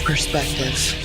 Perspective.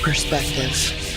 Perspective.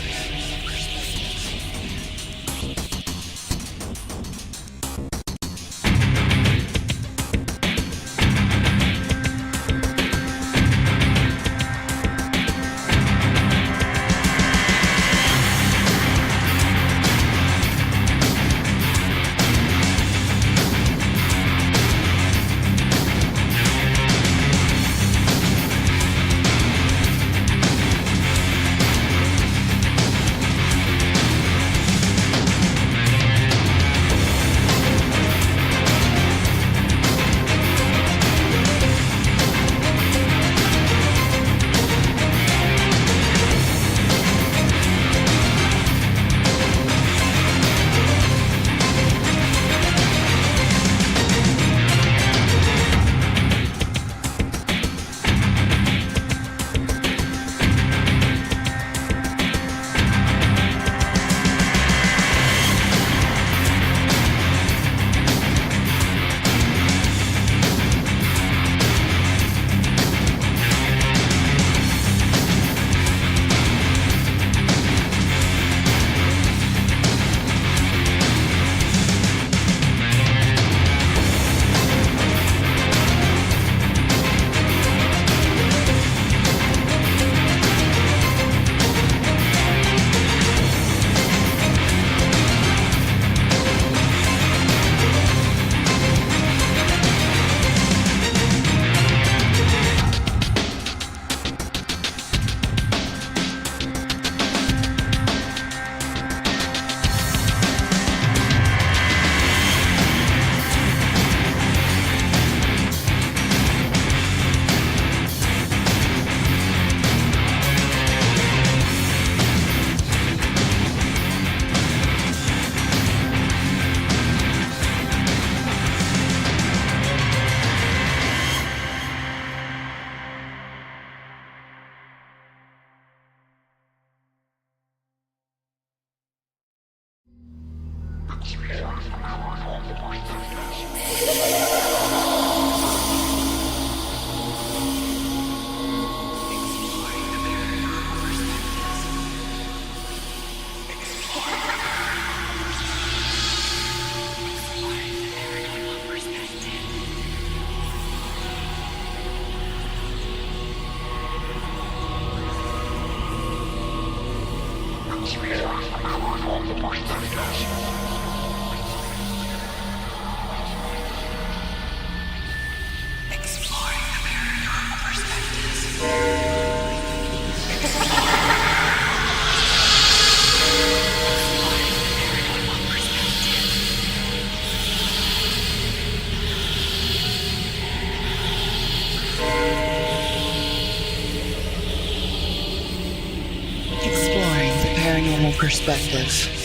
Perspectives.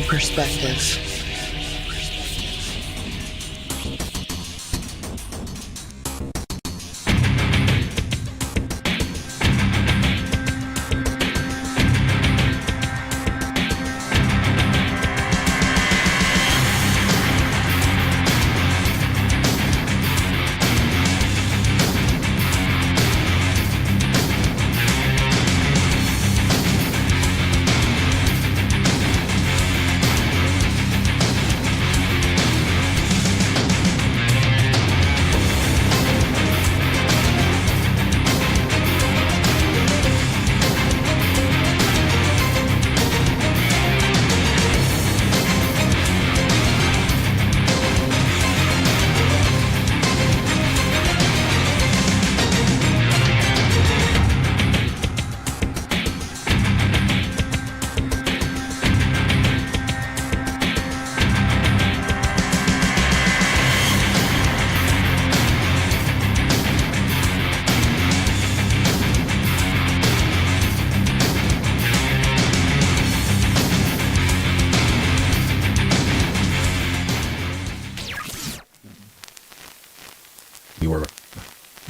Perspectives.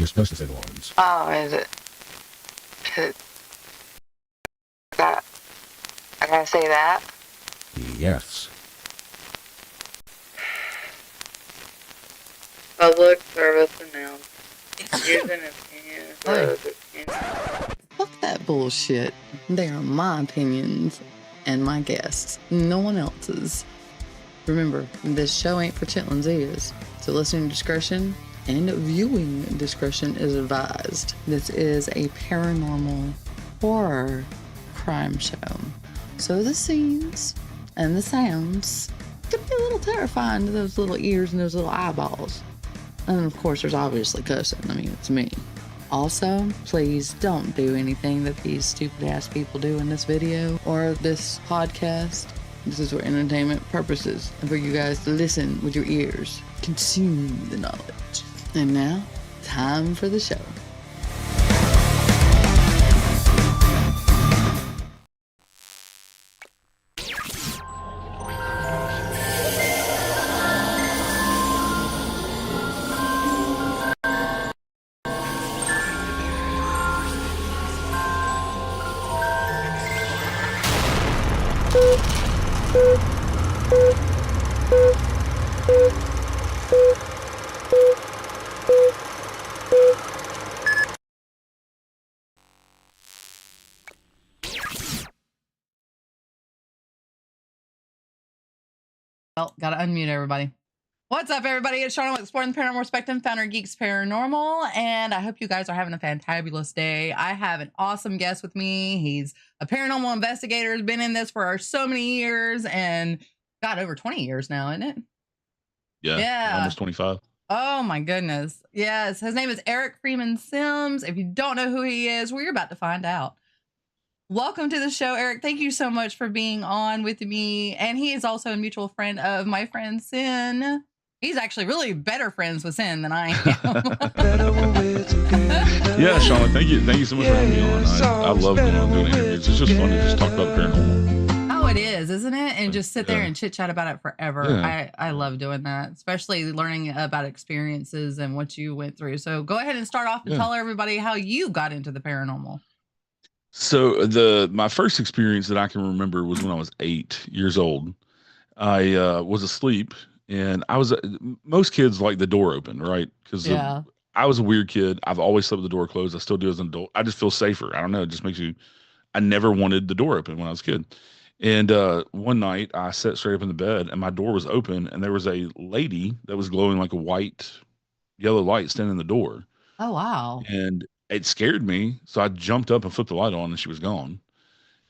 supposed to say the lines. Oh, is it that? I gotta say that? Yes. Public service announcement. Here's an opinion Fuck that bullshit. They are my opinions and my guests, no one else's. Remember, this show ain't for chitlins' ears, so listening discretion and viewing discretion is advised. This is a paranormal horror crime show, so the scenes and the sounds could be a little terrifying to those little ears and those little eyeballs. And of course, there's obviously cussing. I mean, it's me. Also, please don't do anything that these stupid ass people do in this video or this podcast. This is for entertainment purposes and for you guys to listen with your ears. Consume the knowledge. And now, time for the show. Well, gotta unmute everybody. What's up, everybody? It's Shauna with Exploring the Paranormal Spectrum, founder of G.E.E.K.S Paranormal, and I hope you guys are having a fantabulous day. I have an awesome guest with me. He's a paranormal investigator, has been in this for so many years, and got over 20 years now, isn't it? Yeah. Almost 25. Oh my goodness. Yes. His name is Eric Freeman Sims. If you don't know who he is, well, you're about to find out. Welcome to the show, Eric. Thank you so much for being on with me. And he is also a mutual friend of my friend Sin. He's actually really better friends with Sin than I am. Yeah, Shauna, thank you. Thank you so much for having me on. I love going on doing interviews. It's just fun to just talk about the paranormal. Oh, it is, isn't it? And just sit there and chit chat about it forever. Yeah. I love doing that, especially learning about experiences and what you went through. So go ahead and start off and tell everybody how you got into the paranormal. So my first experience that I can remember was when I was 8 years old. I was asleep, and most kids like the door open, right? Because I was a weird kid. I've always slept with the door closed. I still do as an adult. I just feel safer. I don't know. It just makes I never wanted the door open when I was a kid. And one night I sat straight up in the bed, and my door was open, and there was a lady that was glowing like a white, yellow light standing in the door. Oh, wow. And it scared me, so I jumped up and flipped the light on, and she was gone.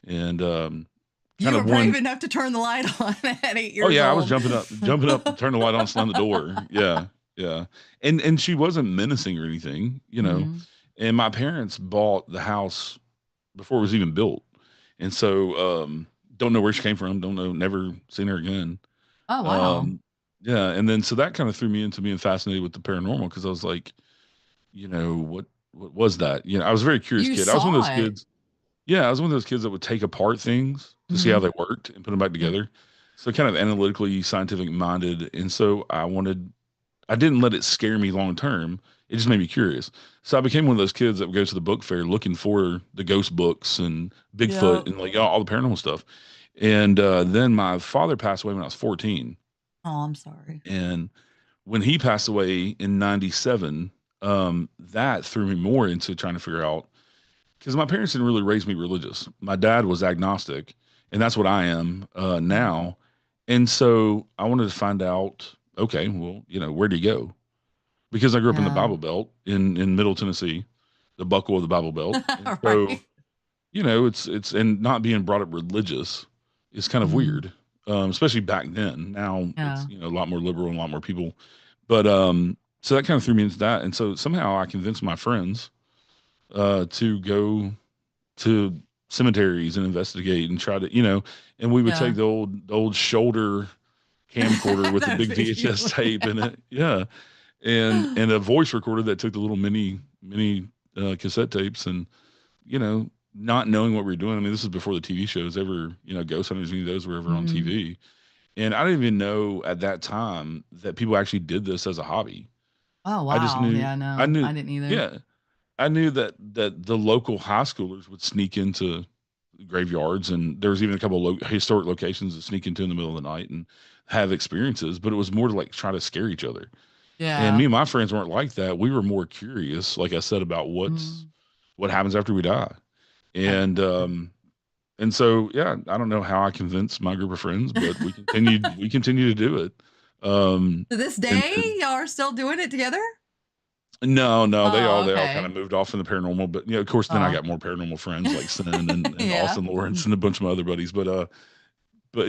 And you were brave enough to turn the light on at 8 years old. Oh yeah, I was jumping up, turn the light on, slam the door. Yeah. And she wasn't menacing or anything, you know. Mm-hmm. And my parents bought the house before it was even built, and so don't know where she came from. Don't know. Never seen her again. Oh wow. Yeah, and then so that kind of threw me into being fascinated with the paranormal, because I was like, you know, what was that? You know, I was a very curious kid. I was one of those kids. Yeah, I was one of those kids that would take apart things to see how they worked and put them back together. So kind of analytically scientific minded. And so I didn't let it scare me long term. It just made me curious. So I became one of those kids that would go to the book fair looking for the ghost books and Bigfoot and like all the paranormal stuff. And then my father passed away when I was 14. Oh, I'm sorry. And when he passed away in 97, that threw me more into trying to figure out, because my parents didn't really raise me religious. My dad was agnostic, and that's what I am now. And so I wanted to find out, okay, well, you know, where do you go? Because I grew up in the Bible Belt in Middle Tennessee, the buckle of the Bible Belt. Right. So, you know, it's and not being brought up religious is kind of weird, especially back then. Now it's, you know, a lot more liberal and a lot more people. But so that kind of threw me into that. And so somehow I convinced my friends to go to cemeteries and investigate and try to, you know, and we would take the old shoulder camcorder with the big VHS tape in it. Yeah. And a voice recorder that took the little mini cassette tapes, and, you know, not knowing what we were doing. I mean, this is before the TV shows ever, you know, Ghost Hunters, any of those were ever on TV. And I didn't even know at that time that people actually did this as a hobby. Oh, I just wow. knew, Yeah, I no, knew, I didn't either. yeah, I knew that the local high schoolers would sneak into graveyards, and there was even a couple of historic locations that sneak into in the middle of the night and have experiences. But it was more to like try to scare each other. And Yeah. me and my friends weren't like that. We were more curious, like I said, about Mm. what happens after we die. And so yeah, I don't know how I convinced my group of friends, but we continued to do it. To this And day, then y'all are still doing it together? no, Oh, they all kind okay. of moved off from the paranormal, but of course, then I Oh. got more paranormal friends like Sin and Yeah. Austin Lawrence and a bunch of my other buddies. But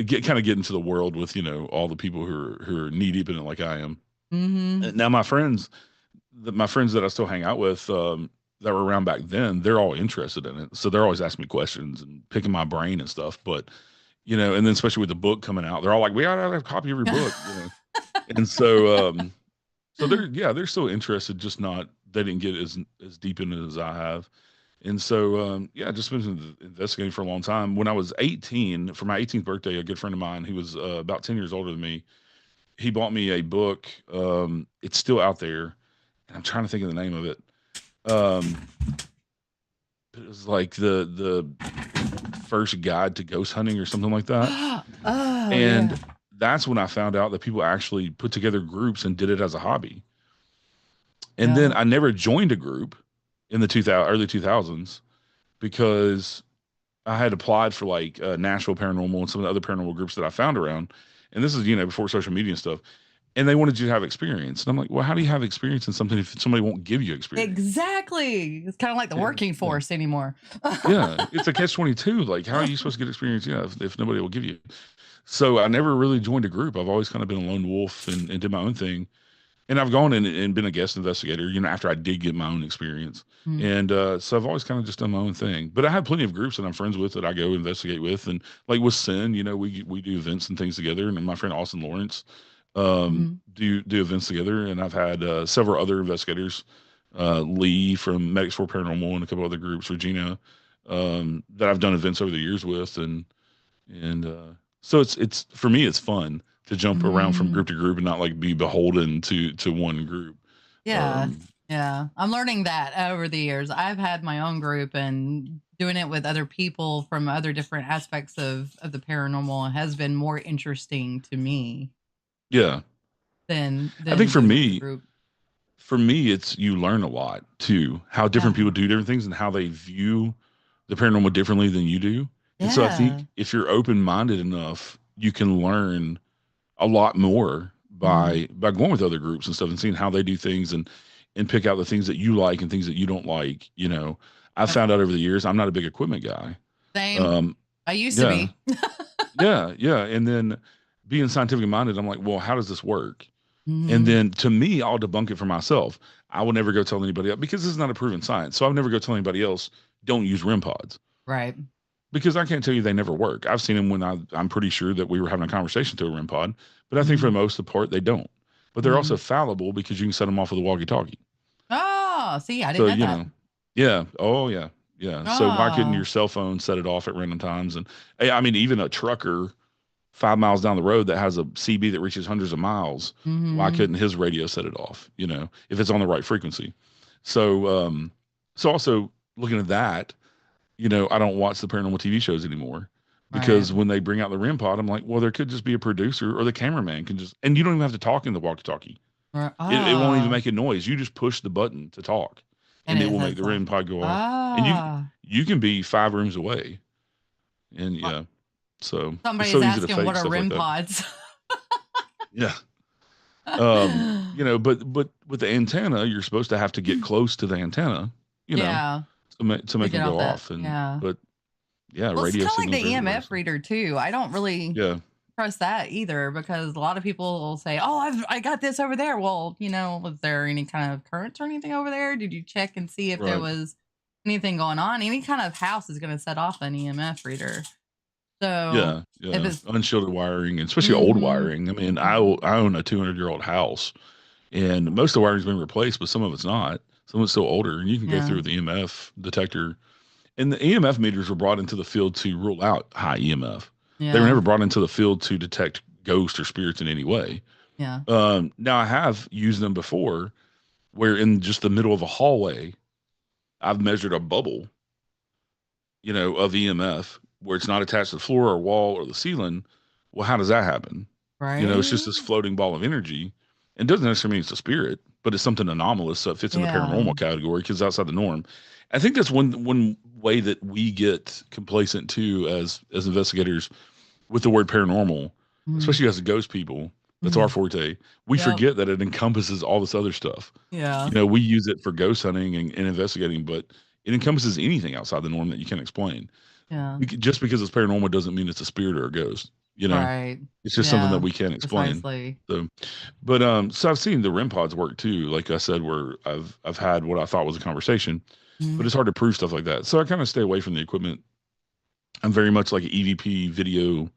get into the world with all the people who are knee deep in it like I am. Mm-hmm. And now my friends that I still hang out with, that were around back then, they're all interested in it, so they're always asking me questions and picking my brain and stuff. But and then especially with the book coming out, they're all like, "We gotta have a copy of your book." And so they're still interested, just not they didn't get as deep in it as I have. And so just been investigating for a long time. When I was 18, for my 18th birthday, a good friend of mine who was about 10 years older than me, he bought me a book. It's still out there, and I'm trying to think of the name of it. Um, it was like the first guide to ghost hunting or something like that. Oh, And yeah. that's when I found out that people actually put together groups and did it as a hobby. And then Yeah. I never joined a group in the early 2000s because I had applied for like Nashville Paranormal and some of the other paranormal groups that I found around. And this is, before social media and stuff. And they wanted you to have experience. And I'm like, well, how do you have experience in something if somebody won't give you experience? Exactly. It's kind of like the working force anymore. Yeah, it's a catch-22. Like, how are you supposed to get experience? Yeah, if nobody will give you. So I never really joined a group. I've always kind of been a lone wolf and did my own thing. And I've gone and been a guest investigator, after I did get my own experience. Mm. And so I've always kind of just done my own thing. But I have plenty of groups that I'm friends with that I go investigate with. And like with Sin, we do events and things together. And my friend Austin Lawrence do events together. And I've had several other investigators, Lee from Medics for Paranormal and a couple other groups, Regina, that I've done events over the years with. And so it's for me, it's fun to jump around from group to group and not like be beholden to one group. Yeah. Yeah. I'm learning that over the years. I've had my own group, and doing it with other people from other different aspects of the paranormal has been more interesting to me Yeah. than I think doing it with a group. for me, it's you learn a lot too, how different people do different things and how they view the paranormal differently than you do. And so I think if you're open-minded enough, you can learn a lot more by going with other groups and stuff and seeing how they do things and pick out the things that you like and things that you don't like. I've found out over the years I'm not a big equipment guy. Same. I used to be. Yeah. And then being scientifically minded, I'm like, well, how does this work? And then to me, I'll debunk it for myself. I will never go tell anybody else because this is not a proven science. So I'll never go tell anybody else, don't use REM pods. Right. Because I can't tell you they never work. I've seen them when I'm pretty sure that we were having a conversation through a REM pod, but I think for the most part, they don't. But they're also fallible because you can set them off with a walkie-talkie. Oh, see, I didn't know that. Yeah. Oh, yeah. Yeah. So why couldn't your cell phone set it off at random times? And I mean, even a trucker 5 miles down the road that has a CB that reaches hundreds of miles, why couldn't his radio set it off? If it's on the right frequency. So, so also looking at that, I don't watch the paranormal TV shows anymore because when they bring out the REM pod, I'm like, well, there could just be a producer or the cameraman can and you don't even have to talk in the walkie-talkie. It won't even make a noise. You just push the button to talk and it will make the REM pod go off. And you can be 5 rooms away. And yeah. So somebody's it's so easy to asking fake what are stuff REM like pods. Yeah. But with the antenna, you're supposed to have to get close to the antenna, to make it go off. But yeah, well, radio it's kind of like signals the everywhere, EMF reader too. I don't really trust that either because a lot of people will say, "Oh, I got this over there." Well, was there any kind of currents or anything over there? Did you check and see if there was anything going on? Any kind of house is going to set off an EMF reader. So if it's unshielded wiring, especially old wiring. I mean, I own a 200-year-old house, and most of the wiring's been replaced, but some of it's not. Some of it's still older, and you can go through with the EMF detector. And the EMF meters were brought into the field to rule out high EMF. Yeah. They were never brought into the field to detect ghosts or spirits in any way. Yeah. Now I have used them before, where in just the middle of a hallway, I've measured a bubble, of EMF where it's not attached to the floor or wall or the ceiling. Well, how does that happen? It's just Right? this floating ball of energy. It doesn't necessarily mean it's a spirit, but it's something anomalous, so it fits in the Yeah. paranormal category because it's outside the norm. I think that's one way that we get complacent too as investigators with the word paranormal, especially as ghost people. That's our forte. We Yep. forget that it encompasses all this other stuff. Yeah. We use it for ghost hunting and investigating, but it encompasses anything outside the norm that you can explain. Yeah. Just because it's paranormal doesn't mean it's a spirit or a ghost. Right. It's just something that we can't explain. Precisely. So, but so I've seen the REM pods work too. Like I said, where I've had what I thought was a conversation, but it's hard to prove stuff like that. So I kind of stay away from the equipment. I'm very much like an EVP video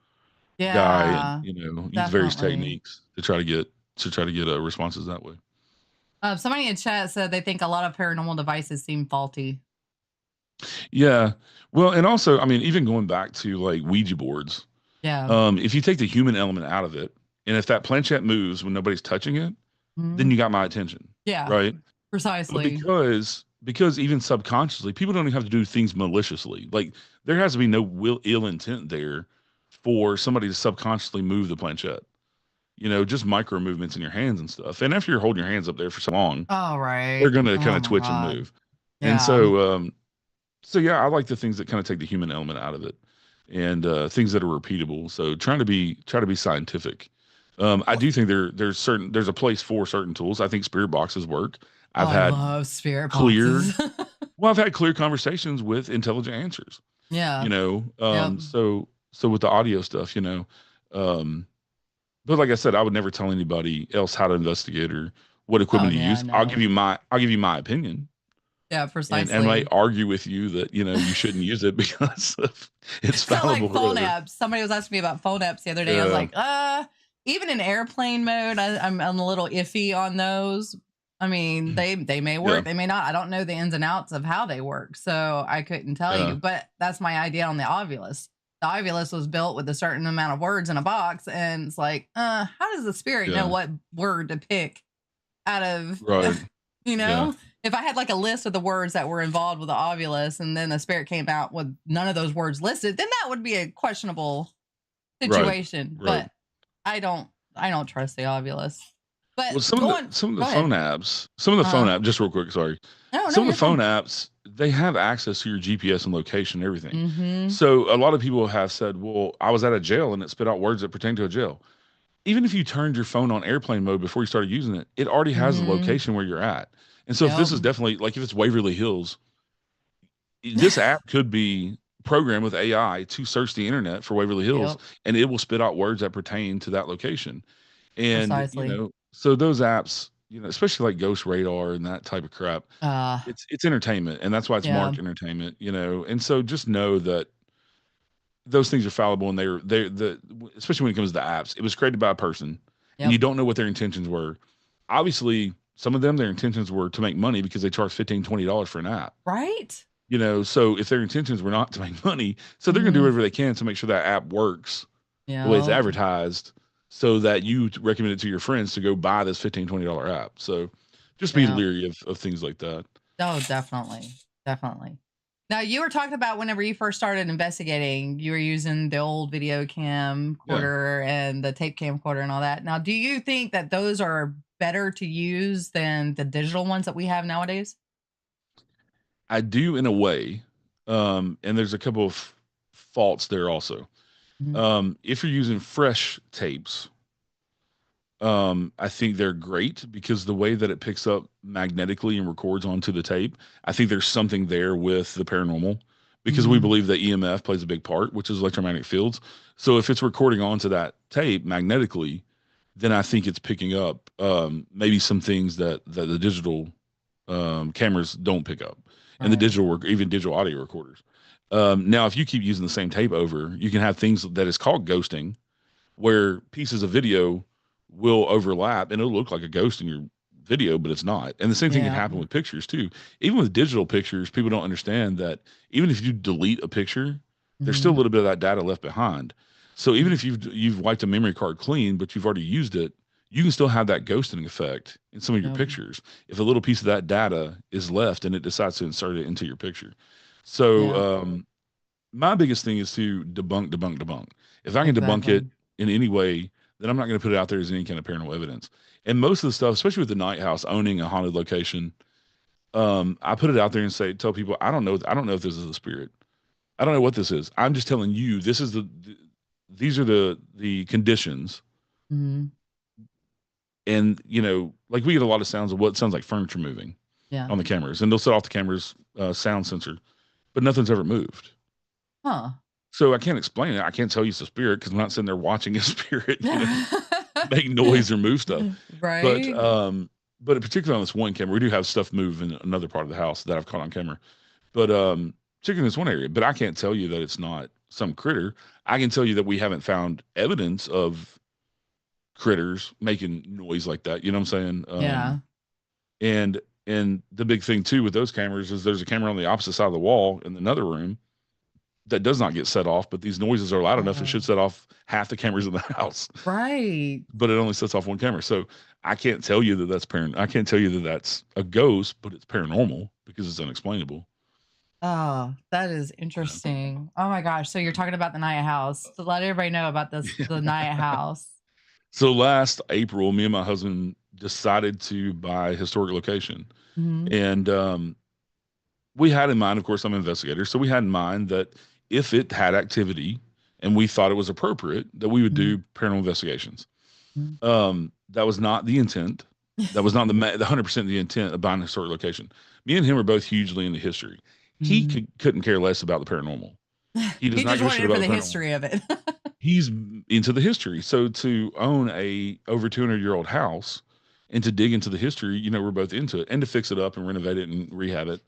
guy, and use various techniques to try to get responses that way. Somebody in chat said they think a lot of paranormal devices seem faulty. Yeah. Well, and also, I mean, even going back to like Ouija boards. Yeah. If you take the human element out of it, and if that planchette moves when nobody's touching it, then you got my attention. Yeah. Right. Precisely. But because even subconsciously, people don't even have to do things maliciously. Like there has to be no ill intent there for somebody to subconsciously move the planchette. Just micro movements in your hands and stuff. And after you're holding your hands up there for so long, they're going to kind of twitch and move. Yeah. And so yeah, I like the things that kind of take the human element out of it, and things that are repeatable. So try to be scientific. I do think there's a place for certain tools. I think spirit boxes work. I love spirit boxes. I've had clear conversations with intelligent answers. Yeah. So with the audio stuff, but like I said, I would never tell anybody else how to investigate or what equipment to use. No. I'll give you my opinion. Yeah, precisely. And I might argue with you that you shouldn't use it because it's fallible. Like phone apps. Somebody was asking me about phone apps the other day. Yeah. I was like, even in airplane mode, I'm a little iffy on those. I mean, they may work, they may not. I don't know the ins and outs of how they work, so I couldn't tell you. But that's my idea on the Ovilus. The Ovilus was built with a certain amount of words in a box, and it's like, how does the spirit know what word to pick out of? Right. If I had like a list of the words that were involved with the Ovilus, and then the spirit came out with none of those words listed, then that would be a questionable situation. Right. But I don't trust the Ovilus. But some of the phone apps, just real quick, sorry. Some of the phone apps, they have access to your GPS and location and everything. Mm-hmm. So a lot of people have said, well, I was at a jail and it spit out words that pertain to a jail. Even if you turned your phone on airplane mode before you started using it, it already has the location where you're at. And so if this is definitely, like if it's Waverly Hills, this app could be programmed with AI to search the internet for Waverly Hills, and it will spit out words that pertain to that location. And, so those apps, especially like Ghost Radar and that type of crap, it's entertainment, and that's why it's marked entertainment, and so just know that those things are fallible, and they're especially when it comes to apps, it was created by a person, and you don't know what their intentions were. Obviously, some of them, their intentions were to make money because they charge $15, $20 for an app. Right. So if their intentions were not to make money, so they're going to do whatever they can to make sure that app works the way it's advertised, so that you recommend it to your friends to go buy this $15, $20 app. So just be leery of things like that. Oh, definitely. Definitely. Now, you were talking about whenever you first started investigating, you were using the old video camcorder and the tape camcorder and all that. Now, do you think that those are better to use than the digital ones that we have nowadays? I do in a way. And there's a couple of faults there also. Mm-hmm. If you're using fresh tapes, I think they're great because the way that it picks up magnetically and records onto the tape, I think there's something there with the paranormal because we believe that EMF plays a big part, which is electromagnetic fields. So if it's recording onto that tape magnetically, then I think it's picking up maybe some things that the digital cameras don't pick up, and the digital even digital audio recorders. Now, if you keep using the same tape over, you can have things that is called ghosting, where pieces of video will overlap and it'll look like a ghost in your video, but it's not. And the same thing can happen with pictures too. Even with digital pictures, people don't understand that even if you delete a picture, there's still a little bit of that data left behind. So even if you've wiped a memory card clean, but you've already used it, you can still have that ghosting effect in some of your Yep. pictures if a little piece of that data is left and it decides to insert it into your picture. So my biggest thing is to debunk. If I can debunk it Exactly. in any way, then I'm not going to put it out there as any kind of paranormal evidence. And most of the stuff, especially with the night house owning a haunted location, I put it out there and tell people, I don't know if this is a spirit. I don't know what this is. I'm just telling you, these are the conditions. Mm-hmm. And like we get a lot of sounds of what sounds like furniture moving on the cameras, and they'll set off the camera's sound sensor, but nothing's ever moved. Huh. So I can't explain it. I can't tell you it's a spirit because I'm not sitting there watching a spirit, make noise or move stuff. Right. But particularly on this one camera, we do have stuff move in another part of the house that I've caught on camera. But particularly in this one area, but I can't tell you that it's not some critter. I can tell you that we haven't found evidence of critters making noise like that. You know what I'm saying? And the big thing too with those cameras is there's a camera on the opposite side of the wall in another room that does not get set off, but these noises are loud enough it should set off half the cameras in the house. Right. But it only sets off one camera. So I can't tell you that that's I can't tell you that that's a ghost, but it's paranormal because it's unexplainable. Oh, that is interesting. Oh my gosh. So you're talking about the night house. So let everybody know about the night house. So last April, me and my husband decided to buy a historic location. Mm-hmm. And we had in mind, of course, I'm an investigator, so we had in mind that if it had activity and we thought it was appropriate, that we would do paranormal investigations. That was not the intent. That was not the 100% the intent of buying a historic location. Me and him are both hugely into history. He couldn't care less about the paranormal. He does not just give a wanted shit it for about the paranormal. history of it. He's into the history. So to own a over 200-year-old house and to dig into the history, we're both into it, and to fix it up and renovate it and rehab it.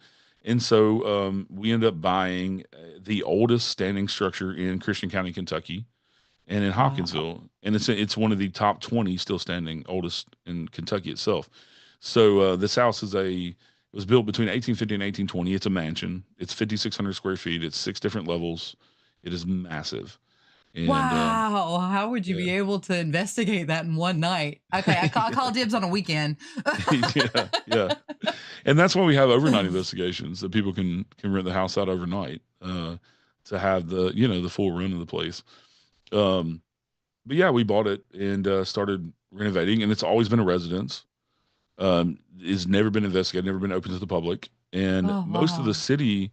And so we end up buying the oldest standing structure in Christian County, Kentucky, and in Hopkinsville. Wow. And it's one of the top 20 still standing oldest in Kentucky itself. So this house it was built between 1850 and 1820. It's a mansion. It's 5,600 square feet. It's 6 different levels. It is massive. And, wow. How would you be able to investigate that in one night? Okay. I call dibs on a weekend. yeah. And that's why we have overnight investigations, that people can rent the house out overnight to have the full run of the place. But yeah, we bought it and started renovating, and it's always been a residence. It's never been investigated, never been open to the public. And most of the city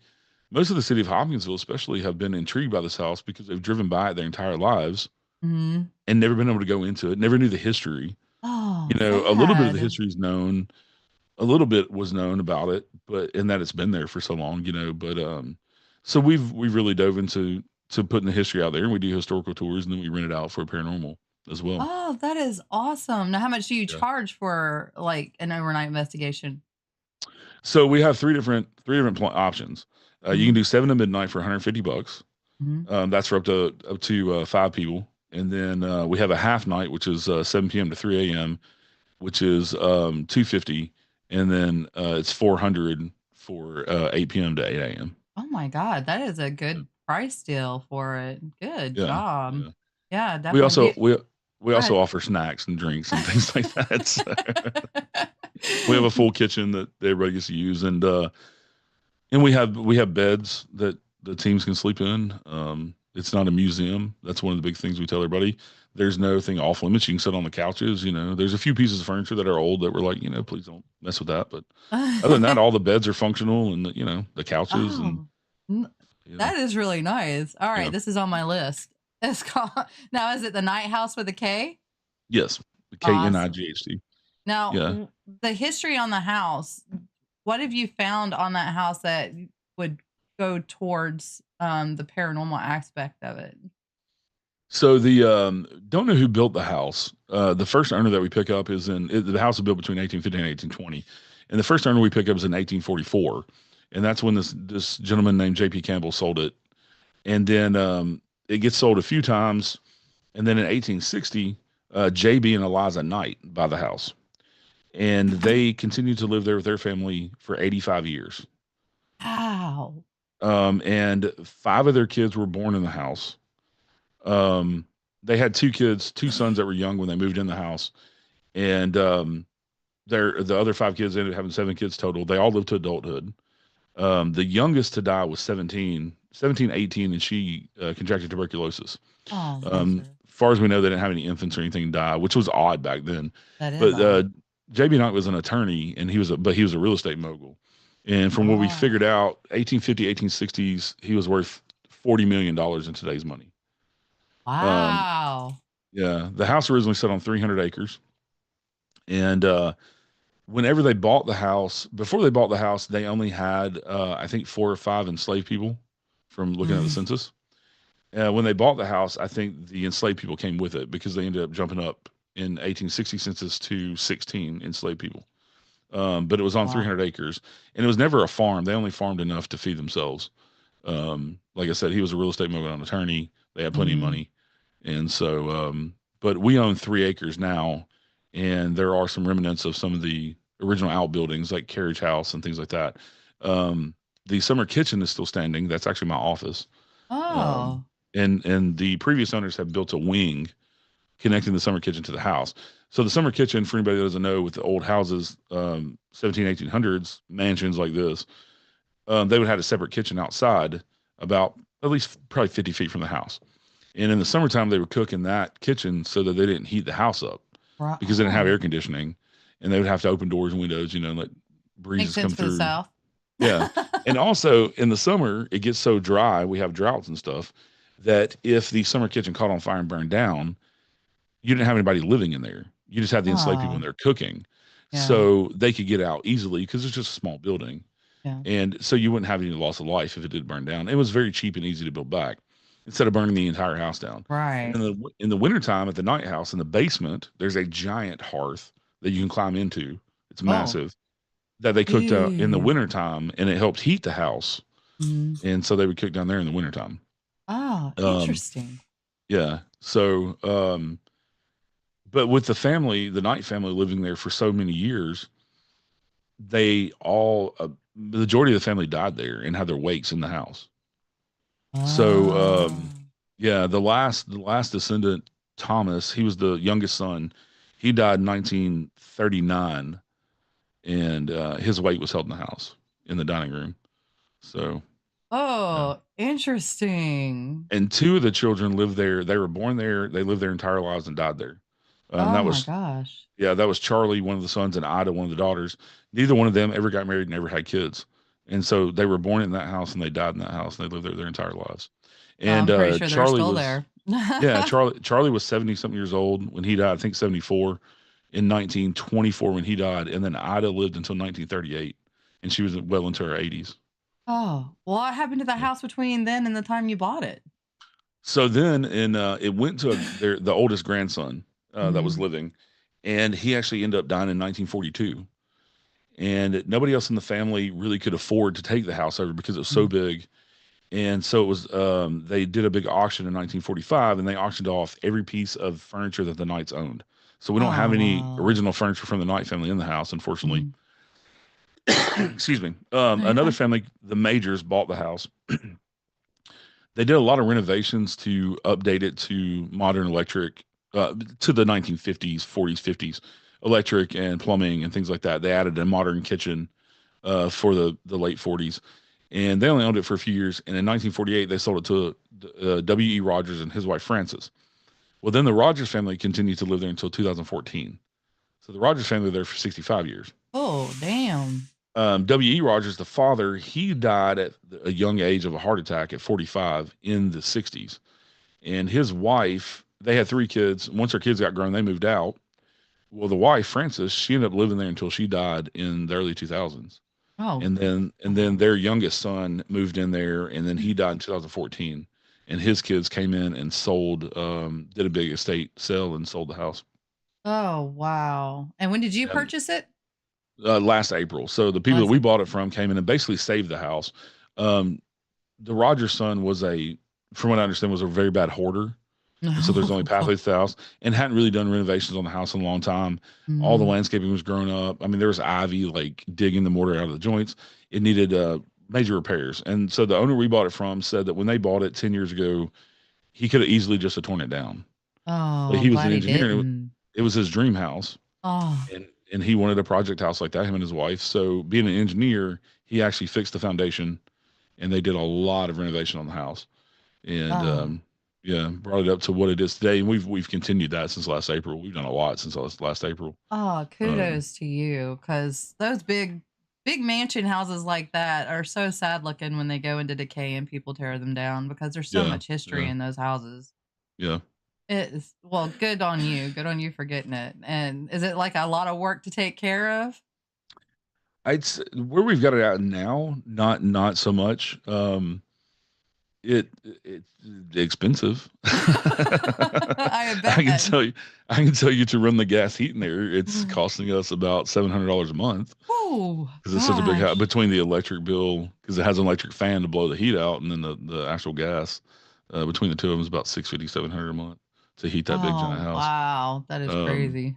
of Hopkinsville especially have been intrigued by this house because they've driven by it their entire lives and never been able to go into it, never knew the history. A little bit of the history is known, a little bit was known about it, but in that it's been there for so long, but so we've really dove into putting the history out there, and we do historical tours, and then we rent it out for paranormal as well. Oh, that is awesome. Now, how much do you charge for like an overnight investigation? So we have three different options. You can do 7 to midnight for $150. That's for up to 5 people. And then we have a half night, which is 7 p.m. to 3 a.m., which is $250. And then it's $400 for 8 p.m. to 8 a.m. Oh my God, that is a good price deal for it. Good job. Yeah, definitely. We also offer snacks and drinks and things like that. So we have a full kitchen that everybody gets to use, and we have beds that the teams can sleep in. It's not a museum. That's one of the big things we tell everybody. There's no thing off limits. You can sit on the couches. There's a few pieces of furniture that are old that we're like, please don't mess with that. But other than that, all the beds are functional, and the couches. That is really nice. All right, this is on my list. It's called, now, is it the Night House with a K? Yes, the KNIGHT. Now, the history on the house, what have you found on that house that would go towards the paranormal aspect of it? So don't know who built the house. The first owner that we pick up the house was built between 1850 and 1820. And the first owner we pick up is in 1844. And that's when this gentleman named J.P. Campbell sold it. And then it gets sold a few times. And then in 1860, J.B. and Eliza Knight buy the house. And they continued to live there with their family for 85 years. Wow. And 5 of their kids were born in the house. They had 2 sons that were young when they moved in the house. And the other 5 kids ended up having 7 kids total. They all lived to adulthood. The youngest to die was 17, 18, and she contracted tuberculosis. Oh, bless her. As far as we know, they didn't have any infants or anything die, which was odd back then. That is But odd. J.B. Knight was an attorney, and he was a real estate mogul. And from what we figured out, 1850, 1860s, he was worth $40 million in today's money. Wow. Yeah, the house originally set on 300 acres, and whenever they bought the house, before they bought the house, they only had I think 4 or 5 enslaved people, from looking at the census. When they bought the house, I think the enslaved people came with it, because they ended up jumping up in 1860 census to 16 enslaved people. But it was on 300 acres, and it was never a farm. They only farmed enough to feed themselves. Like I said, he was a real estate mogul, an attorney. They had plenty of money. And so, but we own 3 acres now, and there are some remnants of some of the original outbuildings, like carriage house and things like that. The summer kitchen is still standing. That's actually my office. Oh. And the previous owners have built a wing connecting the summer kitchen to the house. So the summer kitchen, for anybody that doesn't know, with the old houses, 17, 1800s, mansions like this, they would have had a separate kitchen outside, about at least probably 50 feet from the house. And in the summertime, they would cook in that kitchen so that they didn't heat the house up, because they didn't have air conditioning, and they would have to open doors and windows, and let breezes come through. For the South. Yeah. And also in the summer, it gets so dry, we have droughts and stuff, that if the summer kitchen caught on fire and burned down, you didn't have anybody living in there. You just had the enslaved people in there cooking. Yeah. So they could get out easily, because it's just a small building. Yeah. And so you wouldn't have any loss of life if it did burn down. It was very cheap and easy to build back, instead of burning the entire house down. Right. And in the wintertime, at the night house, in the basement, there's a giant hearth that you can climb into. It's massive, that they cooked out in the wintertime, and it helped heat the house. And so they would cook down there in the wintertime. Oh, interesting. Yeah. So, but with the family, the Knight family living there for so many years, they all, the majority of the family died there and had their wakes in the house. So, yeah, the last descendant, Thomas, he was the youngest son. He died in 1939, and his wake was held in the house, in the dining room. So. Interesting. And 2 of the children lived there. They were born there. They lived their entire lives and died there. That was, my gosh. Yeah, that was Charlie, one of the sons, and Ida, one of the daughters. Neither one of them ever got married and never had kids. And so they were born in that house, and they died in that house, and they lived there their entire lives. And I'm pretty sure Charlie they're still was there. yeah, Charlie was 70-something years old when he died. I think 74 in 1924 when he died. And then Ida lived until 1938, and she was well into her 80s. Oh, what happened to the house between then and the time you bought it? So then, it went to the oldest grandson that was living, and he actually ended up dying in 1942. And nobody else in the family really could afford to take the house over, because it was so big. And so it was, they did a big auction in 1945, and they auctioned off every piece of furniture that the Knights owned. So we don't have any original furniture from the Knight family in the house, unfortunately. Excuse me. Another family, the Majors, bought the house. They did a lot of renovations to update it to modern electric, to the 1950s, 40s, 50s, electric and plumbing and things like that. They added a modern kitchen for the late 40s, and they only owned it for a few years. And in 1948, they sold it to W.E. Rogers and his wife Frances. Well, then the Rogers family continued to live there until 2014. So the Rogers family there for 65 years. Oh, damn. W.E. Rogers, the father, he died at a young age of a heart attack at 45 in the 60s. And his wife, they had 3 kids. Once her kids got grown, they moved out. Well, the wife, Frances, she ended up living there until she died in the early 2000s. Oh. And then their youngest son moved in there, and then he died in 2014. And his kids came in and sold, did a big estate sale and sold the house. Oh, wow. And when did you purchase it? Last April. So the people that we bought it from came in and basically saved the house. The Rogers son was from what I understand, was a very bad hoarder. And so there's only pathways to the house, and hadn't really done renovations on the house in a long time. All the landscaping was grown up. I mean, there was ivy, like digging the mortar out of the joints. It needed major repairs. And so the owner we bought it from said that when they bought it 10 years ago, he could have easily just torn it down. Oh, he was an engineer. It was his dream house. Oh, and he wanted a project house like that, him and his wife. So being an engineer, he actually fixed the foundation, and they did a lot of renovation on the house, and oh, yeah, brought it up to what it is today. And we've continued that since last April. We've done a lot since last April. oh, Um, kudos to you. Because those big mansion houses like that are so sad looking when they go into decay and people tear them down because there's so yeah, much history yeah, in those houses. yeah. It's well, good on you. Good on you for getting it. And is it like a lot of work to take care of? Where we've got it out now, not so much. It's expensive. I I can bet. tell you, to run the gas heat in there, it's costing us about $700 a month Oh because it's such a big house. gosh. Between the electric bill, because it has an electric fan to blow the heat out, and then the actual gas, between the two of them is about 650, 700 a month to heat that big giant Oh house. wow, that is Um, crazy.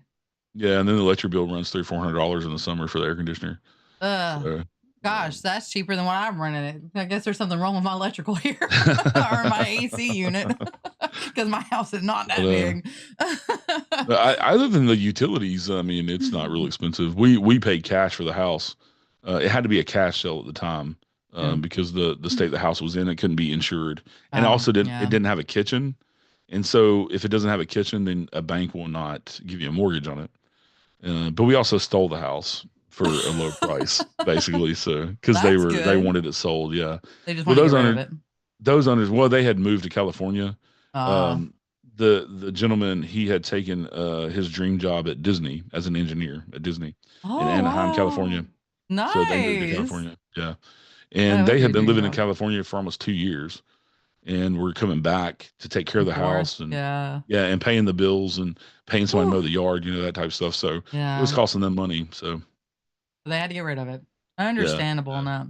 yeah, and then the electric bill runs $300-400 in the summer for the air conditioner. Ugh. So, Gosh, um, that's cheaper than what I'm running it. I guess there's something wrong with my electrical here or my AC unit because my house is not that but big. other than the utilities, I mean, it's not real expensive. We paid cash for the house. It had to be a cash sale at the time, Yeah. because the state the house was in, it couldn't be insured, and Oh, also yeah. didn't have a kitchen. And so if it doesn't have a kitchen, then a bank will not give you a mortgage on it. But we also stole the house for a low price, basically. So because That's they good. wanted it sold, yeah. They just Well, want to get rid of it. those owners, well, they had moved to California. Ah. Um, the gentleman, he had taken his dream job at Disney as an engineer at Disney in Oh, Anaheim, wow. California. So they moved to Nice. California. Yeah. And That they would be had a been dream living in job. California for almost 2 years, and we're coming back to take care of And the forth. house and Yeah. yeah, and paying the bills and paying somebody to Whew. mow the yard, that type of stuff. So it was Yeah. costing them money. So They had to get rid of it. yeah, Understandable yeah, enough.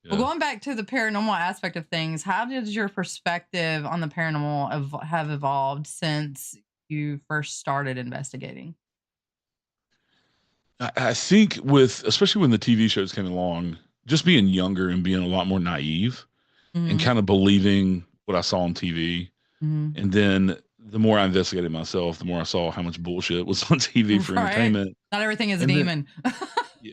Well, yeah. going back to the paranormal aspect of things, how did your perspective on the paranormal have evolved since you first started investigating? I think especially when the TV shows came along, just being younger and being a lot more naive and Hmm. kind of believing what I saw on TV. Hmm. And then the more I investigated myself, the more I saw how much bullshit was on TV for Right. entertainment. Not everything is a And then, demon.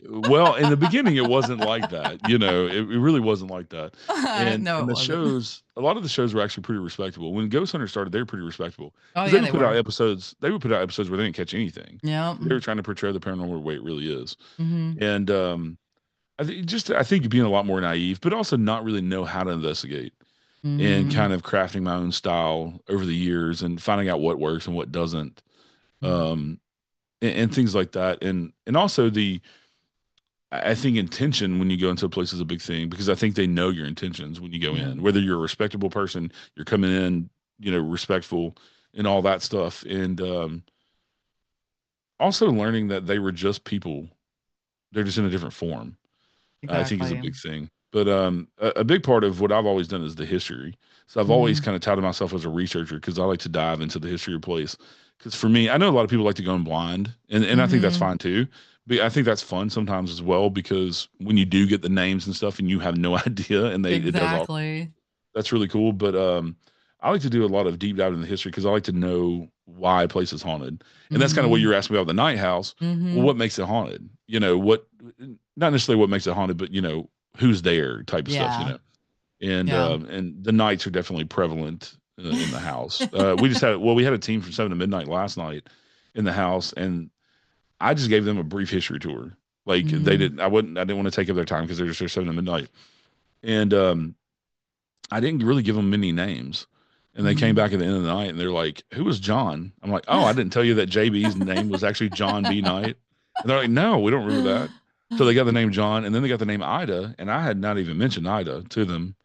well, in the beginning, it wasn't like that. It really wasn't like that. And No, it the wasn't. shows, a lot of the shows were actually pretty respectable. When Ghost Hunter started, they were pretty respectable Oh because yeah, they were. They would put out episodes where they didn't catch anything. Yep. They were trying to portray the paranormal the way it really is. Hmm. And I think being a lot more naive, but also not really know how to investigate and Hmm. kind of crafting my own style over the years and finding out what works and what doesn't, um, and things like that. And also I think intention when you go into a place is a big thing because I think they know your intentions when you go Yeah. in, whether you're a respectable person, you're coming in, respectful and all that stuff. And also learning that they were just people. They're just in a different form, I think is a Exactly. big thing. But a big part of what I've always done is the history. So I've always Hmm. kind of touted myself as a researcher because I like to dive into the history of place. Because for me, I know a lot of people like to go in blind, and I think that's Hmm. fine too. But I think that's fun sometimes as well because when you do get the names and stuff and you have no idea and it does all, Exactly. that's really cool. But I like to do a lot of deep dive in the history because I like to know why a place is haunted. And that's kind of what you Hmm. were asking about the night house. Well, Hmm. what makes it haunted? What not necessarily what makes it haunted, but who's there type of stuff. Yeah. Yeah. And the nights are definitely prevalent in the house. We had a team from 7 to midnight last night in the house, and I just gave them a brief history tour. Like they Hmm. didn't, I didn't want to take up their time because they're just there 7 to midnight, and I didn't really give them many names. And they came Hmm. back at the end of the night and they're like, "Who was John?" I'm like, "Oh, I didn't tell you that JB's name was actually John B. Knight." And they're like, "No, we don't remember that." So they got the name John, and then they got the name Ida, and I had not even mentioned Ida to them.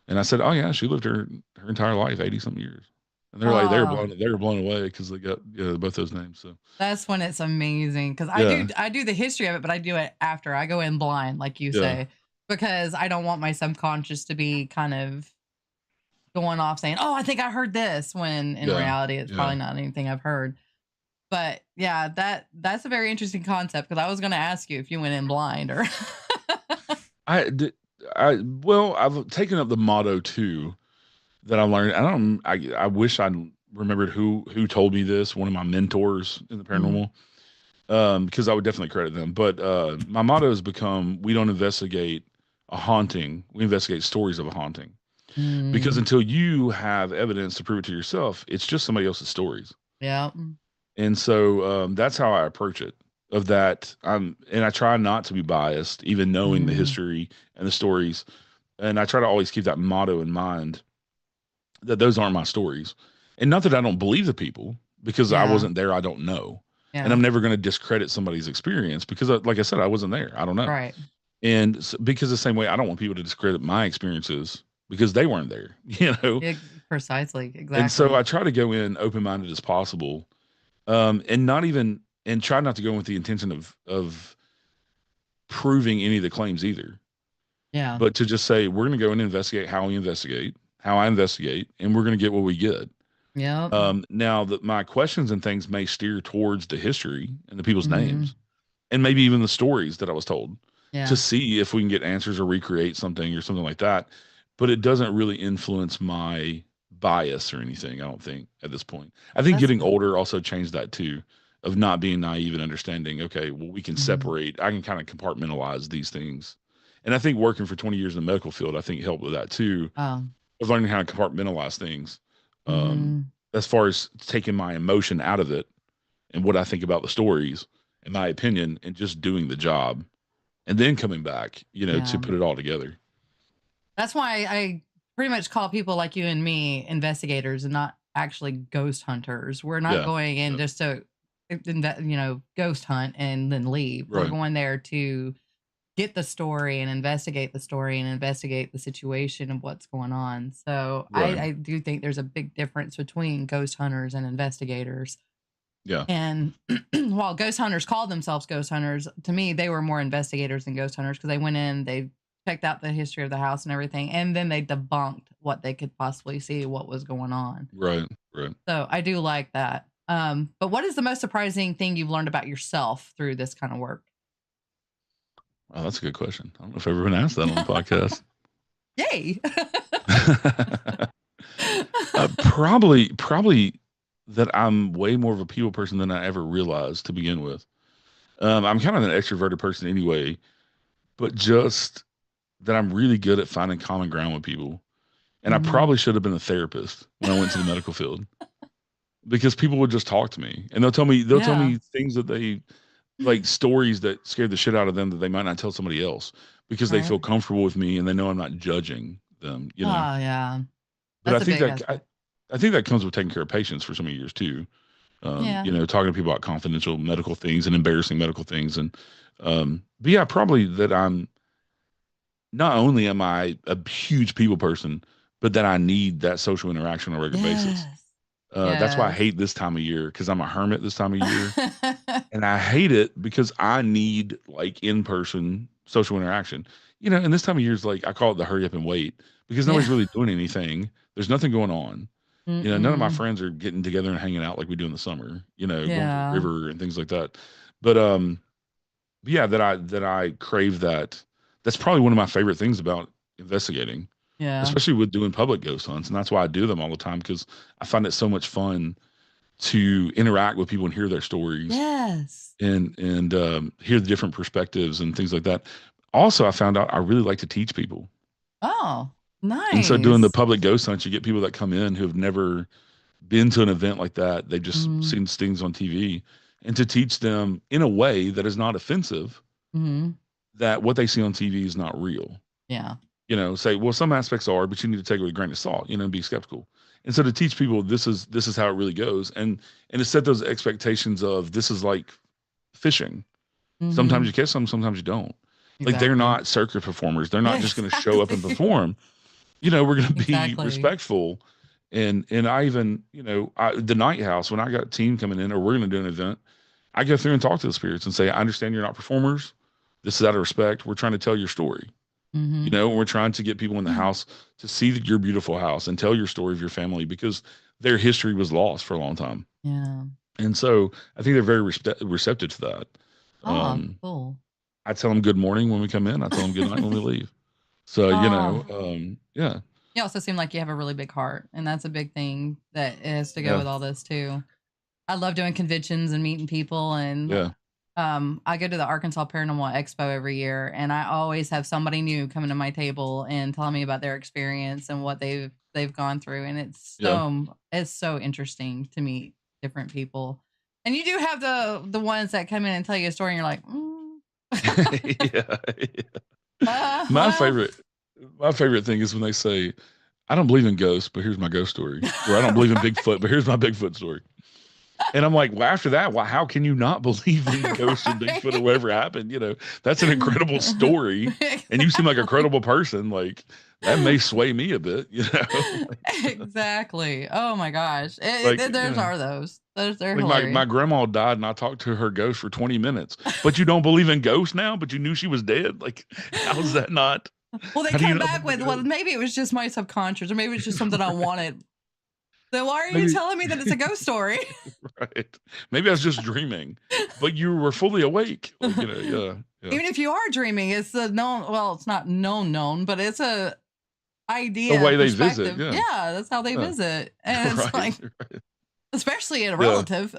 And I said, "Oh yeah, she lived her entire life, 80 some years." And they're like, Oh, they were blown away because they got both those names. So that's when it's amazing because yeah, I do the history of it, but I do it after I go in blind, like you yeah, say, because I don't want my subconscious to be kind of going off saying, "Oh, I think I heard this," when in yeah, reality it's yeah. probably not anything I've heard. But yeah, that's a very interesting concept because I was going to ask you if you went in blind or. I did. Well, I've taken up the motto too that I learned. I wish I remembered who told me this. One of my mentors in the Mhm. paranormal. because I would definitely credit them. But my motto has become: we don't investigate a haunting; we investigate stories of a haunting. Because Mm, until you have evidence to prove it to yourself, it's just somebody else's stories. yeah. And so that's how I approach it. Of that, and I try not to be biased, even knowing the Mm, history and the stories. And I try to always keep that motto in mind that those aren't my stories. And not that I don't believe the people, because I yeah. wasn't there, I don't know. And Yeah. I'm never going to discredit somebody's experience because, like I said, I wasn't there. I don't know. Right. And because the same way, I don't want people to discredit my experiences because they weren't there, you know? Precisely. And so Exactly. I try to go in open minded as possible, and not even, and try not to go in with the intention of proving any of the claims either, Yeah. but to just say, we're going to go and investigate how we investigate, how I investigate, and we're going to get what we get. Yep. Now that my questions and things may steer towards the history and the people's Hmm. names, and maybe even the stories that I was told, to Yeah. see if we can get answers or recreate something or something like that. But it doesn't really influence my bias or anything, I don't think, at this point. I think That's getting good. older also changed that too, of not being naive and understanding, okay, well, we can Mhm. separate, I can kind of compartmentalize these things. And I think working for 20 years in the medical field, I think helped with that too, Um, of learning how to compartmentalize things. Um, mhm. as far as taking my emotion out of it and what I think about the stories, in my opinion, and just doing the job and then coming back, to Yeah. put it all together. That's why I pretty much call people like you and me investigators and not actually ghost hunters. We're not Yeah. going in Yeah. just to, ghost hunt and then leave. We're Right. going there to get the story and investigate the story and investigate the situation of what's going on. So Right. I do think there's a big difference between ghost hunters and investigators. Yeah. And while ghost hunters called themselves ghost hunters, to me, they were more investigators than ghost hunters because they went in, they checked out the history of the house and everything, and then they debunked what they could possibly see, what was going on. Right. Right. So I do like that. But what is the most surprising thing you've learned about yourself through this kind of work? Oh, that's a good question. I don't know if I've ever been asked that on the podcast. Yay. Probably that I'm way more of a people person than I ever realized to begin with. I'm kind of an extroverted person anyway, but just that I'm really good at finding common ground with people. And I Mhm. probably should have been a therapist when I went to the medical field, because people would just talk to me and they'll tell me Yeah. things that they, like, stories that scared the shit out of them that they might not tell somebody else, because they Right. feel comfortable with me and they know I'm not judging them. Oh, yeah. But I That's a think big that aspect. I think that comes with taking care of patients for so many years too. Yeah. Talking to people about confidential medical things and embarrassing medical things, and but yeah, probably that I'm not only am I a huge people person, but that I need that social interaction on a regular basis. Yes. That's why I Yes. hate this time of year, because I'm a hermit this time of year. And I hate it because I need, like, in-person social interaction. And this time of year is, like, I call it the hurry up and wait, because Yeah. nobody's really doing anything. There's nothing going on. None of my Mm-mm. friends are getting together and hanging out like we do in the summer, going to the Yeah. river and things like that. But yeah, that I crave that. That's probably one of my favorite things about investigating, Yeah. especially with doing public ghost hunts. And that's why I do them all the time, because I find it so much fun to interact with people and hear their stories, Yes. and hear the different perspectives and things like that. Also, I found out I really like to teach people. Oh, And so doing the nice. public ghost hunts, you get people that come in who have never been to an event like that. They've just Mm-hmm. seen things on TV. And to teach them in a way that is not offensive, Mm-hmm. that what they see on TV is not real. Yeah. Say, well, some aspects are, but you need to take it with a grain of salt, and be skeptical. And so to teach people, this is how it really goes, and to set those expectations of, this is like fishing. Sometimes Mm-hmm. you catch them, sometimes you don't. Like, they're Exactly. not circus performers. They're not just going to show up and Exactly. perform. We're going to be Exactly. respectful. And I even, the night house, when I got a team coming in, or we're going to do an event, I go through and talk to the spirits and say, I understand you're not performers. This is out of respect. We're trying to tell your story. Mm-hmm. We're trying to get people in the house to see your beautiful house and tell your story of your family, because their history was lost for a long time. Yeah. And so I think they're very receptive to that. Oh, Um, cool. I tell them good morning when we come in. I tell them good night when we leave. So, Oh, yeah, you also seem like you have a really big heart, and that's a big thing that has to go yeah, with all this too. I love doing conventions and meeting people, and yeah. I go to the Arkansas Paranormal Expo every year, and I always have somebody new coming to my table and telling me about their experience and what they've gone through, and it's so interesting to meet different people. And you do have the ones that come in and tell you a story, and you're like, yeah. My favorite thing is when they say, "I don't believe in ghosts, but here's my ghost story," or "I don't believe in Bigfoot, but here's my Bigfoot story." And I'm like, well, after that, well, how can you not believe in ghosts and Bigfoot or whatever happened? That's an incredible story. And you seem like a credible person. Like, that may sway me a bit, Exactly. Oh my gosh. Are those. They're like hilarious. my grandma died and I talked to her ghost for 20 minutes. But you don't believe in ghosts now, but you knew she was dead? Like, how's that not? Well, they come back with, well, maybe it was just my subconscious, or maybe it's just something I wanted. Then why are you telling me that it's a ghost story? Right. Maybe I was just dreaming, but you were fully awake. Like, yeah. Even if you are dreaming, it's the known. Well, it's not known, but it's a idea. The way they visit. Yeah, that's how they visit, and it's right. especially a relative.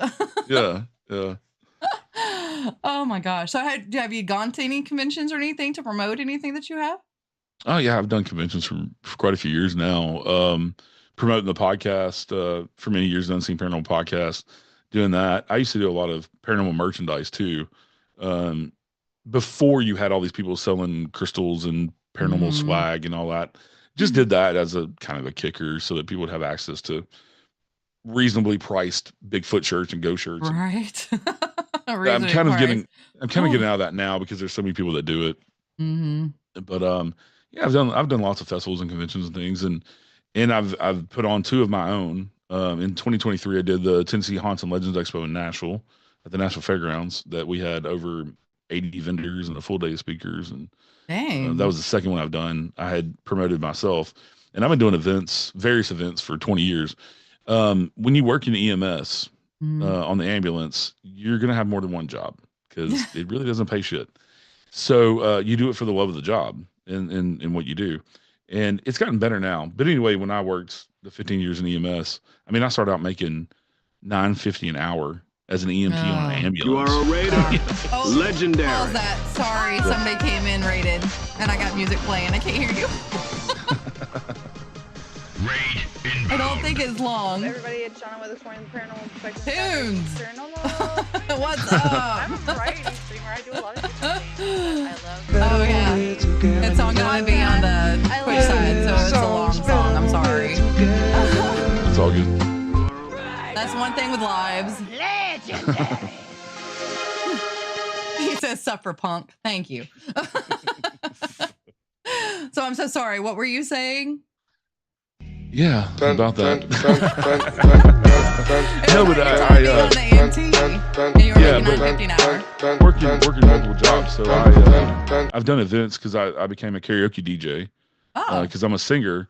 Yeah. Oh my gosh! So, have you gone to any conventions or anything to promote anything that you have? Oh yeah, I've done conventions for quite a few years now. Promoting the podcast for many years, the Unseen Paranormal Podcast, doing that. I used to do a lot of paranormal merchandise too. Before you had all these people selling crystals and paranormal swag and all that, just did that as a kind of a kicker so that people would have access to reasonably priced Bigfoot shirts and ghost shirts. Right. I'm kind of getting out of that now because there's so many people that do it. But yeah, I've done lots of festivals and conventions and things, and I've put on two of my own. In 2023, I did the Tennessee Haunts and Legends Expo in Nashville at the Nashville Fairgrounds. That we had over 80 vendors and a full day of speakers, and that was the second one I've done. I had promoted myself, and I've been doing various events for 20 years. When you work in EMS on the ambulance, you're gonna have more than one job because it really doesn't pay shit. So you do it for the love of the job and what you do. And it's gotten better now. But anyway, when I worked the 15 years in EMS, I mean, I started out making $9.50 an hour as an EMT on an ambulance. You are a raider. Legendary. Pause that. Sorry, somebody came in raided, and I got music playing. I can't hear you. I don't think it's long. Everybody, it's Shauna with Exploring the Paranormal Perspective. Tunes. Paranormal. What's up? I'm a variety streamer. I do a lot of different things. I love Oh yeah, it's on going to be on the Twitch side, so it's a long song. I'm sorry. It's all good. That's one thing with lives. Legendary. He says suffer punk. Thank you. So I'm so sorry. What were you saying? Yeah, about that. No, but working multiple jobs. So I've done events because I became a karaoke DJ because I'm a singer,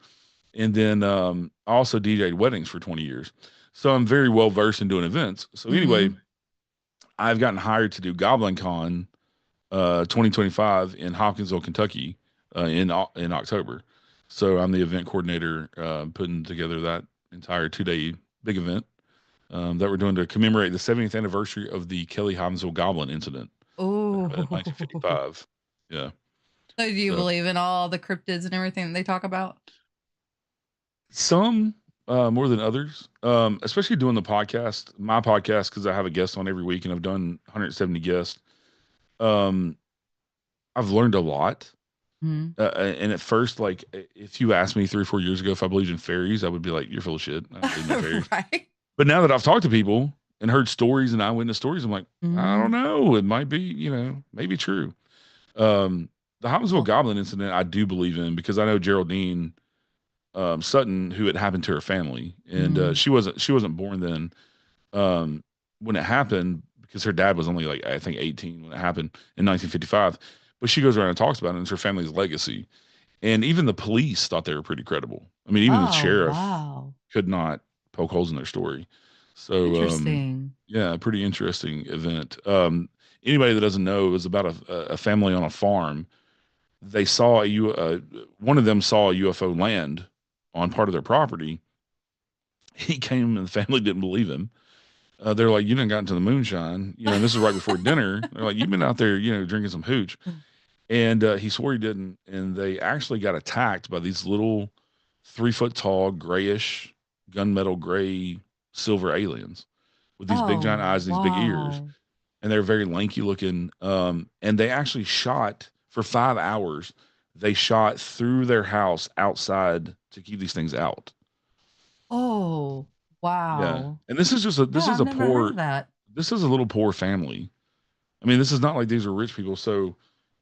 and then I also DJ'd weddings for 20 years. So I'm very well versed in doing events. So anyway, I've gotten hired to do Goblin Con 2025 in Hopkinsville, Kentucky in October. So I'm the event coordinator putting together that entire 2-day big event that we're doing to commemorate the 70th anniversary of the Kelly Hopkinsville Goblin incident. Oh, 1955. Yeah. So do you believe in all the cryptids and everything that they talk about? Some more than others, especially doing the podcast, my podcast, because I have a guest on every week and I've done 170 guests. I've learned a lot. And at first, like, if you asked me 3 or 4 years ago if I believed in fairies, I would be like, "You're full of shit." I don't believe in fairies. Right. But now that I've talked to people and heard stories and eyewitness stories, I'm like, I don't know. It might be, maybe true. The Hopkinsville Goblin incident, I do believe in because I know Geraldine Sutton, who it happened to her family, and she wasn't born then when it happened because her dad was only like I think 18 when it happened in 1955. But she goes around and talks about it, and it's her family's legacy. And even the police thought they were pretty credible. I mean, even the sheriff could not poke holes in their story. So, interesting. Yeah, pretty interesting event. Anybody that doesn't know, it was about a family on a farm. They saw one of them saw a UFO land on part of their property. He came, and the family didn't believe him. they're like, you didn't got into the moonshine, you know, and this is right before dinner. They're like, you've been out there, you know, drinking some hooch. And he swore he didn't. And they actually got attacked by these little 3-foot tall, grayish, gunmetal gray, silver aliens with these big giant eyes and these big ears. And they're very lanky looking. And they actually shot for 5 hours. They shot through their house outside to keep these things out. Oh, wow. Yeah. And this is just a, this is a poor, this is a little poor family. I mean, this is not like these are rich people. So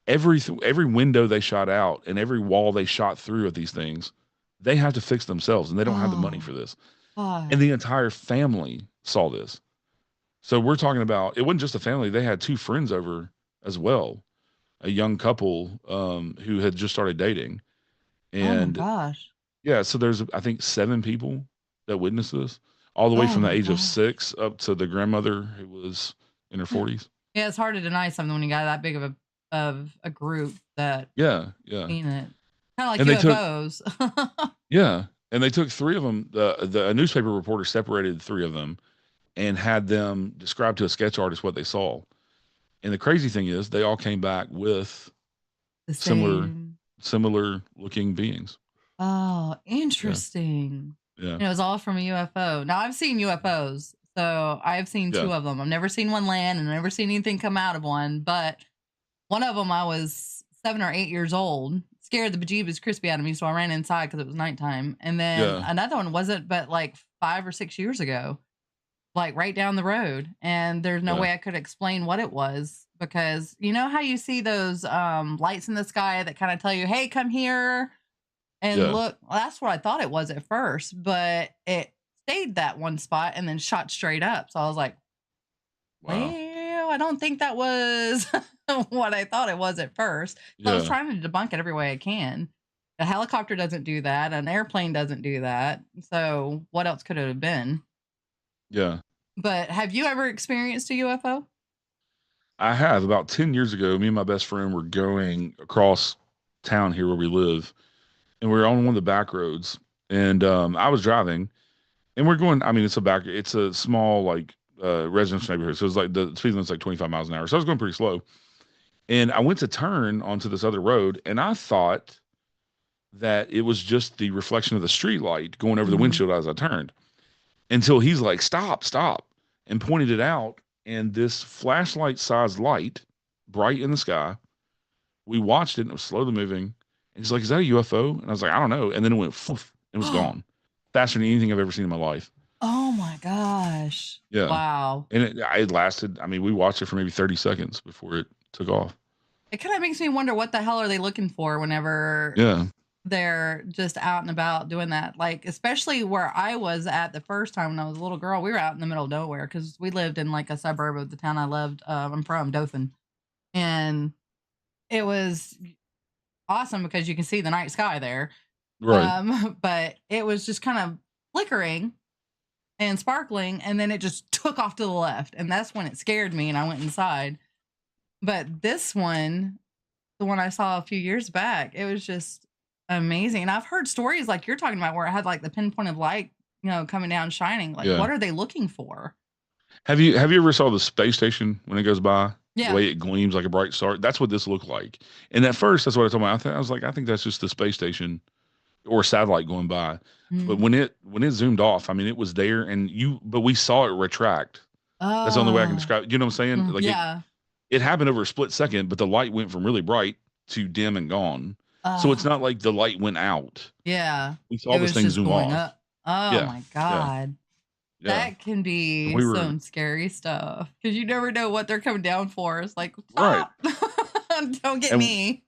every window they shot out and every wall they shot through at these things, they have to fix themselves and they don't have the money for this. God. And the entire family saw this. So we're talking about, it wasn't just a family. They had 2 friends over as well. A young couple who had just started dating. And oh my gosh. Yeah, so there's, I think, 7 people that witnessed this, all the way from the age of 6 up to the grandmother who was in her 40s. Yeah, it's hard to deny something when you got that big of a group that seen it. Kind of like UFOs. Yeah, and they took 3 of them. The newspaper reporter separated 3 of them and had them describe to a sketch artist what they saw. And the crazy thing is, they all came back with similar looking beings. Oh, interesting. Yeah. And it was all from a UFO. Now I've seen UFOs, so I've seen 2 of them. I've never seen one land and I've never seen anything come out of one, but one of them I was 7 or 8 years old, scared the bejeebus crispy out of me, so I ran inside because it was nighttime. And then another one wasn't but like 5 or 6 years ago, like right down the road. And there's no way I could explain what it was, because you know how you see those lights in the sky that kind of tell you, hey, come here and look. Well, that's what I thought it was at first, but it stayed that one spot and then shot straight up. So I was like, well, I don't think that was what I thought it was at first. So I was trying to debunk it every way I can. A helicopter doesn't do that. An airplane doesn't do that. So what else could it have been? Yeah. But have you ever experienced a UFO? I have. About 10 years ago, me and my best friend were going across town here where we live, and we were on one of the back roads, and I was driving, and we're going, I mean, it's a small, like, residential neighborhood. So it's like the speed limit's like 25 miles an hour. So I was going pretty slow. And I went to turn onto this other road, and I thought that it was just the reflection of the street light going over the windshield as I turned, until he's like, stop, and pointed it out. And this flashlight sized light, bright in the sky, we watched it and it was slowly moving. And he's like, is that a UFO? And I was like, I don't know. And then it went, poof, it was gone. Faster than anything I've ever seen in my life. Oh my gosh. Yeah. Wow. And it lasted, I mean, we watched it for maybe 30 seconds before it took off. It kind of makes me wonder, what the hell are they looking for whenever they're just out and about doing that? Like, especially where I was at the first time when I was a little girl, we were out in the middle of nowhere because we lived in like a suburb of the town I loved. I'm from Dothan. And it was awesome because you can see the night sky there. Right. But it was just kind of flickering and sparkling, and then it just took off to the left. And that's when it scared me and I went inside. But this one, the one I saw a few years back, it was just amazing. And I've heard stories like you're talking about where it had like the pinpoint of light, you know, coming down shining. Like, what are they looking for? Have you ever saw the space station when it goes by? Yeah. The way it gleams like a bright star. That's what this looked like. And at first, that's what I told my, I was like, I think that's just the space station or satellite going by. But when it zoomed off, I mean, it was there, but we saw it retract. That's the only way I can describe it. You know what I'm saying? Like it happened over a split second, but the light went from really bright to dim and gone. So it's not like the light went out. Yeah. We saw this thing zoom off. Up. Oh my God. Yeah. That can be some scary stuff, because you never know what they're coming down for. It's like, stop. Right. Don't get me.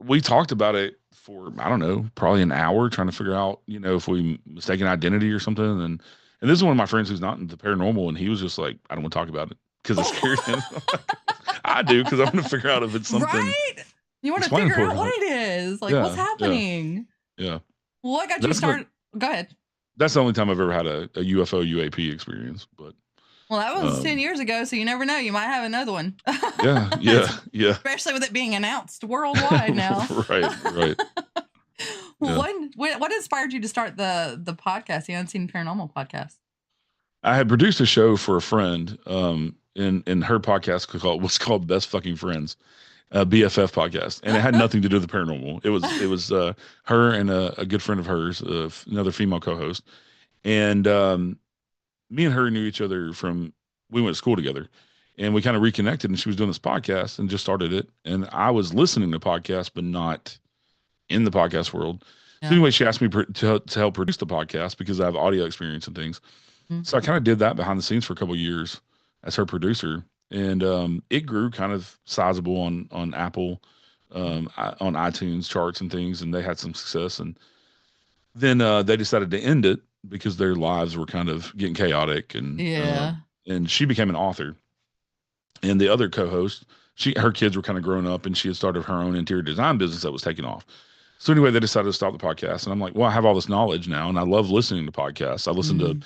We talked about it for, I don't know, probably an hour, trying to figure out, you know, if we mistaken identity or something. And this is one of my friends who's not into paranormal, and he was just like, I don't want to talk about it because it scared him. I do, because I want to figure out if it's something. Right? You want to figure out what it is. Like, what's happening? Yeah. Well, what got you started? Go ahead. That's the only time I've ever had a UFO UAP experience. But well, that was 10 years ago, so you never know. You might have another one. Yeah. Especially with it being announced worldwide now. Right. What inspired you to start the podcast, the Unseen Paranormal Podcast? I had produced a show for a friend in her podcast was called Best Fucking Friends, BFF podcast, and it had nothing to do with the paranormal. It was her and a good friend of hers, another female co-host, and me and her knew each other we went to school together, and we kind of reconnected. And she was doing this podcast and just started it, and I was listening to podcasts, but not in the podcast world. So anyway, she asked me to help produce the podcast because I have audio experience and things. Mm-hmm. So I kind of did that behind the scenes for a couple of years as her producer, and it grew kind of sizable on Apple, on iTunes charts and things, and they had some success. And then they decided to end it because their lives were kind of getting chaotic, and and she became an author. And the other co-host, her kids were kind of growing up, and she had started her own interior design business that was taking off. So anyway, they decided to stop the podcast, and I'm like, well, I have all this knowledge now, and I love listening to podcasts. I listen to,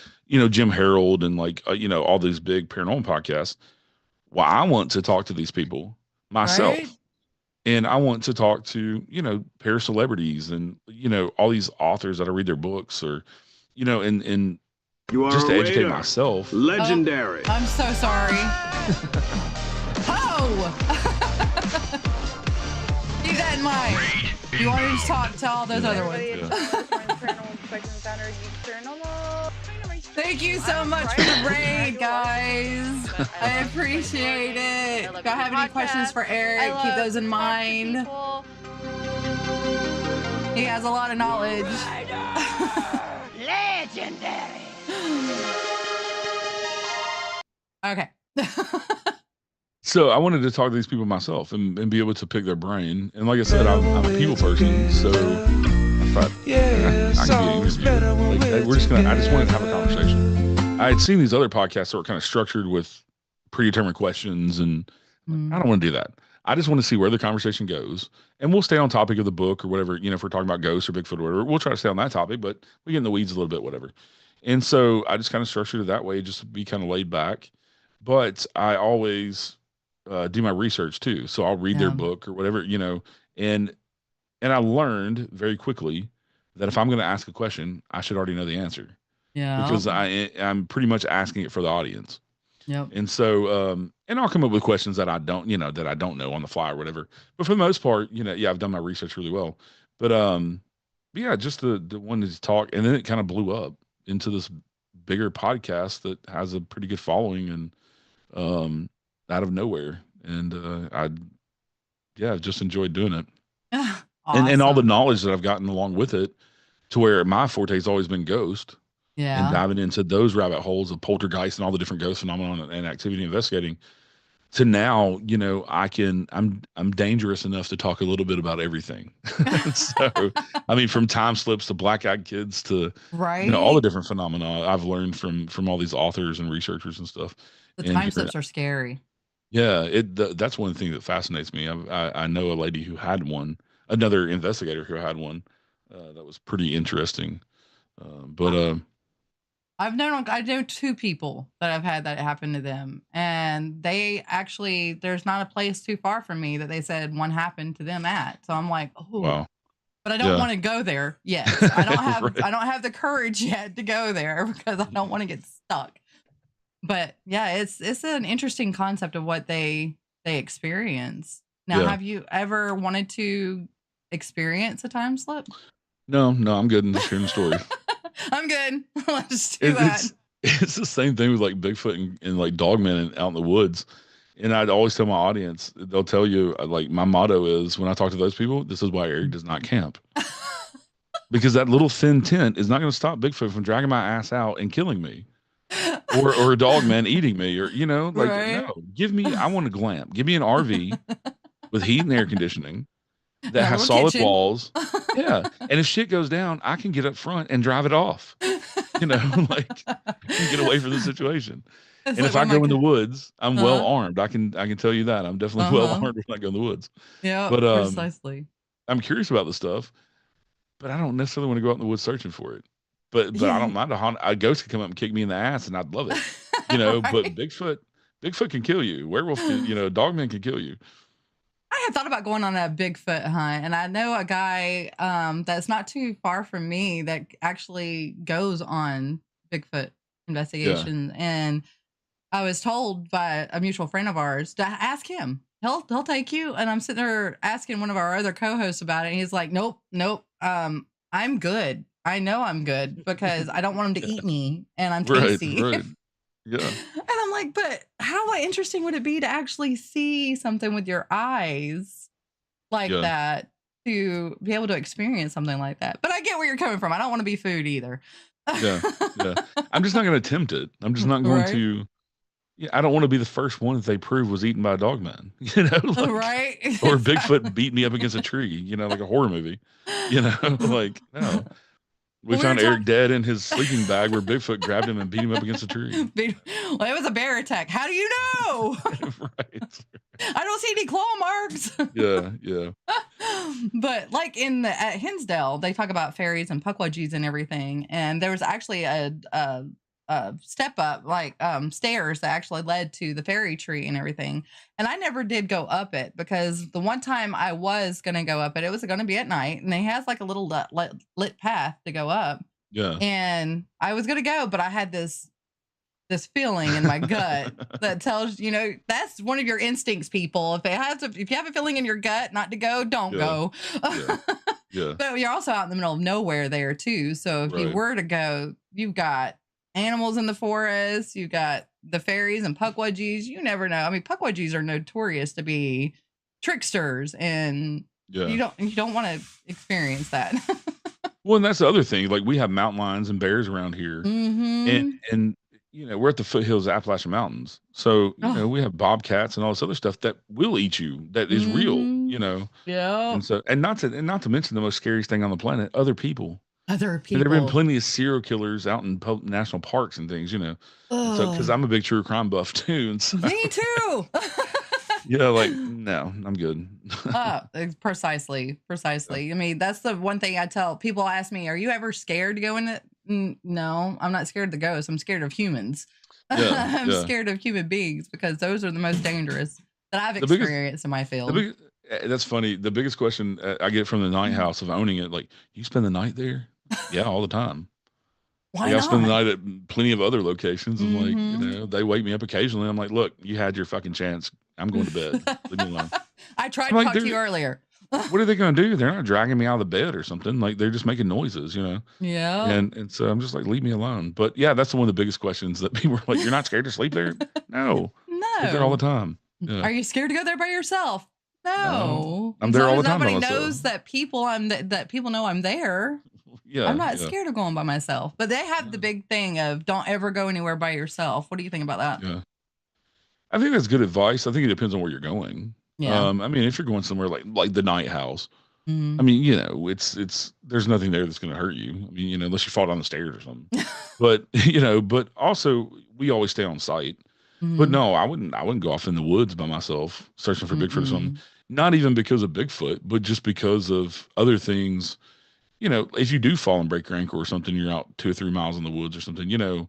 Jim Harold and all these big paranormal podcasts. Well, I want to talk to these people myself, right? And I want to talk to, para celebrities and, all these authors that I read their books or, and just to educate myself. Legendary. I'm so sorry. Keep that in mind. You want to just tell all those other ones. Thank you so much for the raid, guys. I appreciate it. If y'all have any questions for Eric, keep those in mind. He has a lot of knowledge. Legendary. Okay. So I wanted to talk to these people myself and be able to pick their brain. And like I said, I'm a people person, so I thought I can be interviewed. I just wanted to have a conversation. I had seen these other podcasts that were kind of structured with predetermined questions, and I don't want to do that. I just want to see where the conversation goes, and we'll stay on topic of the book or whatever. If we're talking about ghosts or Bigfoot or whatever, we'll try to stay on that topic, but we get in the weeds a little bit, whatever. And so I just kind of structured it that way, just to be kind of laid back. But I always do my research too. So I'll read their book or whatever, and I learned very quickly that if I'm going to ask a question, I should already know the answer. Yeah. Because I'm pretty much asking it for the audience. Yep. And so, and I'll come up with questions that I don't know on the fly or whatever. But for the most part, I've done my research really well. But yeah, just the one to talk, and then it kind of blew up into this bigger podcast that has a pretty good following, and out of nowhere. And I've just enjoyed doing it. Awesome. And all the knowledge that I've gotten along with it, to where my forte has always been ghost. Yeah. And diving into those rabbit holes of poltergeist and all the different ghost phenomenon and activity investigating, to now, I'm dangerous enough to talk a little bit about everything. So, I mean, from time slips to black-eyed kids to, all the different phenomena I've learned from all these authors and researchers and stuff. The time slips are scary. Yeah, that's one thing that fascinates me. I know a lady who had one, another investigator who had one, that was pretty interesting. I know two people that have had that happen to them, and they actually, there's not a place too far from me that they said one happened to them at. So I'm like, oh, wow. But I don't want to go there yet. I don't have right. I don't have the courage yet to go there because I don't want to get stuck. But yeah, it's an interesting concept of what they experience. Now, have you ever wanted to experience a time slip? No, I'm good in hearing the story. I'm good. Let's do that. It's the same thing with like Bigfoot and like Dogman and out in the woods. And I'd always tell my audience, they'll tell you, like, my motto is, when I talk to those people, this is why Eric does not camp. Because that little thin tent is not going to stop Bigfoot from dragging my ass out and killing me. Or a dog man eating me, or no, I want a glamp. Give me an RV with heat and air conditioning that has solid walls. Yeah. And if shit goes down, I can get up front and drive it off. And get away from the situation. And if I go in the woods, I'm well armed. I can tell you that. I'm definitely well armed when I go in the woods. Yeah, but precisely. I'm curious about the stuff, but I don't necessarily want to go out in the woods searching for it. But I don't mind a ghost could come up and kick me in the ass, and I'd love it. Right. But Bigfoot can kill you. Werewolf can, Dogman can kill you. I had thought about going on a Bigfoot hunt, and I know a guy that's not too far from me that actually goes on Bigfoot investigation, and I was told by a mutual friend of ours to ask him. He'll take you. And I'm sitting there asking one of our other co-hosts about it. And he's like, nope. I'm good. I know I'm good because I don't want him to eat me, and I'm tasty. Right. Yeah. And I'm like, but how interesting would it be to actually see something with your eyes like that, to be able to experience something like that? But I get where you're coming from. I don't want to be food either. Yeah. I'm just not going to attempt it. I'm just not going to. Yeah, I don't want to be the first one that they prove was eaten by a dog man, right? Or Bigfoot beat me up against a tree, like a horror movie, like, no. We found Eric dead in his sleeping bag where Bigfoot grabbed him and beat him up against a tree. Well, it was a bear attack. How do you know? Right. I don't see any claw marks. Yeah. But like at Hinsdale, they talk about fairies and pukwudgies and everything. And there was actually a step up, like stairs that actually led to the fairy tree and everything. And I never did go up it, because the one time I was going to go up it, it was going to be at night, and it has like a little lit path to go up. Yeah. And I was going to go, but I had this feeling in my gut that tells, that's one of your instincts, people. If you have a feeling in your gut not to go, don't go. Yeah. But you're also out in the middle of nowhere there too. So if you were to go, you've got animals in the forest, you got the fairies and pukwudgies. You never know. I mean, pukwudgies are notorious to be tricksters, and you don't want to experience that. Well, and that's the other thing. Like, we have mountain lions and bears around here, and we're at the foothills of Appalachian Mountains, so we have bobcats and all this other stuff that will eat you. That is real, Yeah. And not to mention the most scariest thing on the planet: other people. And there have been plenty of serial killers out in national parks and things, So, because I'm a big true crime buff too. And so, me too. Like, no, I'm good. Precisely. I mean, that's the one thing I tell people. Ask me, are you ever scared to go in it? No, I'm not scared of the ghosts. I'm scared of humans. I'm scared of human beings, because those are the most dangerous that I've experienced in my field. That's funny. The biggest question I get from the night house of owning it, like, you spend the night there? Yeah, all the time. Why not? I spend the night at plenty of other locations. And like, they wake me up occasionally. I'm like, look, you had your fucking chance. I'm going to bed. Leave me alone. I tried to talk to you earlier. What are they going to do? They're not dragging me out of the bed or something. Like, they're just making noises, Yeah. And so I'm just like, leave me alone. But yeah, that's one of the biggest questions that people are like, you're not scared to sleep there? No. I'm there all the time. Yeah. Are you scared to go there by yourself? No. I'm there all the time. Nobody knows that people know I'm there. Yeah. I'm not scared of going by myself. But they have the big thing of don't ever go anywhere by yourself. What do you think about that? Yeah. I think that's good advice. I think it depends on where you're going. Yeah. I mean, if you're going somewhere like the night house, I mean, it's there's nothing there that's going to hurt you. I mean, unless you fall down the stairs or something. But but also we always stay on site. But no, I wouldn't go off in the woods by myself searching for Bigfoot or something. Not even because of Bigfoot, but just because of other things. If you do fall and break your ankle or something, you're out 2 or 3 miles in the woods or something. You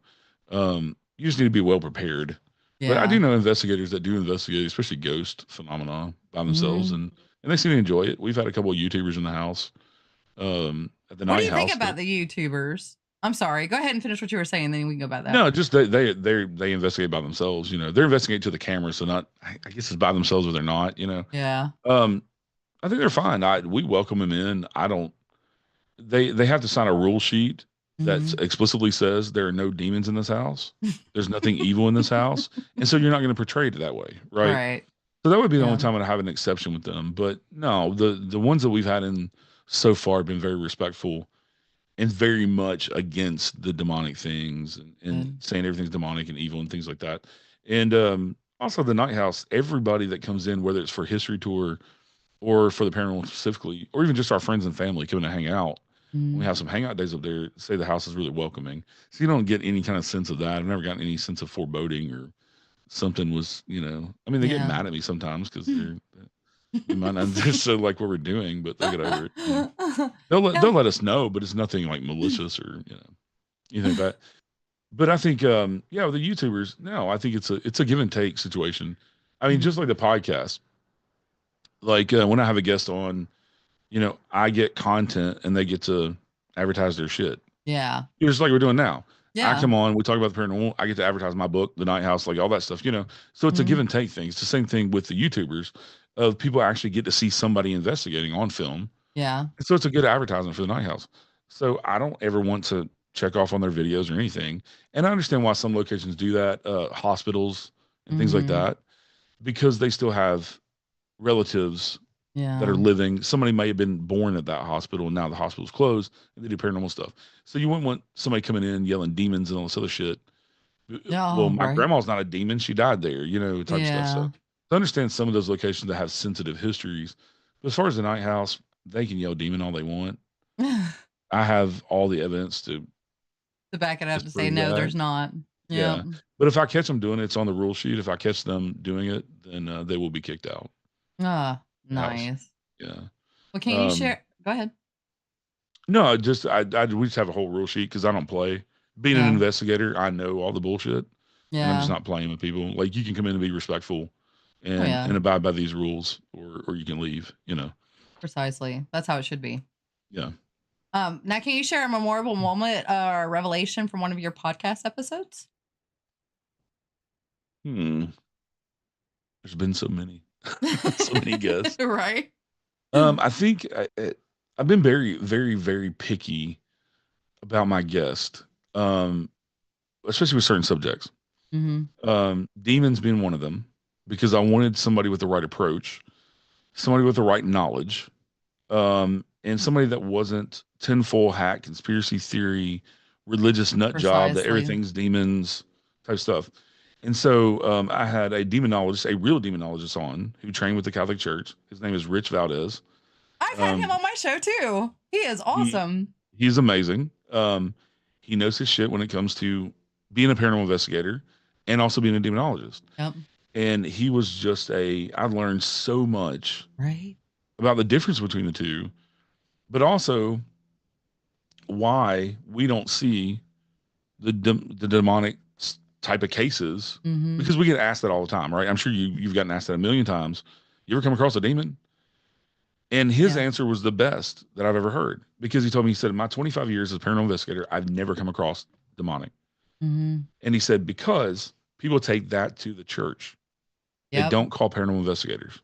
just need to be well prepared. Yeah. But I do know investigators that do investigate, especially ghost phenomena by themselves, and they seem to enjoy it. We've had a couple of YouTubers in the house. At the night house. What do you think about the YouTubers? I'm sorry. Go ahead and finish what you were saying, then we can go about that. No, just they investigate by themselves. They're investigating to the camera, so not. I guess it's by themselves or they're not. Yeah. I think they're fine. We welcome them in. I don't. They have to sign a rule sheet that explicitly says there are no demons in this house. There's nothing evil in this house, and so you're not going to portray it that way, right? Right. So that would be the only time I'd have an exception with them. But no, the ones that we've had in so far have been very respectful and very much against the demonic things and saying everything's demonic and evil and things like that. And also the night house, everybody that comes in, whether it's for history tour or for the paranormal specifically, or even just our friends and family coming to hang out, we have some hangout days up there, say the house is really welcoming. So you don't get any kind of sense of that. I've never gotten any sense of foreboding or something was, I mean, they get mad at me sometimes because they might not understand like what we're doing, but they'll get over it. They'll let us know, but it's nothing like malicious or, anything like that. But I think, the YouTubers, no, I think it's a give and take situation. I mean, just like the podcast, like when I have a guest on, I get content and they get to advertise their shit. Yeah. Just like we're doing now. I Yeah. come on, we talk about the paranormal. I get to advertise my book, The Night House, like all that stuff, you know. So it's a give and take thing. It's the same thing with the YouTubers of people actually get to see somebody investigating on film. Yeah. And so it's a good advertisement for the Night House. So I don't ever want to check off on their videos or anything. And I understand why some locations do that, hospitals and things like that, because they still have relatives that are Yeah. living. Somebody may have been born at that hospital and now the hospital's closed and they do paranormal stuff. So you wouldn't want somebody coming in yelling demons and all this other shit. Well, Yeah. my Right. grandma's not a demon. She died there, you know, type stuff. Yeah. So I understand some of those locations that have sensitive histories. But as far as the Night House, they can yell demon all they want. I have all the evidence to back it up to say, prove no, that. there's not. Yeah. But if I catch them doing it, it's on the rule sheet. If I catch them doing it, then they will be kicked out. Ah, House. nice. Yeah. Well, can you share? Go ahead. No, we just have a whole rule sheet because I don't play. Being an investigator, I know all the bullshit, and I'm just not playing with people. Like you can come in and be respectful, and abide by these rules, or you can leave. You know. Precisely. That's how it should be. Yeah. Now, can you share a memorable moment or revelation from one of your podcast episodes? There's been so many, so many guests. Right. I think I've been very, very, very picky about my guest, especially with certain subjects. Demons being one of them, because I wanted somebody with the right approach, somebody with the right knowledge, and somebody that wasn't tinfoil hat, conspiracy theory, religious nut job that everything's demons type stuff. And so I had a demonologist, a real demonologist on who trained with the Catholic Church. His name is Rich Valdez. I've had him on my show too. He is awesome. He's amazing. He knows his shit when it comes to being a paranormal investigator and also being a demonologist. Yep. And he was just I learned so much about the difference between the two, but also why we don't see the demonic type of cases, because we get asked that all the time, right? I'm sure you've gotten asked that a million times. You ever come across a demon? And his answer was the best that I've ever heard, because he told me, he said, in my 25 years as a paranormal investigator, I've never come across demonic. And he said, because people take that to the church. They don't call paranormal investigators.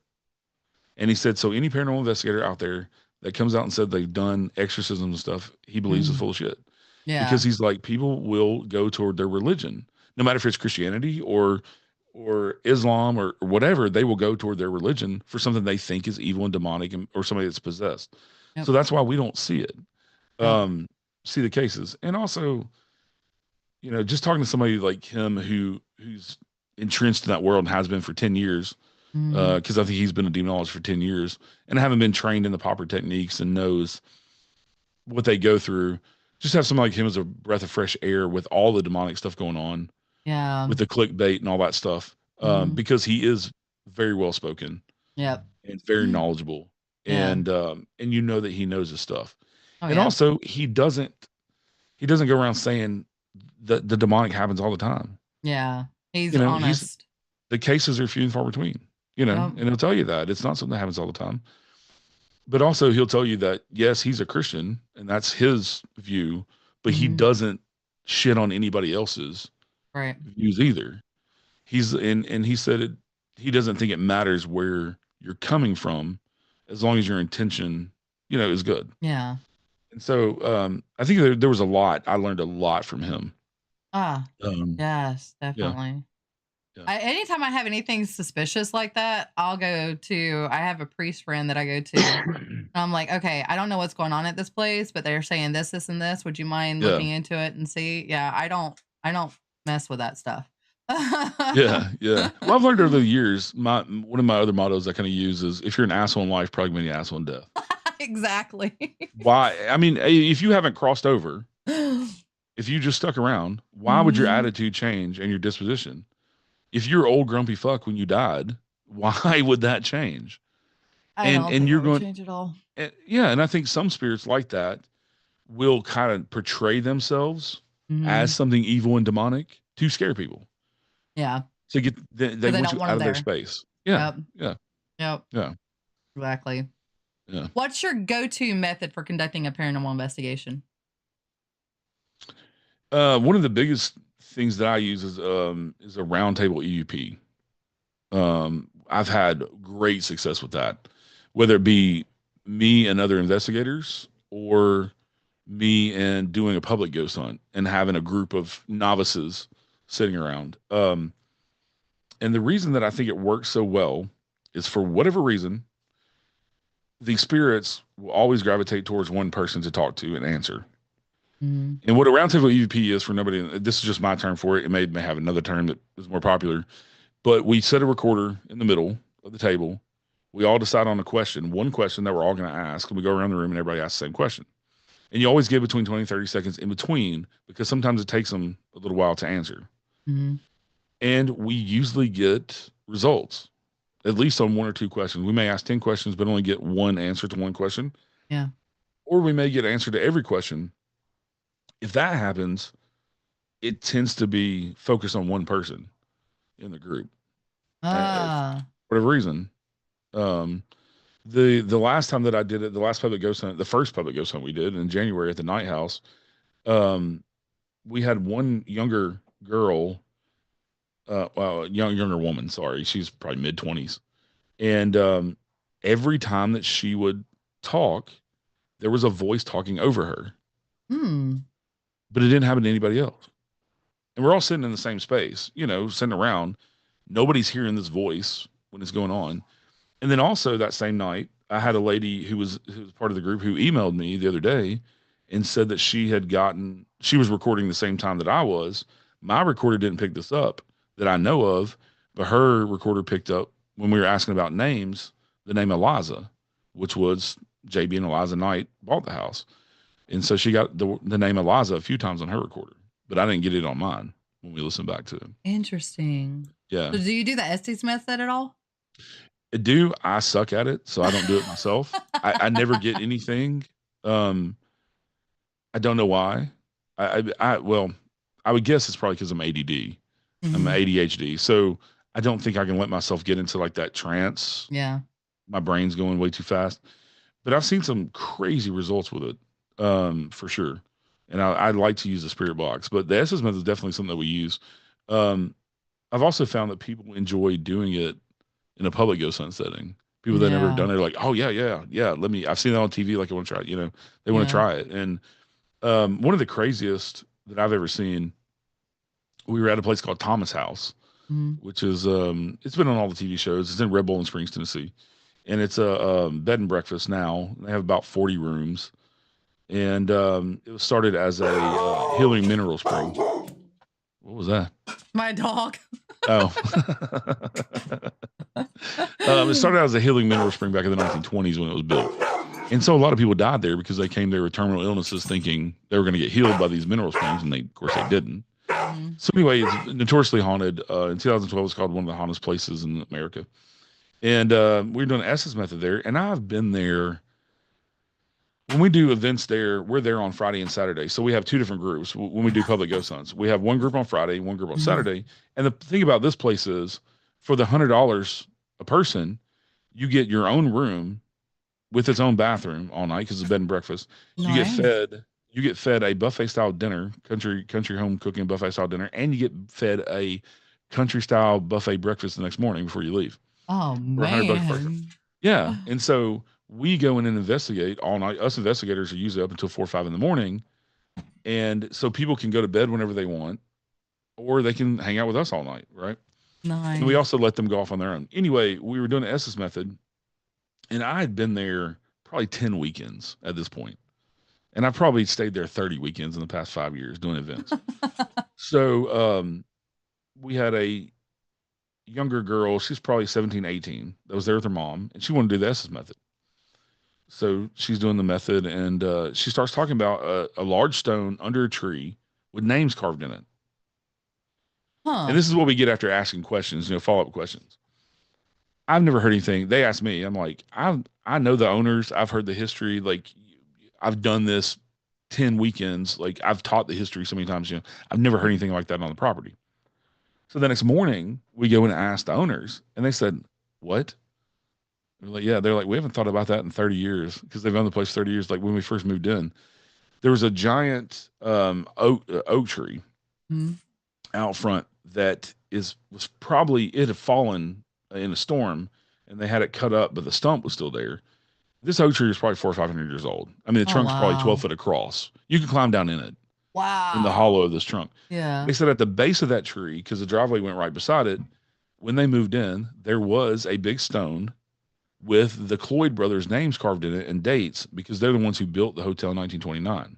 And he said, so any paranormal investigator out there that comes out and said they've done exorcisms and stuff, he believes is full of shit. Yeah. Because he's like, people will go toward their religion, no matter if it's Christianity or Islam or whatever, they will go toward their religion for something they think is evil and demonic, or somebody that's possessed. So that's why we don't see it, see the cases. And also, you know, just talking to somebody like him who's entrenched in that world and has been for 10 years, because I think he's been a demonologist for 10 years and haven't been trained in the proper techniques and knows what they go through. Just have somebody like him as a breath of fresh air with all the demonic stuff going on. Yeah. With the clickbait and all that stuff. Because he is very well spoken. Yep. And very knowledgeable. And you know that he knows his stuff. And also he doesn't go around saying that the demonic happens all the time. Yeah. He's honest. The cases are few and far between, you know, and he'll tell you that it's not something that happens all the time. But also he'll tell you that, yes, he's a Christian and that's his view, but he doesn't shit on anybody else's views either. And he said he doesn't think it matters where you're coming from, as long as your intention, you know, is good. Yeah. And so I think there was a lot. I learned a lot from him. Yes, definitely. Yeah. Anytime I have anything suspicious like that, I'll go to, I have a priest friend that I go to. And I'm like, okay, I don't know what's going on at this place, but they're saying this, and this. Would you mind looking into it and see? Yeah, I don't mess with that stuff. Yeah. Well, I've learned over the years, one of my other mottos I kind of use is, if you're an asshole in life, probably gonna be an asshole in death. Exactly. Why? I mean, if you haven't crossed over, if you just stuck around, why would your attitude change and your disposition? If you're old grumpy fuck when you died, why would that change? I don't think you're going to change at all. And I think some spirits like that will kind of portray themselves as something evil and demonic to scare people. Yeah. To get they want you out of their space. Yeah. Yep. Yeah. Exactly. Yeah. What's your go-to method for conducting a paranormal investigation? One of the biggest things that I use is a roundtable EVP. I've had great success with that, whether it be me and other investigators or me and doing a public ghost hunt and having a group of novices sitting around. And the reason that I think it works so well is for whatever reason, the spirits will always gravitate towards one person to talk to and answer. Mm-hmm. And what a roundtable EVP is for nobody, this is just my term for it. It may have another term that is more popular, but we set a recorder in the middle of the table. We all decide on a question, one question that we're all going to ask. And we go around the room and everybody asks the same question. And you always give between 20 and 30 seconds in between because sometimes it takes them a little while to answer. Mm-hmm. And we usually get results, at least on one or two questions. We may ask 10 questions, but only get one answer to one question. Yeah. Or we may get an answer to every question. If that happens, it tends to be focused on one person in the group. For whatever reason. The last time that I did it, the last public ghost hunt, the first public ghost hunt we did in January at the Night House, we had one younger girl, younger woman, sorry, she's probably mid-20s. And every time that she would talk, there was a voice talking over her. But it didn't happen to anybody else. And we're all sitting in the same space, sitting around. Nobody's hearing this voice when it's going on. And then also that same night, I had a lady who was part of the group who emailed me the other day and said that she was recording the same time that I was. My recorder didn't pick this up that I know of, but her recorder picked up when we were asking about names, the name Eliza, which was JB and Eliza Knight bought the house. And so she got the name Eliza a few times on her recorder, but I didn't get it on mine when we listened back to it. Interesting. Yeah. So do you do the Estes method at all? I suck at it, so I don't do it myself. I never get anything. I don't know why. I would guess it's probably because I'm ADD. Mm-hmm. I'm ADHD, so I don't think I can let myself get into like that trance. Yeah, my brain's going way too fast. But I've seen some crazy results with it, for sure. And I'd like to use the spirit box, but the SS method is definitely something that we use. I've also found that people enjoy doing it in a public ghost hunt setting. People that never done it are like, oh yeah. I've seen it on TV. Like I want to try it, they want to try it. And, one of the craziest that I've ever seen, we were at a place called Thomas House, which is, it's been on all the TV shows. It's in Red Bowling Springs, Tennessee. And it's a bed and breakfast now. They have about 40 rooms. And, it was started as a healing mineral spring. What was that? My dog. Oh. It started out as a healing mineral spring back in the 1920s when it was built. And so a lot of people died there because they came there with terminal illnesses thinking they were going to get healed by these mineral springs, and of course they didn't. So anyway, it's notoriously haunted. In 2012, it was called one of the hauntest places in America. And we were doing the Estes method there, and I've been there. When we do events there, we're there on Friday and Saturday. So we have two different groups when we do public ghost hunts. We have one group on Friday, one group on Saturday. And the thing about this place is, for the $100 a person, you get your own room with its own bathroom all night because it's bed and breakfast. Nice. You get fed a buffet style dinner, country home cooking buffet style dinner, and you get fed a country style buffet breakfast the next morning before you leave. Oh man. Yeah. And so we go in and investigate all night. Us investigators are usually up until 4 or 5 in the morning. And so people can go to bed whenever they want, or they can hang out with us all night. Right. Nice. And we also let them go off on their own. Anyway, we were doing the Estes method, and I had been there probably 10 weekends at this point. And I probably stayed there 30 weekends in the past 5 years doing events. So we had a younger girl, she's probably 17, 18, that was there with her mom, and she wanted to do the Estes method. So she's doing the method, and she starts talking about a large stone under a tree with names carved in it. And this is what we get after asking questions, follow-up questions. I've never heard anything. They asked me, I'm like, I know the owners. I've heard the history. Like, I've done this 10 weekends. Like, I've taught the history so many times, I've never heard anything like that on the property. So the next morning we go and ask the owners, and they said, what? We're like, yeah. They're like, we haven't thought about that in 30 years because they've owned the place 30 years. Like when we first moved in, there was a giant oak tree Mm-hmm. out front that was probably, it had fallen in a storm, and they had it cut up, but the stump was still there. This oak tree is probably 400 or 500 years old. I mean, the Oh, trunk's probably wow. 12 foot across. You can climb down in it, Wow. in the hollow of this trunk. Yeah. They said at the base of that tree, because the driveway went right beside it, when they moved in, there was a big stone with the Cloyd brothers' names carved in it and dates, because they're the ones who built the hotel in 1929.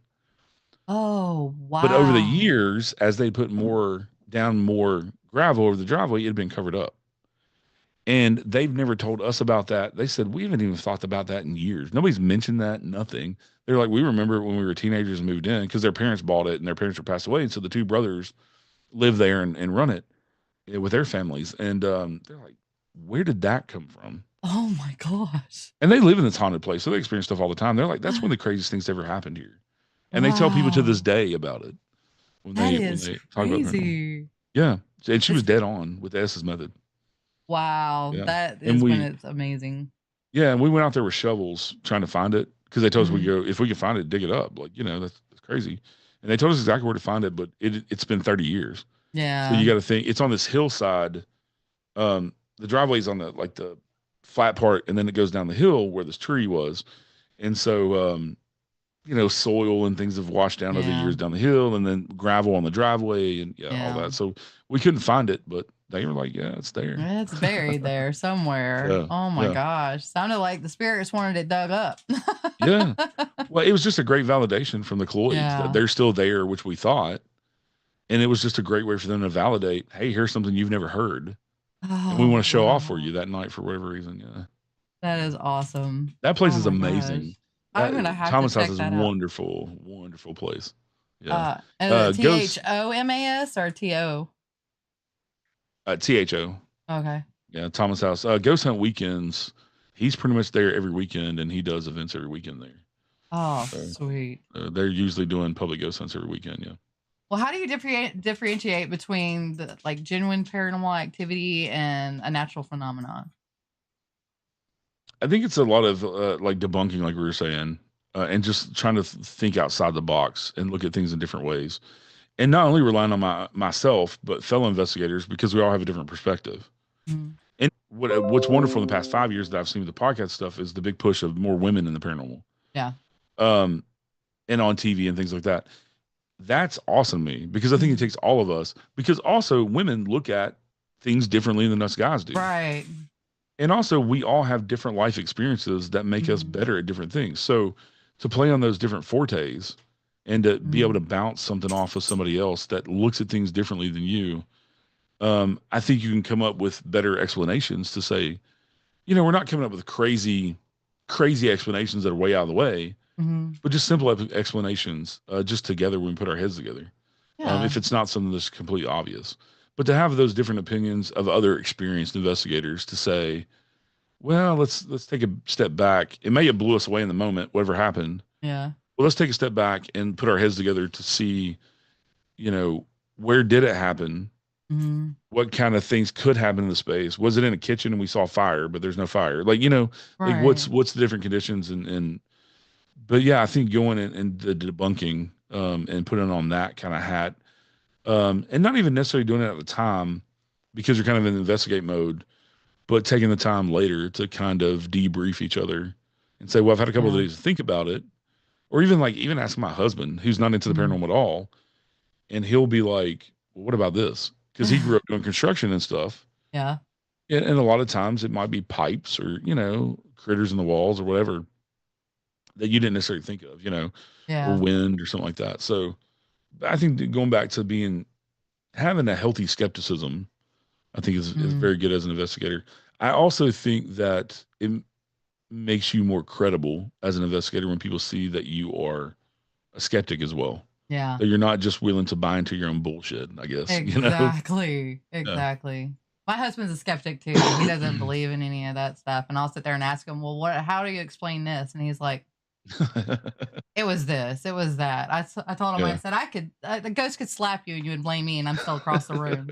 Oh, wow. But over the years, as they put more gravel over the driveway, it had been covered up. And they've never told us about that. They said, we haven't even thought about that in years. Nobody's mentioned that, nothing. They're like, we remember it when we were teenagers and moved in, because their parents bought it and their parents were passed away. And so the two brothers live there and run it with their families. And they're like, where did that come from? Oh my gosh. And they live in this haunted place, so they experience stuff all the time. They're like, that's one of the craziest things that ever happened here. And they tell people to this day about it when That they is talk about it. crazy. Yeah. And she was dead on with the S's method. Wow. Yeah. That And is when it's amazing. Yeah, and we went out there with shovels trying to find it, because they told us if we could find it, dig it up. Like, that's crazy. And they told us exactly where to find it, but it's been 30 years. Yeah. So you got to think, it's on this hillside. The driveway's on the flat part, and then it goes down the hill where this tree was. And so, soil and things have washed down over the years down the hill, and then gravel on the driveway and all that. So we couldn't find it, but they were like, yeah, it's there. It's buried there somewhere. Yeah, Oh my gosh. Sounded like the spirits wanted it dug up. Yeah. Well, it was just a great validation from the Cloyds that they're still there, which we thought. And it was just a great way for them to validate, hey, here's something you've never heard. And we want to show off for you that night for whatever reason. Yeah. That is awesome. That place is amazing. I'm going to have Thomas to check House is that a out. wonderful, wonderful place. Yeah. THOMAS or TO? THO. Okay. Yeah, Thomas House. Ghost Hunt Weekends. He's pretty much there every weekend, and he does events every weekend there. Oh, sweet. They're usually doing public ghost hunts every weekend. Yeah. Well, how do you differentiate between the genuine paranormal activity and a natural phenomenon? I think it's a lot of debunking, like we were saying, and just trying to think outside the box and look at things in different ways, and not only relying on myself but fellow investigators, because we all have a different perspective. Mm-hmm. And what's wonderful in the past 5 years that I've seen with the podcast stuff is the big push of more women in the paranormal. Yeah. And on TV and things like that. That's awesome to me, because I think it takes all of us, because also women look at things differently than us guys do. Right. And also we all have different life experiences that make us better at different things. So to play on those different fortes and to be able to bounce something off of somebody else that looks at things differently than you, I think you can come up with better explanations to say, we're not coming up with crazy explanations that are way out of the way. But just simple explanations, just together when we put our heads together. Yeah. If it's not something that's completely obvious, but to have those different opinions of other experienced investigators to say, well, let's take a step back. It may have blew us away in the moment, whatever happened. Yeah. Well, let's take a step back and put our heads together to see, where did it happen? Mm-hmm. What kind of things could happen in the space? Was it in a kitchen and we saw fire, but there's no fire? Right. Like what's the different conditions and but yeah, I think going in the debunking and putting on that kind of hat, and not even necessarily doing it at the time because you're kind of in investigate mode, but taking the time later to kind of debrief each other and say, well, I've had a couple of days to think about it, or even ask my husband, who's not into the paranormal at all, and he'll be like, well, what about this? Because he grew up doing construction and stuff. Yeah. And a lot of times it might be pipes or critters in the walls or whatever that you didn't necessarily think of, or wind or something like that. So I think going back to having a healthy skepticism, I think is very good as an investigator. I also think that it makes you more credible as an investigator when people see that you are a skeptic as well. Yeah. That you're not just willing to buy into your own bullshit, I guess. Exactly. Exactly. Yeah. My husband's a skeptic too. He doesn't believe in any of that stuff. And I'll sit there and ask him, well, how do you explain this? And he's like, it was this, it was that. I told him, I said, the ghost could slap you and you would blame me and I'm still across the room.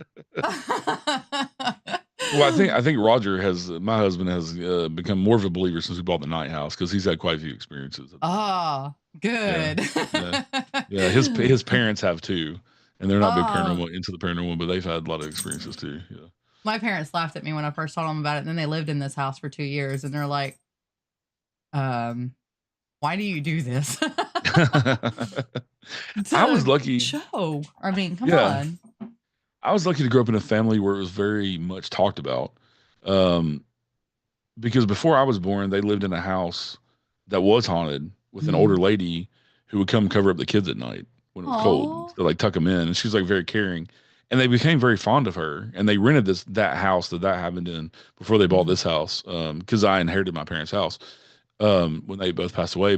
Well, I think Roger has my husband has become more of a believer since we bought the night house because he's had quite a few experiences. Oh, Yeah, good. yeah, yeah. His parents have too, and they're not big Oh, paranormal into the paranormal, but they've had a lot of experiences too. Yeah. my parents laughed at me when I first told them about it. And then they lived in this house for 2 years, and they're like, why do you do this? I was lucky. Show. I mean, come Yeah, on. I was lucky to grow up in a family where it was very much talked about. Um, because before I was born, they lived in a house that was haunted with an older lady who would come cover up the kids at night when it was cold. So like tuck them in, and she was like very caring. And they became very fond of her. And they rented that house that happened in before they bought this house. Because I inherited my parents' house when they both passed away.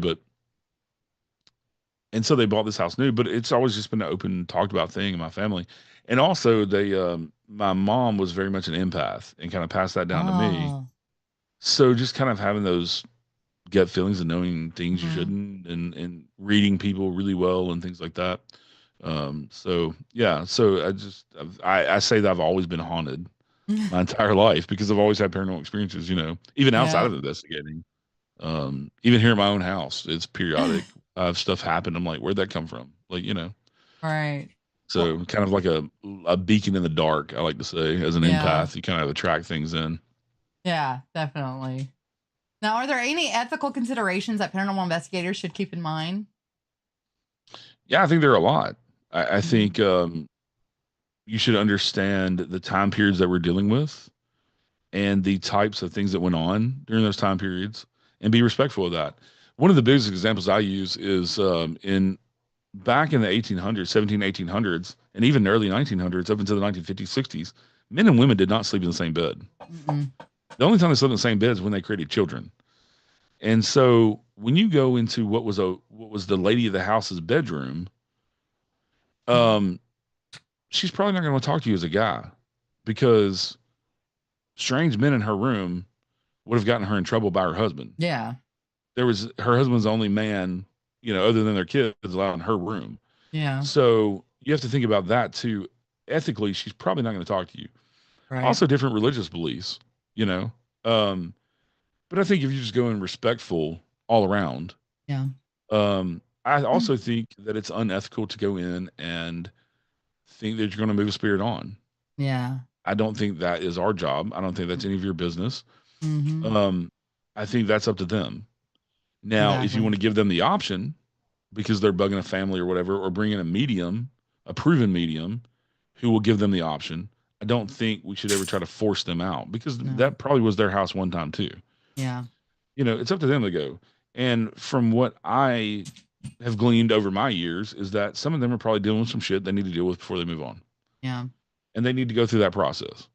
And so they bought this house new. But it's always just been an open, talked about thing in my family. And also my mom was very much an empath and kind of passed that down to me. So just kind of having those gut feelings and knowing things you shouldn't and reading people really well and things like that. So yeah, so I say that I've always been haunted my entire life because I've always had paranormal experiences, even outside of investigating. Even here in my own house, it's periodic. I have stuff happen. I'm like, where'd that come from? Like, Right. So kind of like a beacon in the dark, I like to say, as an empath, you kind of attract things in. Yeah, definitely. Now, are there any ethical considerations that paranormal investigators should keep in mind? Yeah, I think there are a lot. I think you should understand the time periods that we're dealing with and the types of things that went on during those time periods and be respectful of that. One of the biggest examples I use is back in the 1800s, 1800s, and even early 1900s, up until the 1950s, 60s, men and women did not sleep in the same bed. The only time they slept in the same bed is when they created children. And so when you go into what was the lady of the house's bedroom, she's probably not going to talk to you as a guy because strange men in her room would have gotten her in trouble by her husband. Yeah. Her husband's the only man, other than their kids allowed in her room. Yeah. So you have to think about that too. Ethically, she's probably not going to talk to you. Right. Also different religious beliefs, but I think if you just go in respectful all around. Yeah. I also think that it's unethical to go in and think that you're going to move a spirit on. Yeah. I don't think that is our job. I don't think that's any of your business. I think that's up to them. Now, if you want to give them the option because they're bugging a family or whatever, or bring in a medium, a proven medium who will give them the option, I don't think we should ever try to force them out because that probably was their house one time too. Yeah. It's up to them to go. And from what I have gleaned over my years is that some of them are probably dealing with some shit they need to deal with before they move on. Yeah. And they need to go through that process.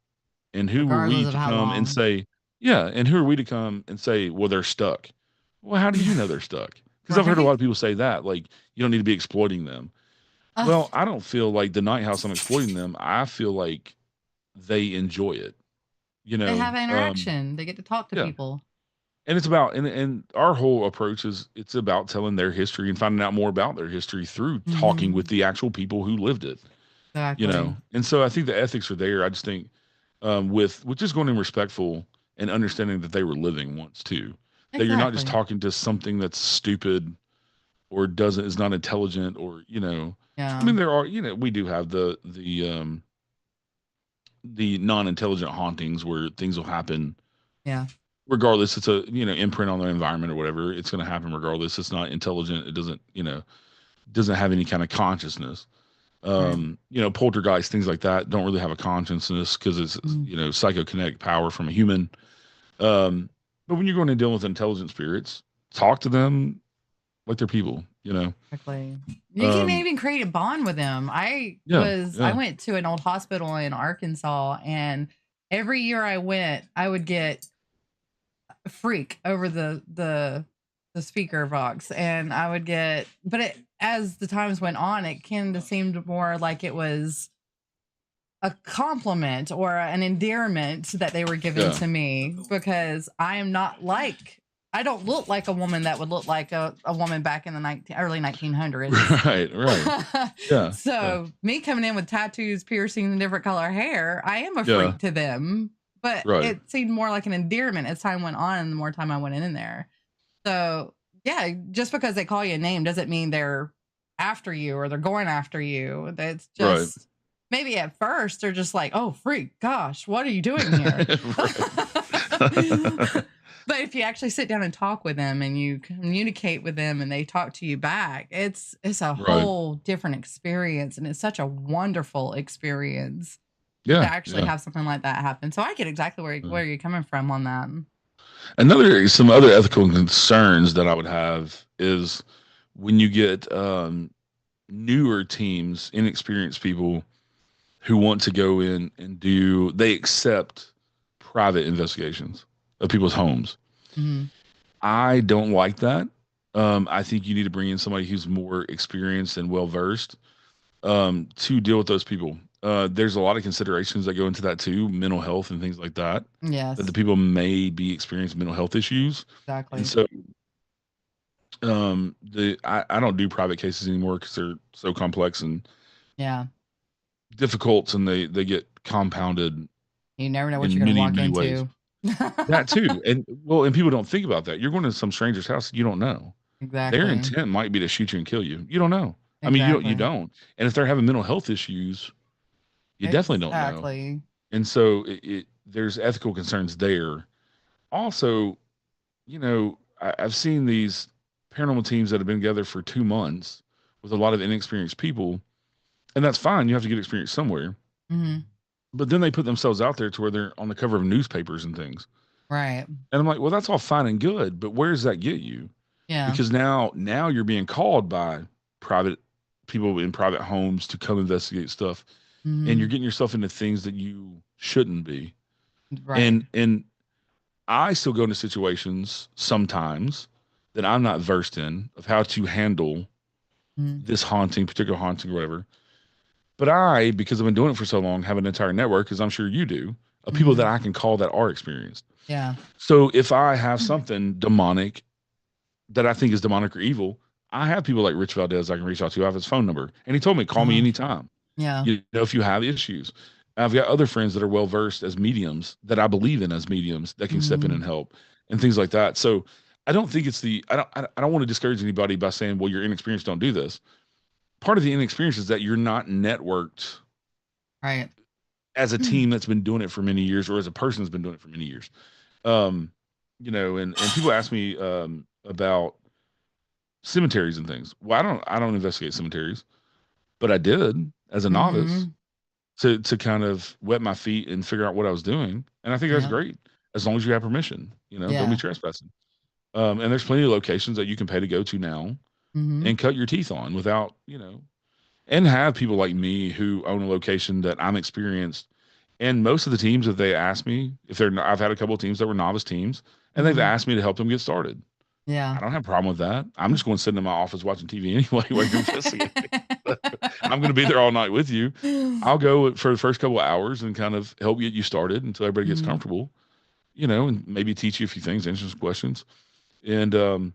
And who are we to come and say, well, they're stuck. Well, how do you know they're stuck? Because I've heard a lot of people say that, like, you don't need to be exploiting them. Well, I don't feel like the night house I'm exploiting them. I feel like they enjoy it. They have interaction. They get to talk to people. And it's about, and our whole approach is it's about telling their history and finding out more about their history through talking with the actual people who lived it. Exactly. And so I think the ethics are there. I just think with just going in respectful and understanding that they were living once too. That you're not just talking to something that's stupid or is not intelligent or, I mean, there are, we do have the non-intelligent hauntings where things will happen. Yeah. Regardless, it's a, imprint on their environment or whatever. It's going to happen regardless. It's not intelligent. It doesn't have any kind of consciousness. Poltergeist, things like that don't really have a consciousness because it's, psychokinetic power from a human. But when you're going to deal with intelligent spirits, talk to them like they're people, Exactly. You can even create a bond with them. I went to an old hospital in Arkansas, and every year I went, I would get a freak over the speaker box, and I would get, but as the times went on, it kind of seemed more like it was a compliment or an endearment that they were giving to me because I don't look like a woman that would look like a woman back in the early 1900s. Right. Yeah. So me coming in with tattoos, piercings, and different color hair, I am a freak to them but it seemed more like an endearment as time went on and the more time I went in there. So yeah, just because they call you a name doesn't mean they're after you or they're going after you. That's just maybe at first they're just like, oh freak, gosh, what are you doing here? But if you actually sit down and talk with them and you communicate with them and they talk to you back, it's a whole different experience, and it's such a wonderful experience to actually have something like that happen. So I get exactly where you're coming from on that. Some other ethical concerns that I would have is when you get newer teams, inexperienced people who want to go in and they accept private investigations of people's homes. I don't like that. I think you need to bring in somebody who's more experienced and well-versed to deal with those people. There's a lot of considerations that go into that too, mental health and things like that. Yes. That the people may be experiencing mental health issues. Exactly. And so I don't do private cases anymore because they're so complex and difficult, and they get compounded. You never know what you're going to walk into. Ways. That too. And people don't think about that. You're going to some stranger's house, you don't know. Exactly. Their intent might be to shoot you and kill you. You don't know. Exactly. I mean, you don't. And if they're having mental health issues, you definitely don't know. And so there's ethical concerns there. Also, I've seen these paranormal teams that have been together for 2 months with a lot of inexperienced people, and that's fine. You have to get experience somewhere. But then they put themselves out there to where they're on the cover of newspapers and things. Right. And I'm like, well, that's all fine and good, but where does that get you? Yeah. Because now you're being called by private people in private homes to come investigate stuff. And you're getting yourself into things that you shouldn't be. Right. And I still go into situations sometimes that I'm not versed in of how to handle this particular haunting or whatever. But because I've been doing it for so long, have an entire network, as I'm sure you do, of people that I can call that are experienced. Yeah. So if I have something demonic that I think is demonic or evil, I have people like Rich Valdez I can reach out to. I have his phone number. And he told me, call me anytime. Yeah. If you have issues. I've got other friends that are well-versed as mediums that I believe in as mediums that can step in and help and things like that. So I don't think it's I don't want to discourage anybody by saying, well, you're inexperienced, don't do this. Part of the inexperience is that you're not networked as a team that's been doing it for many years, or as a person that's been doing it for many years. And people ask me about cemeteries and things. Well, I don't investigate cemeteries, but I did as a novice to kind of wet my feet and figure out what I was doing. And I think that's great, as long as you have permission, don't be trespassing. And there's plenty of locations that you can pay to go to now and cut your teeth on without, and have people like me who own a location that I'm experienced. And most of the teams that they ask me, I've had a couple of teams that were novice teams, and they've asked me to help them get started. Yeah. I don't have a problem with that. I'm just going to sit in my office watching TV anyway while you're investigating. I'm going to be there all night with you. I'll go for the first couple of hours and kind of help get you started until everybody gets comfortable, and maybe teach you a few things, answer some questions. And, and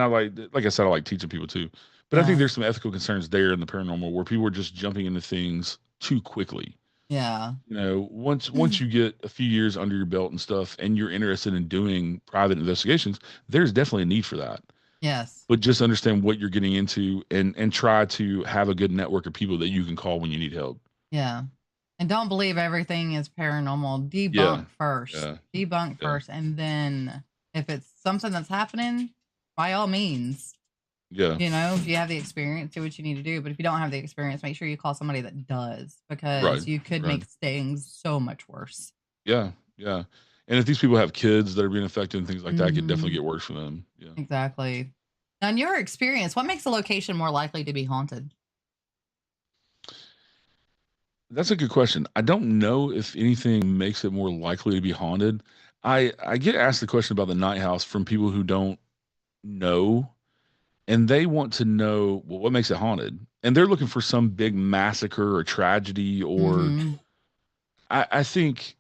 I like I said, I like teaching people too. But I think there's some ethical concerns there in the paranormal where people are just jumping into things too quickly. Yeah. Once you get a few years under your belt and stuff, and you're interested in doing private investigations, there's definitely a need for that. Yes. But just understand what you're getting into and try to have a good network of people that you can call when you need help. Yeah. And don't believe everything is paranormal. Debunk first. Yeah. Debunk first. And then if it's something that's happening, by all means. Yeah. If you have the experience, do what you need to do. But if you don't have the experience, make sure you call somebody that does, because you could make things so much worse. Yeah. Yeah. And if these people have kids that are being affected and things like that, it could definitely get worse for them. Yeah. Exactly. Now, in your experience, what makes a location more likely to be haunted? That's a good question. I don't know if anything makes it more likely to be haunted. I get asked the question about the night house from people who don't know, and they want to know, well, what makes it haunted? And they're looking for some big massacre or tragedy, or I think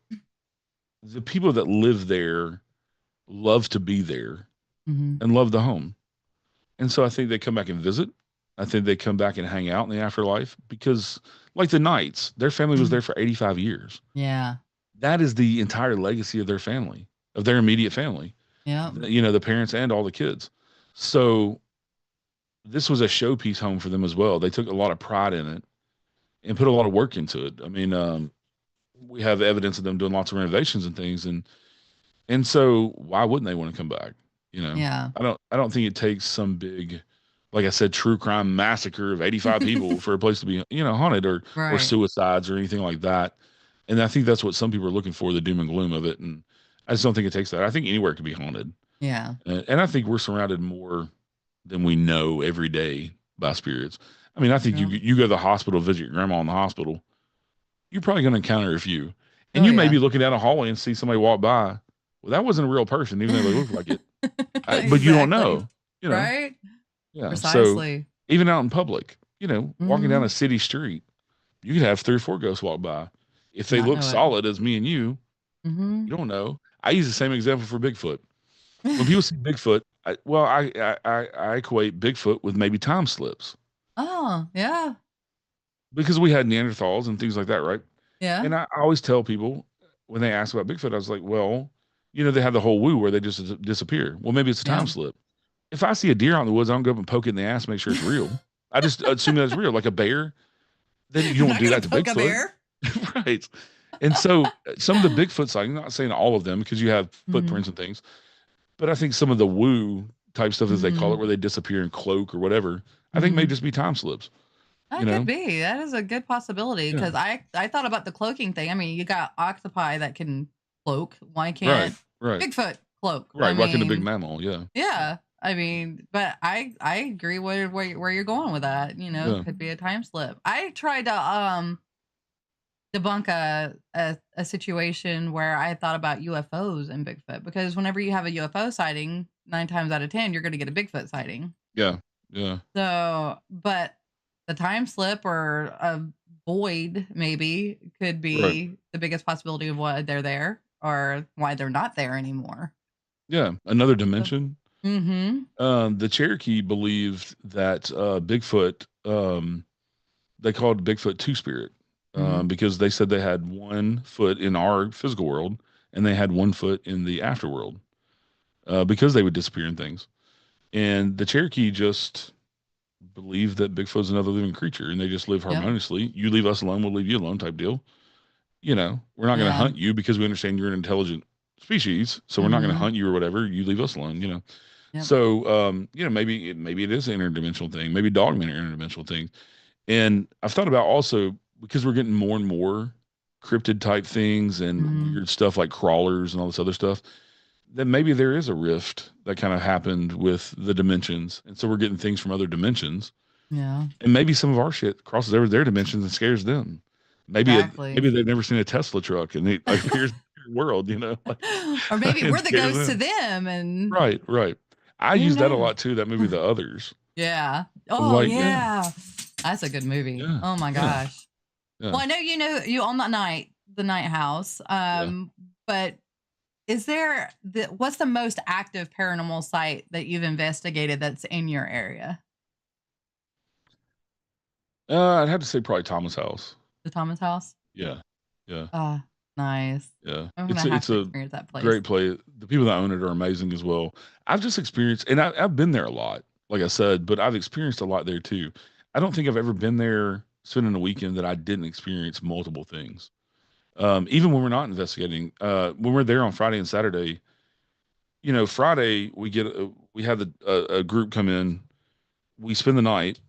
the people that live there love to be there and love the home. And so I think they come back and visit. I think they come back and hang out in the afterlife because, like the Knights, their family was there for 85 years. Yeah. that is the entire legacy of their family, of their immediate family. Yeah. You know, the parents and all the kids. So this was a showpiece home for them as well. They took a lot of pride in it and put a lot of work into it. I mean, we have evidence of them doing lots of renovations and things, and so why wouldn't they want to come back? You know, Yeah. I don't think it takes some big, like I said, true crime massacre of 85 people for a place to be, you know, haunted or Right. suicides or anything like that. And I think that's what some people are looking for, the doom and gloom of it. And I just don't think it takes that. I think anywhere can be haunted. Yeah. And I think we're surrounded more than we know every day by spirits. I mean, I think you go to the hospital, visit your grandma in the hospital, you're probably going to encounter a few. And you may be looking down a hallway and see somebody walk by. Well, that wasn't a real person, even though they look like it. But you don't know, you know. Right? Yeah. Precisely. So even out in public, you know, walking down a city street, you could have 3 or 4 ghosts walk by. If they look solid as me and you don't know. I use the same example for Bigfoot. When people see Bigfoot, I equate Bigfoot with maybe time slips. Oh, yeah. Because we had Neanderthals and things like that, right? Yeah. And I always tell people when they ask about Bigfoot, I was like, well, you know, they have the whole woo where they just disappear. Well, maybe it's a time slip. If I see a deer out in the woods, I don't go up and poke it in the ass and make sure it's real. I just assume that's real, like a bear. Then you don't do that to Bigfoot. A bear? Right. And so some of the Bigfoot sightings, I'm not saying all of them because you have footprints and things, but I think some of the woo type stuff, as they call it, where they disappear and cloak or whatever, I think may just be time slips. That could be. That is a good possibility because I thought about the cloaking thing. I mean, you got octopi that can cloak. Why can't Bigfoot cloak? Right, like in a big mammal, yeah. Yeah. I mean, but I agree where you're going with that. You know, it could be a time slip. I tried to debunk a situation where I thought about UFOs and Bigfoot because whenever you have a UFO sighting, 9 times out of 10, you're going to get a Bigfoot sighting. Yeah. Yeah. So, but the time slip or a void maybe could be the biggest possibility of why they're there or why they're not there anymore. Yeah. Another dimension. The Cherokee believed that Bigfoot, they called Bigfoot two-spirit because they said they had 1 foot in our physical world and they had 1 foot in the afterworld because they would disappear in things. And the Cherokee just believe that Bigfoot's another living creature and they just live harmoniously. You leave us alone, we'll leave you alone type deal. You know, we're not going to hunt you because we understand you're an intelligent species. So we're not going to hunt you or whatever. You leave us alone, you know? So, you know, maybe it is an interdimensional thing, maybe dogmen are interdimensional thing. And I've thought about also because we're getting more and more cryptid type things and weird stuff like crawlers and all this other stuff, then maybe there is a rift that kind of happened with the dimensions. And so we're getting things from other dimensions. Yeah. And maybe some of our shit crosses over their dimensions and scares them. Maybe maybe they've never seen a Tesla truck and it appears in their world, you know. Like, or maybe we're the ghosts to them. And Right. I use that a lot too, that movie The Others. Yeah. Oh, yeah. That's a good movie. Yeah. Oh my gosh. Yeah. Well, I know you own the night house. But is there what's the most active paranormal site that you've investigated that's in your area? I'd have to say probably Thomas House. The Thomas House? Yeah. Nice. Yeah. It's a that place. Great place. The people that own it are amazing as well. I've just experienced, and I've been there a lot, like I said, but I've experienced a lot there too. I don't think I've ever been there spending a weekend that I didn't experience multiple things. Even when we're not investigating, when we're there on Friday and Saturday, you know, Friday we have a group come in, we spend the night,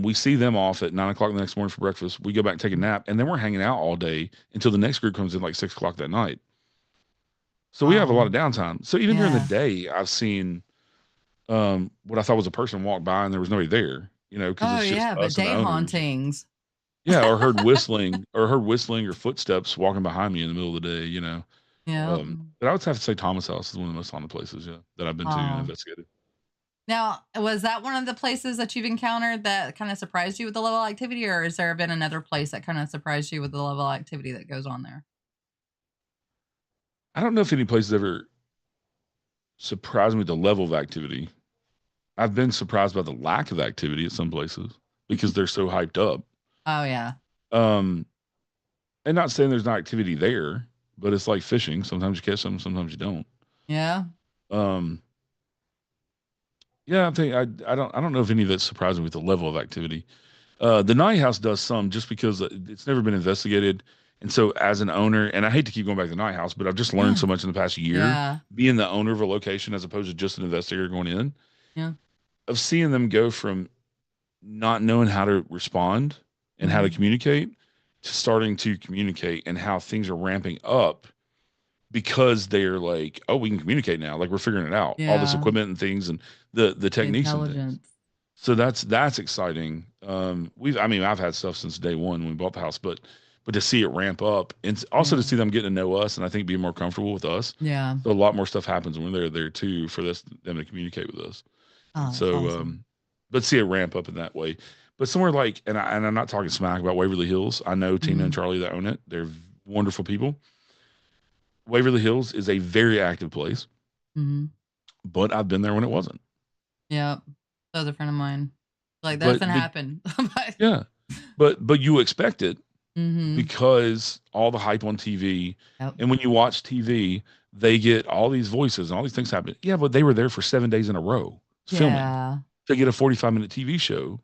we see them off at 9 o'clock the next morning for breakfast. We go back and take a nap, and then we're hanging out all day until the next group comes in like 6 o'clock that night. So we have a lot of downtime. So even during the day, I've seen what I thought was a person walk by and there was nobody there. You know, because it's just but day hauntings. Yeah, or heard whistling or footsteps walking behind me in the middle of the day. You know. Yeah. But I would have to say Thomas House is one of the most haunted places, that I've been to and investigated. Now, was that one of the places that you've encountered that kind of surprised you with the level of activity, or has there been another place that kind of surprised you with the level of activity that goes on there? I don't know if any place has ever surprised me with the level of activity. I've been surprised by the lack of activity at some places because they're so hyped up. Oh, yeah. And not saying there's not activity there, but it's like fishing. Sometimes you catch them, sometimes you don't. Yeah. Yeah, I don't know if any of that's surprising with the level of activity. The Night House does some just because it's never been investigated. And so as an owner, and I hate to keep going back to the Night House, but I've just learned so much in the past year, Yeah. being the owner of a location as opposed to just an investigator going in, Yeah. of seeing them go from not knowing how to respond and how to communicate to starting to communicate, and how things are ramping up because they're like, oh, we can communicate now. Like we're figuring it out. All this Yeah. equipment and things and the techniques and things. Intelligence. So that's exciting. I've had stuff since day one when we bought the house, but to see it ramp up, and also to see them getting to know us, and I think be more comfortable with us. Yeah. So a lot more stuff happens when they're there too, for them to communicate with us. Oh, So, awesome. but see it ramp up in that way. But somewhere like, and I'm not talking smack about Waverly Hills. I know Tina and Charlie that own it. They're wonderful people. Waverly Hills is a very active place, but I've been there when it wasn't. Yeah. That was a friend of mine. Like that doesn't happen. Yeah. But you expect it because all the hype on TV. Yep. And when you watch TV, they get all these voices and all these things happen. Yeah, but they were there for 7 days in a row filming to get a 45-minute TV show.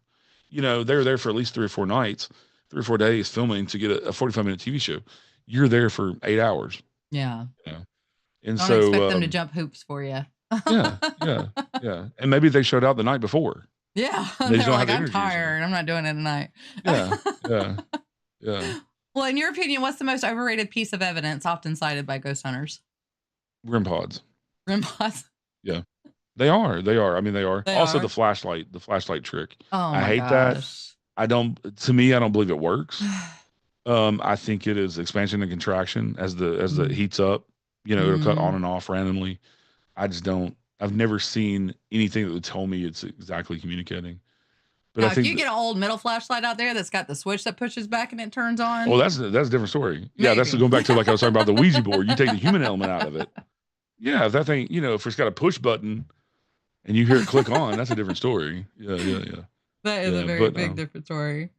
You know, they were there for at least 3 or 4 nights, 3 or 4 days filming to get a 45-minute TV show. You're there for 8 hours. Yeah. You know? And Don't so expect them to jump hoops for you. yeah. And maybe they showed out the night before. Yeah. They They're don't like, have I'm energy tired. I'm not doing it tonight. Yeah. Well, in your opinion, what's the most overrated piece of evidence often cited by ghost hunters? REM pods. REM pods. Yeah. They are. I mean, they are. They also, are? the flashlight trick. Oh, I hate that. I don't believe it works. I think it is expansion and contraction as the heats up. You know, it'll cut on and off randomly. I just don't. I've never seen anything that would tell me it's exactly communicating. But now, I think if you get an old metal flashlight out there that's got the switch that pushes back and it turns on. Oh, that's a different story. Maybe. Yeah, that's going back to like I was talking about the Ouija board. You take the human element out of it. Yeah, if that thing, if it's got a push button and you hear it click on, that's a different story. Yeah. That is a very big different story.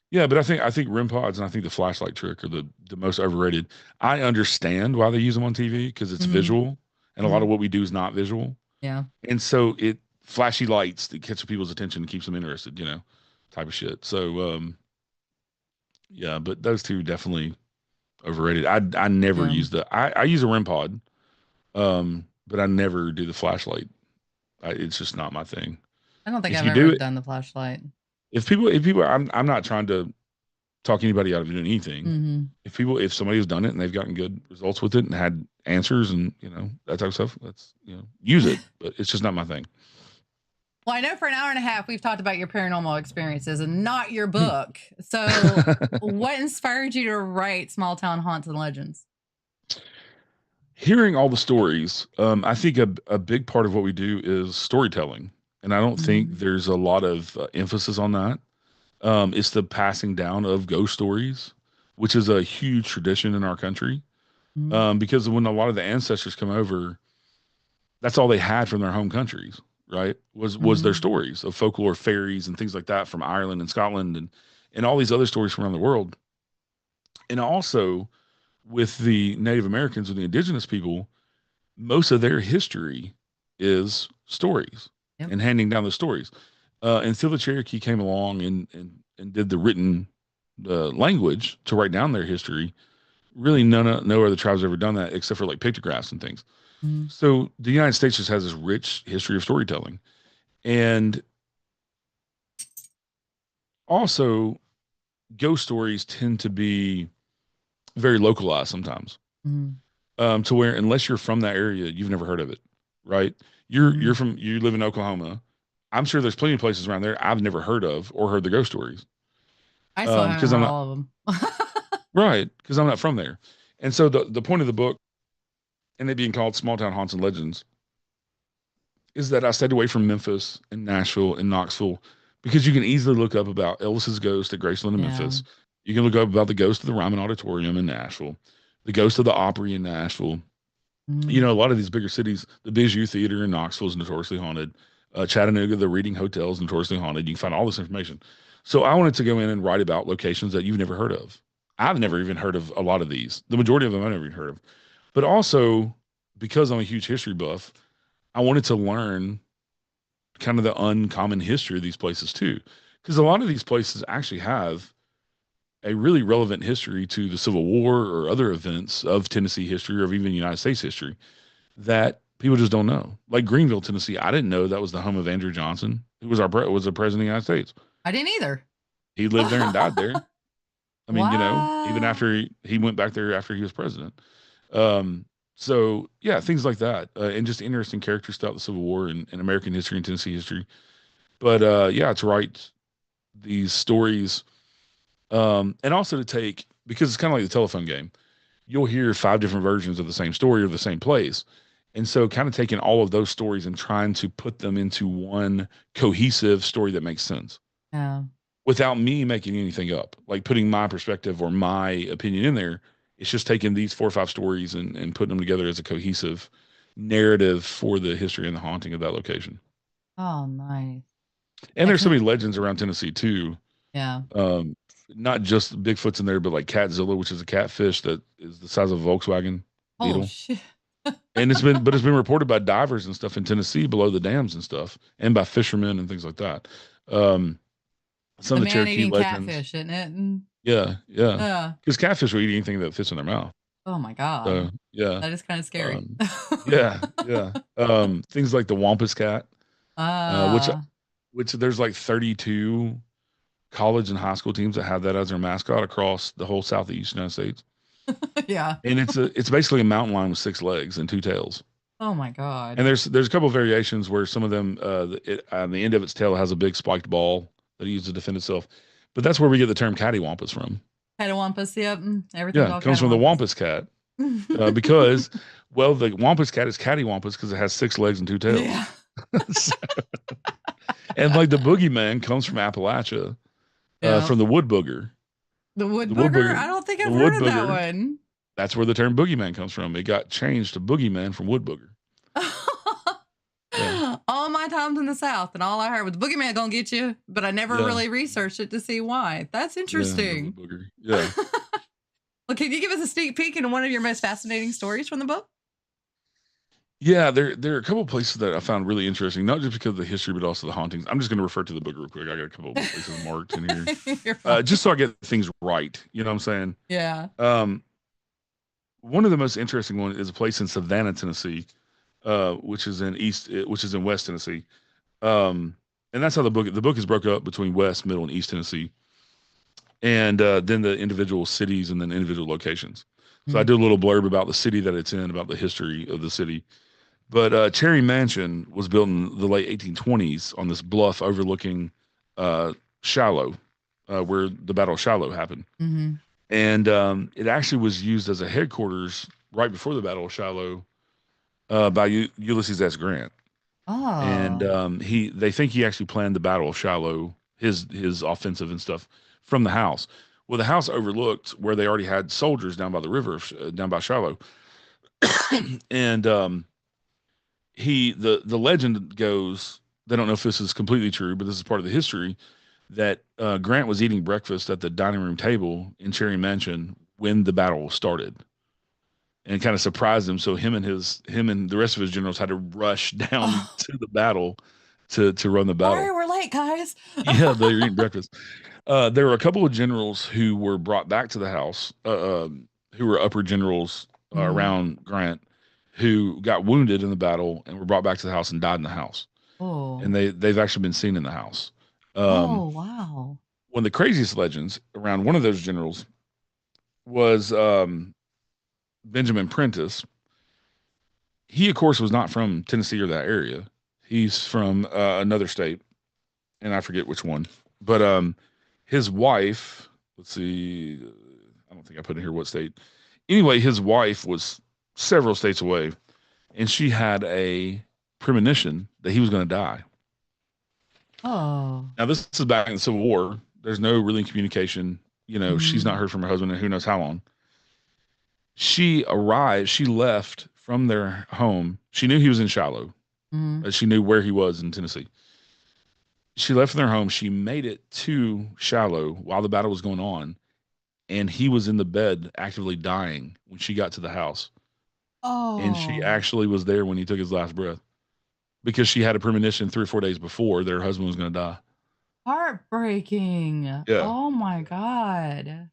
Yeah, but I think REM pods and I think the flashlight trick are the most overrated. I understand why they use them on TV because it's visual, and a lot of what we do is not visual. Yeah. And so flashy lights that catch people's attention and keeps them interested, type of shit. So, yeah, but those two definitely overrated. I never use I use a REM pod, but I never do the flashlight. It's just not my thing. I don't think I've ever done the flashlight. If people, I'm not trying to talk anybody out of doing anything. If somebody has done it and they've gotten good results with it and had answers and that type of stuff, let's use it. But it's just not my thing. Well, I know for an hour and a half we've talked about your paranormal experiences and not your book. So, what inspired you to write Small Town Haunts and Legends? Hearing all the stories, I think a big part of what we do is storytelling. And I don't think there's a lot of emphasis on that. It's the passing down of ghost stories, which is a huge tradition in our country. Because when a lot of the ancestors come over, that's all they had from their home countries, right? Was their stories of folklore, fairies, and things like that from Ireland and Scotland and all these other stories from around the world. And also with the Native Americans and the indigenous people, most of their history is stories. Yep. And handing down the stories. Until the Cherokee came along and did the written language to write down their history, really no other tribes ever done that except for like pictographs and things. So the United States just has this rich history of storytelling. And also, ghost stories tend to be very localized sometimes. To where unless you're from that area, you've never heard of it, right? You live in Oklahoma. I'm sure there's plenty of places around there I've never heard of or heard the ghost stories. I still haven't heard all of them. Right, because I'm not from there. And so the point of the book, and it being called Small Town Haunts and Legends, is that I stayed away from Memphis and Nashville and Knoxville because you can easily look up about Elvis's ghost at Graceland in Memphis. You can look up about the ghost of the Ryman Auditorium in Nashville, the ghost of the Opry in Nashville. A lot of these bigger cities, the Bijou Theater in Knoxville is notoriously haunted. Chattanooga, the Reading Hotel is notoriously haunted. You can find all this information. So I wanted to go in and write about locations that you've never heard of. I've never even heard of a lot of these. The majority of them I've never even heard of. But also, because I'm a huge history buff, I wanted to learn kind of the uncommon history of these places too. Because a lot of these places actually have a really relevant history to the Civil War or other events of Tennessee history or even United States history that people just don't know. Like Greenville, Tennessee, I didn't know that was the home of Andrew Johnson, who was was the president of the United States. I didn't either. He lived there and died there. I mean, even Wow. after he went back there after he was president. So yeah, things like that, and just interesting characters throughout the Civil War and American history and Tennessee history. But yeah, to write these stories, and also to take, because it's kind of like the telephone game. You'll hear 5 different versions of the same story or the same place. And so kind of taking all of those stories and trying to put them into one cohesive story that makes sense. Yeah. Without me making anything up, like putting my perspective or my opinion in there. It's just taking these 4 or 5 stories and putting them together as a cohesive narrative for the history and the haunting of that location. Oh, nice. And there's so many legends around Tennessee too. Yeah. Not just Bigfoot's in there, but like Catzilla, which is a catfish that is the size of a Volkswagen Beetle. Oh shit. And it's been reported by divers and stuff in Tennessee below the dams and stuff, and by fishermen and things like that. Some of the Cherokee legends. Catfish, isn't it? And, yeah. Because catfish will eat anything that fits in their mouth. oh my god. So yeah, that is kind of scary. yeah. Things like the Wampus cat, which there's like 32 college and high school teams that have that as their mascot across the whole southeast United States. Yeah. And it's basically a mountain lion with 6 legs and 2 tails. Oh my god. And there's a couple of variations where some of them on the end of its tail has a big spiked ball that it uses to defend itself. But that's where we get the term cattywampus from. Cattywampus, yep. Everything. Yeah, it comes from the Wampus cat. Because, well, the Wampus cat is cattywampus because it has 6 legs and 2 tails. Yeah. And like the boogeyman comes from Appalachia, from the wood booger. The wood booger? I don't think I've heard of that one. That's where the term boogeyman comes from. It got changed to boogeyman from wood booger. Yeah. All my times in the South, and all I heard was boogeyman gonna get you, but I never really researched it to see why. That's interesting. Yeah. Well, can you give us a sneak peek into one of your most fascinating stories from the book? Yeah, there are a couple of places that I found really interesting, not just because of the history, but also the hauntings. I'm just going to refer to the book real quick. I got a couple of places marked in here, just so I get things right. You know what I'm saying? Yeah. One of the most interesting ones is a place in Savannah, Tennessee, which is in West Tennessee. And that's how the book is broken up between West, Middle, and East Tennessee, and then the individual cities and then individual locations. So I did a little blurb about the city that it's in, about the history of the city. But Cherry Mansion was built in the late 1820s on this bluff overlooking Shiloh, where the Battle of Shiloh happened. Mm-hmm. And it actually was used as a headquarters right before the Battle of Shiloh by Ulysses S. Grant. Oh. And they think he actually planned the Battle of Shiloh, his offensive and stuff, from the house. Well, the house overlooked where they already had soldiers down by the river, down by Shiloh. And the legend goes, they don't know if this is completely true, but this is part of the history, that Grant was eating breakfast at the dining room table in Cherry Mansion when the battle started, and it kind of surprised him. So him and the rest of his generals had to rush down to the battle to run the battle. Sorry, we're late, guys. Yeah, they were eating breakfast. There were a couple of generals who were brought back to the house, who were upper generals around Grant, who got wounded in the battle and were brought back to the house and died in the house. Oh. And they've actually been seen in the house. Oh, wow. One of the craziest legends around one of those generals was Benjamin Prentice. He, of course, was not from Tennessee or that area. He's from another state, and I forget which one. But his wife, let's see, I don't think I put in here what state. Anyway, his wife was several states away, and she had a premonition that he was going to die. Oh. Now, this is back in the Civil War. There's no really communication. You know, she's not heard from her husband in who knows how long. She left from their home. She knew he was in Shiloh. She knew where he was in Tennessee. She left from their home. She made it to Shiloh while the battle was going on and he was in the bed actively dying when she got to the house. And she Oh, actually was there when he took his last breath because she had a premonition 3 or 4 days before that her husband was going to die. heartbreaking. Yeah. Oh my God.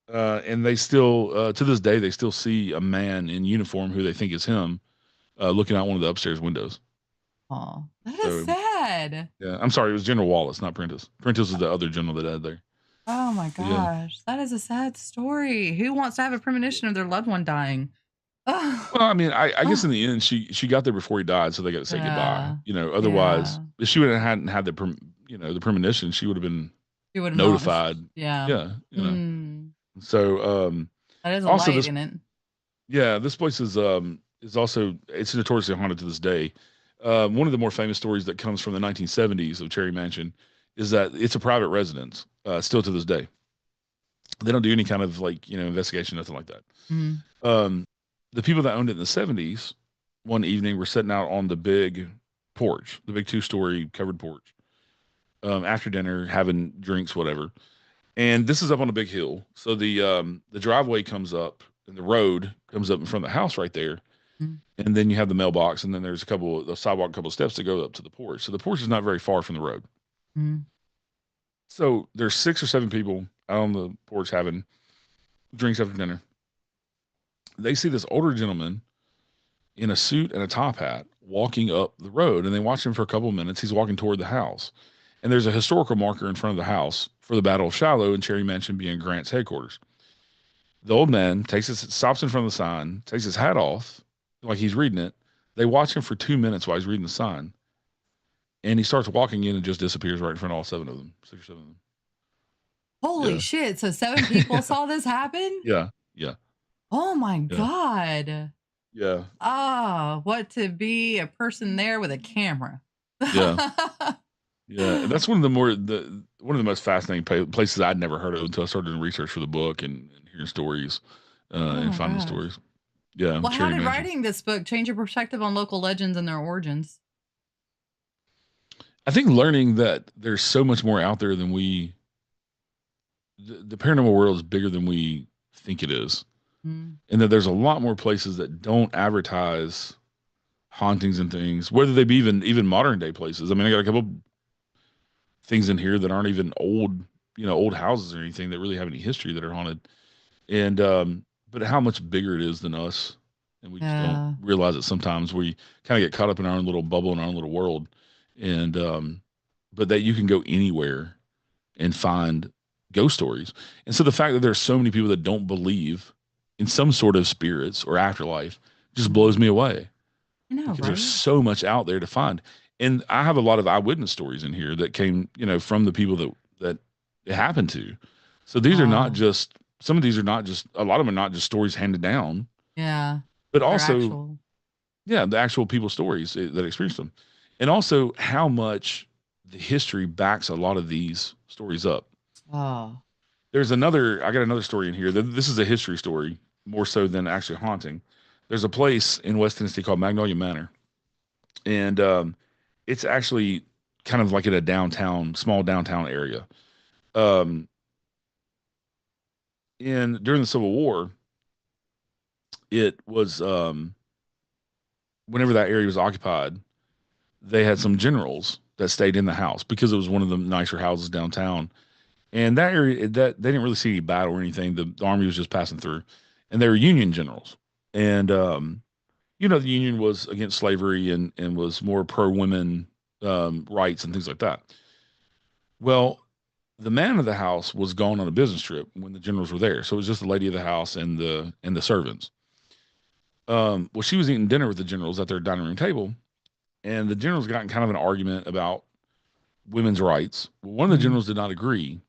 And they still, to this day, they still see a man in uniform who they think is him looking out one of the upstairs windows. Oh, that is So, sad. yeah, I'm sorry, it was General Wallace, not Prentice. Prentice is the other general that died there. Oh my Yeah. gosh. That is a sad story. Who wants to have a premonition of their loved one dying? Oh, Well, I mean, I guess in the end, she got there before he died, so they got to say goodbye. yeah. Otherwise, Yeah. if she hadn't had the premonition, she would have been You would have known. notified. Yeah. Yeah, Mm, So, that is a also light this, in it. yeah, this place is also it's notoriously haunted to this day. One of the more famous stories that comes from the 1970s of Cherry Mansion is that it's a private residence, still to this day. They don't do any kind of investigation, nothing like that. Mm. The people that owned it in the 70s, one evening were sitting out on the big porch, the big 2-story covered porch, after dinner, having drinks, whatever. And this is up on a big hill. So the driveway comes up and the road comes up in front of the house right there. Mm. And then you have the mailbox, and then there's the sidewalk, a couple of steps to go up to the porch. So the porch is not very far from the road. Mm. So there's 6 or 7 people out on the porch having drinks after dinner. They see this older gentleman in a suit and a top hat walking up the road, and they watch him for a couple of minutes. He's walking toward the house, and there's a historical marker in front of the house for the Battle of Shiloh and Cherry Mansion being Grant's headquarters. The old man stops in front of the sign, takes his hat off like he's reading it. They watch him for 2 minutes while he's reading the sign, and he starts walking in and just disappears right in front of all 7 of them, 6 or 7 of them. Holy shit. So 7 people saw this happen? Yeah. Oh my God. Yeah. Ah, what to be a person there with a camera. Yeah. Yeah. And that's one of the most fascinating places I'd never heard of until I started doing research for the book and hearing stories and finding stories. Yeah. Well, how did writing this book change your perspective on local legends and their origins? I think learning that there's so much more out there than the paranormal world is bigger than we think it is. And that there's a lot more places that don't advertise hauntings and things, whether they be even modern day places. I mean, I got a couple things in here that aren't even old houses or anything that really have any history that are haunted. And but how much bigger it is than us, and we just don't realize it sometimes. We kind of get caught up in our own little bubble, in our own little world, and but that you can go anywhere and find ghost stories. And so the fact that there's so many people that don't believe in some sort of spirits or afterlife just blows me away. I know, because there's so much out there to find. And I have a lot of eyewitness stories in here that came, from the people that it happened to. So these are not just, some of these are not just, a lot of them are not just stories handed down. Yeah. But also, the actual people stories that experienced them. And also how much the history backs a lot of these stories up. Oh. I got another story in here. This is a history story more so than actually haunting. There's a place in West Tennessee called Magnolia Manor. And it's actually kind of like in a small downtown area. During the Civil War, it was, whenever that area was occupied, they had some generals that stayed in the house because it was one of the nicer houses downtown. And that area, that they didn't really see any battle or anything. The army was just passing through, and they were Union generals. And the Union was against slavery and was more pro women rights and things like that. Well, the man of the house was gone on a business trip when the generals were there, so it was just the lady of the house and the servants. Well, she was eating dinner with the generals at their dining room table, and the generals got in kind of an argument about women's rights. Well, one of the generals did not agree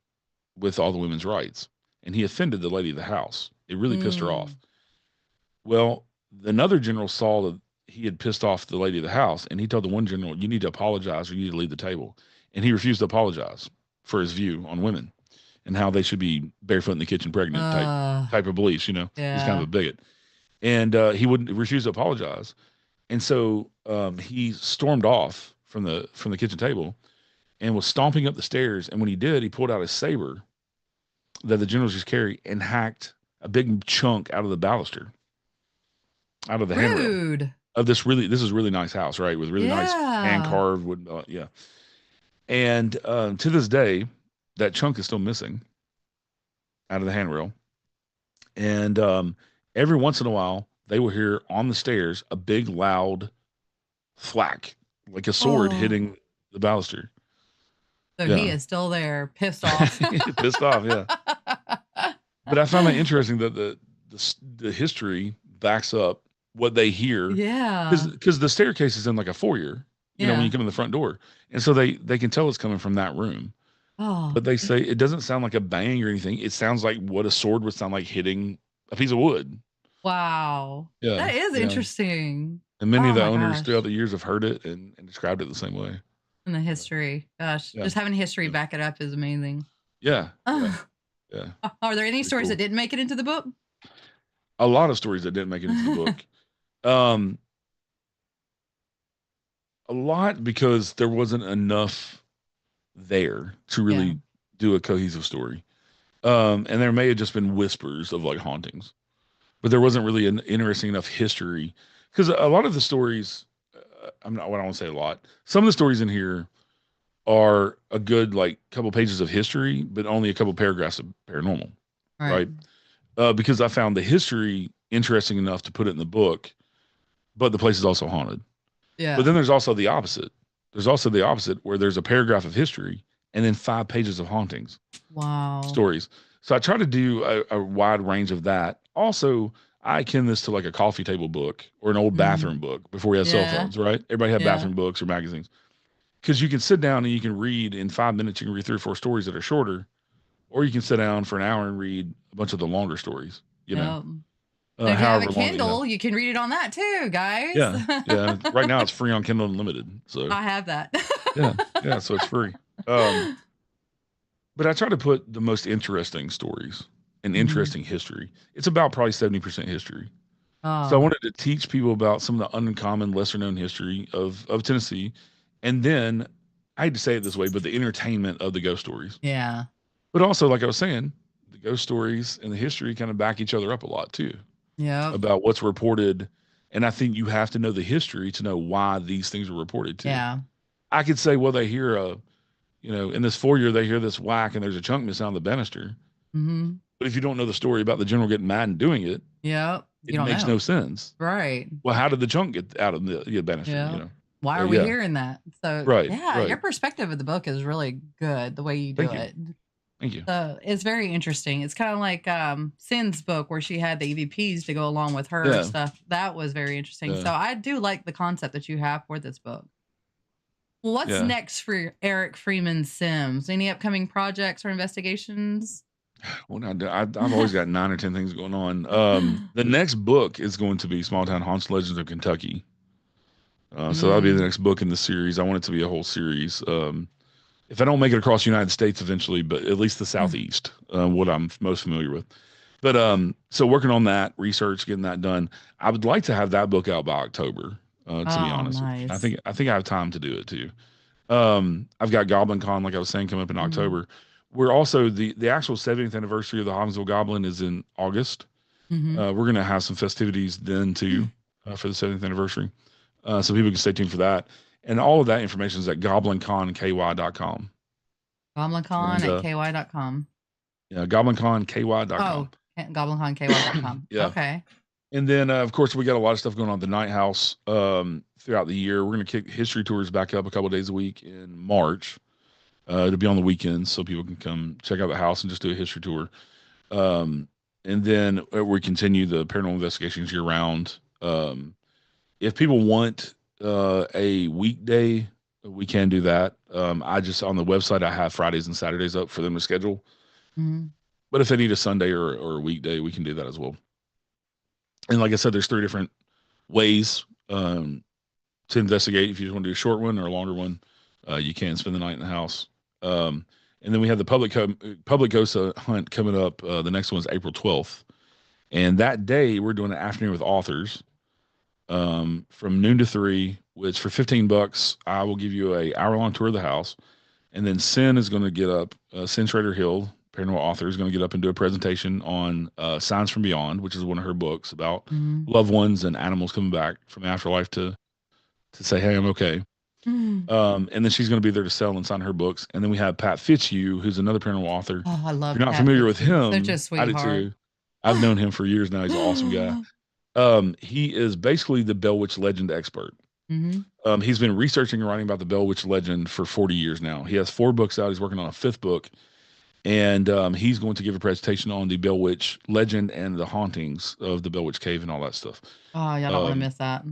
with all the women's rights, and he offended the lady of the house. It really pissed her off. Well, another general saw that he had pissed off the lady of the house, and he told the one general, "You need to apologize or you need to leave the table." And he refused to apologize for his view on women and how they should be barefoot in the kitchen pregnant type of beliefs. He's kind of a bigot. And he wouldn't refuse to apologize. And so he stormed off from the kitchen table and was stomping up the stairs. And when he did, he pulled out his saber that the generals used to carry and hacked a big chunk out of the baluster, out of the handrail Rude. of this is really nice house, right? With really nice hand carved wood. Yeah. And to this day, that chunk is still missing out of the handrail. And every once in a while, they will hear on the stairs a big loud thwack, like a sword hitting the baluster. So he is still there, pissed off. Pissed off, yeah. But I find that interesting that the history backs up what they hear. Yeah. Because the staircase is in like a foyer, you know, when you come in the front door. And so they can tell it's coming from that room. Oh. But they say it doesn't sound like a bang or anything. It sounds like what a sword would sound like hitting a piece of wood. Wow. Yeah. That is interesting. And many of the owners throughout the years have heard it and described it the same way. And the history. Gosh, just having history back it up is amazing. Yeah. Yeah. Are there any stories that didn't make it into the book? A lot of stories that didn't make it into the book. A lot because there wasn't enough there to really do a cohesive story. And there may have just been whispers of like hauntings, but there wasn't really an interesting enough history because a lot of the stories, I don't want to say a lot. Some of the stories in here are a good like couple pages of history, but only a couple paragraphs of paranormal, right? Because I found the history interesting enough to put it in the book, but the place is also haunted. Yeah. But then there's also the opposite. There's also the opposite where there's a paragraph of history and then 5 pages of hauntings. Wow. Stories. So I try to do a wide range of that. Also, I akin this to like a coffee table book or an old bathroom book before we had cell phones, right? Everybody had bathroom books or magazines. Because you can sit down and you can read in 5 minutes, you can read 3 or 4 stories that are shorter, or you can sit down for an hour and read a bunch of the longer stories, you know. If you have a Kindle, you can read it on that too, guys. Yeah. Right now it's free on Kindle Unlimited. So I have that. yeah, so it's free. But I try to put the most interesting stories and interesting history. It's about probably 70% history. So I wanted to teach people about some of the uncommon, lesser known history of Tennessee. And then I hate to say it this way, but the entertainment of the ghost stories. Yeah. But also, like I was saying, the ghost stories and the history kind of back each other up a lot too. Yeah. About what's reported. And I think you have to know the history to know why these things are reported too. Yeah. I could say, well, they hear in this foyer, they hear this whack and there's a chunk missing on the banister. Mm-hmm. But if you don't know the story about the general getting mad and doing it, it makes no sense. Right. Well, how did the chunk get out of the banister? Yeah. You know? Why are we hearing that? So right. Your perspective of the book is really good, the way you do it. Thank you. So it's very interesting. It's kind of like Sin's book where she had the E.P.Ps to go along with her stuff. That was very interesting. So I do like the concept that you have for this book. What's next for Eric Freeman Sims? Any upcoming projects or investigations? Well, I've always got 9 or 10 things going on. The next book is going to be Small Town Haunts Legends of Kentucky. So that'll be the next book in the series. I want it to be a whole series. If I don't make it across the United States eventually, but at least the Southeast, what I'm most familiar with. But so working on that, research, getting that done. I would like to have that book out by October, to be honest. Nice. I think I have time to do it too. I've got Goblin Con, like I was saying, coming up in October. We're also the actual 70th anniversary of the Hobbinsville Goblin is in August. We're going to have some festivities then too for the 70th anniversary. So people can stay tuned for that. And all of that information is at goblinconky.com. Goblincon at ky.com. Yeah, goblinconky.com. Oh, goblinconky.com. Yeah. Okay. And then, of course, we got a lot of stuff going on at the Night House throughout the year. We're going to kick history tours back up a couple of days a week in March. It'll be on the weekends so people can come check out the house and just do a history tour. And then we continue the paranormal investigations year round. If people want a weekday, we can do that. I just, on the website, I have Fridays and Saturdays up for them to schedule. But if they need a Sunday or a weekday, we can do that as well. And like I said, there's 3 different ways to investigate. If you just want to do a short one or a longer one, you can spend the night in the house. And then we have the public ghost hunt coming up. The next one is April 12th. And that day, we're doing an afternoon with authors. From noon to 3, which for $15, I will give you a hour-long tour of the house. And then Sin is going to get up, Sin Schrader Hill, paranormal author, is going to get up and do a presentation on Signs from Beyond, which is one of her books about loved ones and animals coming back from the afterlife to say, hey, I'm okay. And then she's going to be there to sell and sign her books. And then we have Pat Fitzhugh, who's another paranormal author. Oh, I love If you're not Pat familiar with Fitzhugh. him, Such a sweetheart. I do too. I've known him for years now. He's an awesome guy. He is basically the Bell Witch legend expert. He's been researching and writing about the Bell Witch legend for 40 years now. He has 4 books out. He's working on a 5th book. And he's going to give a presentation on the Bell Witch legend and the hauntings of the Bell Witch Cave and all that stuff. Oh, y'all don't want to miss that.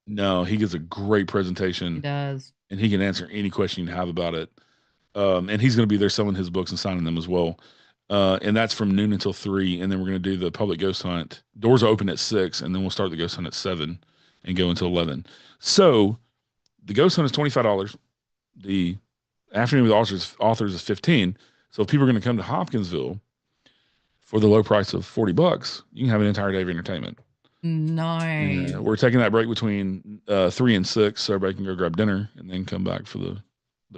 No, he gives a great presentation. He does. And he can answer any question you have about it. And he's going to be there selling his books and signing them as well. And that's from noon until 3. And then we're going to do the public ghost hunt. Doors are open at 6, and then we'll start the ghost hunt at 7 and go until 11. So the ghost hunt is $25. The afternoon with authors is $15. So if people are going to come to Hopkinsville for the low price of $40, you can have an entire day of entertainment. Nice. And, we're taking that break between 3 and 6, so everybody can go grab dinner and then come back for the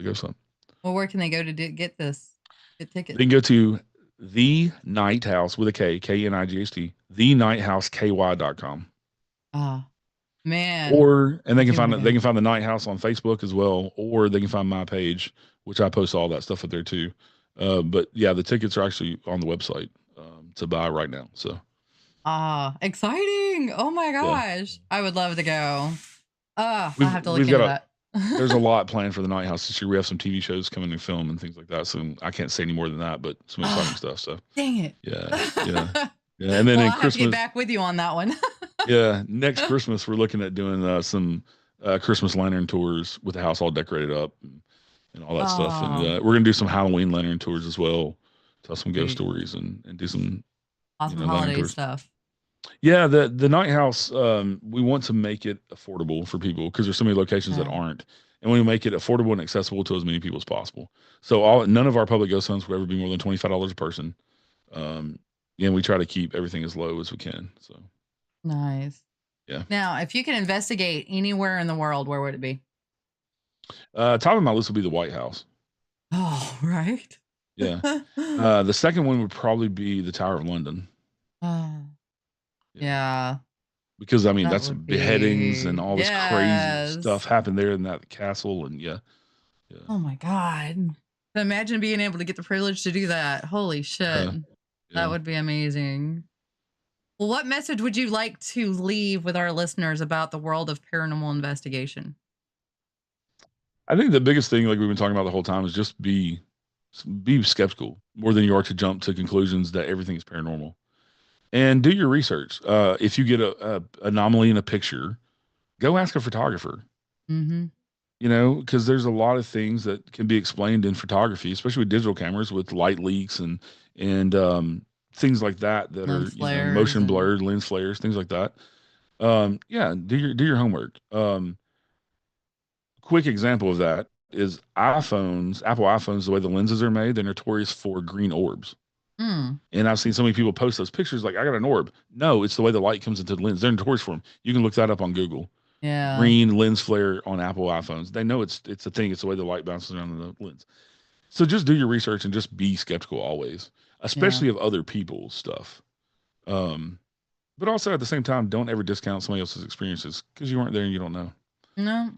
ghost hunt. Well, where can they go to get tickets? They can go to The Night House with a K, KNIGHT, thenightHouseKY.com. Man. And they can find the Night House on Facebook as well, or they can find my page, which I post all that stuff up there too. But yeah, the tickets are actually on the website to buy right now. So exciting. Oh my gosh. Yeah. I would love to go. I have to look into that. There's a lot planned for the Night House this year. We have some TV shows coming to film and things like that. So I can't say any more than that, but some exciting stuff. So dang it. Yeah. And then I'll Christmas, have to get back with you on that one. Yeah. Next Christmas, we're looking at doing some Christmas lantern tours with the house all decorated up and all that stuff. And we're going to do some Halloween lantern tours as well. Tell some ghost stories and do some awesome holiday stuff. Yeah, the Night House, we want to make it affordable for people because there's so many locations that aren't, and we make it affordable and accessible to as many people as possible. So none of our public ghost hunts will ever be more than $25 a person. And we try to keep everything as low as we can. So nice. Yeah. Now, if you could investigate anywhere in the world, where would it be? Top of my list would be the White House. Oh, right. Yeah. The second one would probably be the Tower of London. Yeah. Because I mean, that's beheadings and all this crazy stuff happened there in that castle. And yeah. Oh my God. Imagine being able to get the privilege to do that. Holy shit. That would be amazing. Well, what message would you like to leave with our listeners about the world of paranormal investigation? I think the biggest thing, like we've been talking about the whole time, is just be skeptical more than you are to jump to conclusions that everything is paranormal. And do your research. If you get a anomaly in a picture, go ask a photographer. Because there's a lot of things that can be explained in photography, especially with digital cameras, with light leaks and things like that are motion blurred, lens flares, things like that. Do your homework. Quick example of that is Apple iPhones, the way the lenses are made, they're notorious for green orbs. And I've seen so many people post those pictures like, I got an orb. No, it's the way the light comes into the lens. They're notorious for them. You can look that up on Google. Yeah. Green lens flare on Apple iPhones. They know it's a thing. It's the way the light bounces around the lens. So just do your research and just be skeptical always, especially of other people's stuff. But also at the same time, don't ever discount somebody else's experiences because you weren't there and you don't know. No.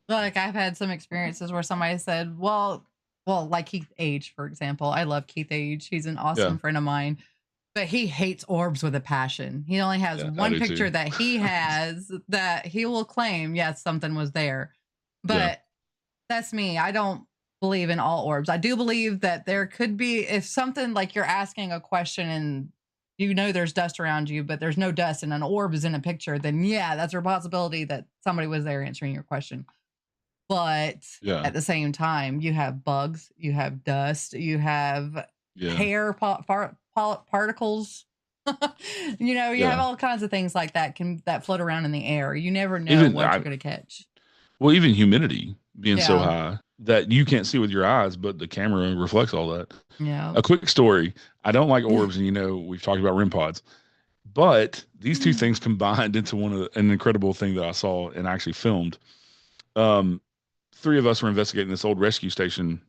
Like I've had some experiences where somebody said, well, like Keith Age, for example. I love Keith Age. He's an awesome friend of mine, but he hates orbs with a passion. He only has one picture that he has that he will claim, yes, something was there. But that's me. I don't believe in all orbs. I do believe that there could be, if something like you're asking a question and there's dust around you, but there's no dust and an orb is in a picture, then that's a possibility that somebody was there answering your question. But at the same time, you have bugs, you have dust, you have hair particles. You have all kinds of things like that that float around in the air. You never know what you're going to catch. Well, even humidity being so high that you can't see with your eyes, but the camera reflects all that. Yeah. A quick story. I don't like orbs, and we've talked about REM pods, but these two things combined into an incredible thing that I saw and actually filmed. 3 of us were investigating this old rescue station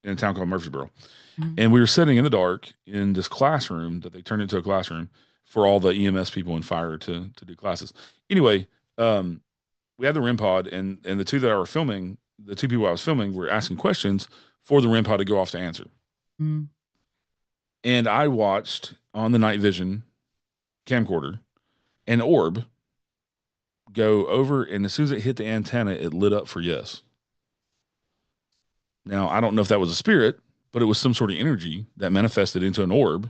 in a town called Murfreesboro. Mhm. And we were sitting in the dark in this classroom that they turned into a classroom for all the EMS people and fire to do classes. Anyway, we had the REM pod, and the two people I was filming were asking questions for the REM pod to go off to answer. Mhm. And I watched on the night vision camcorder an orb go over, and as soon as it hit the antenna, it lit up for yes. Now, I don't know if that was a spirit, but it was some sort of energy that manifested into an orb.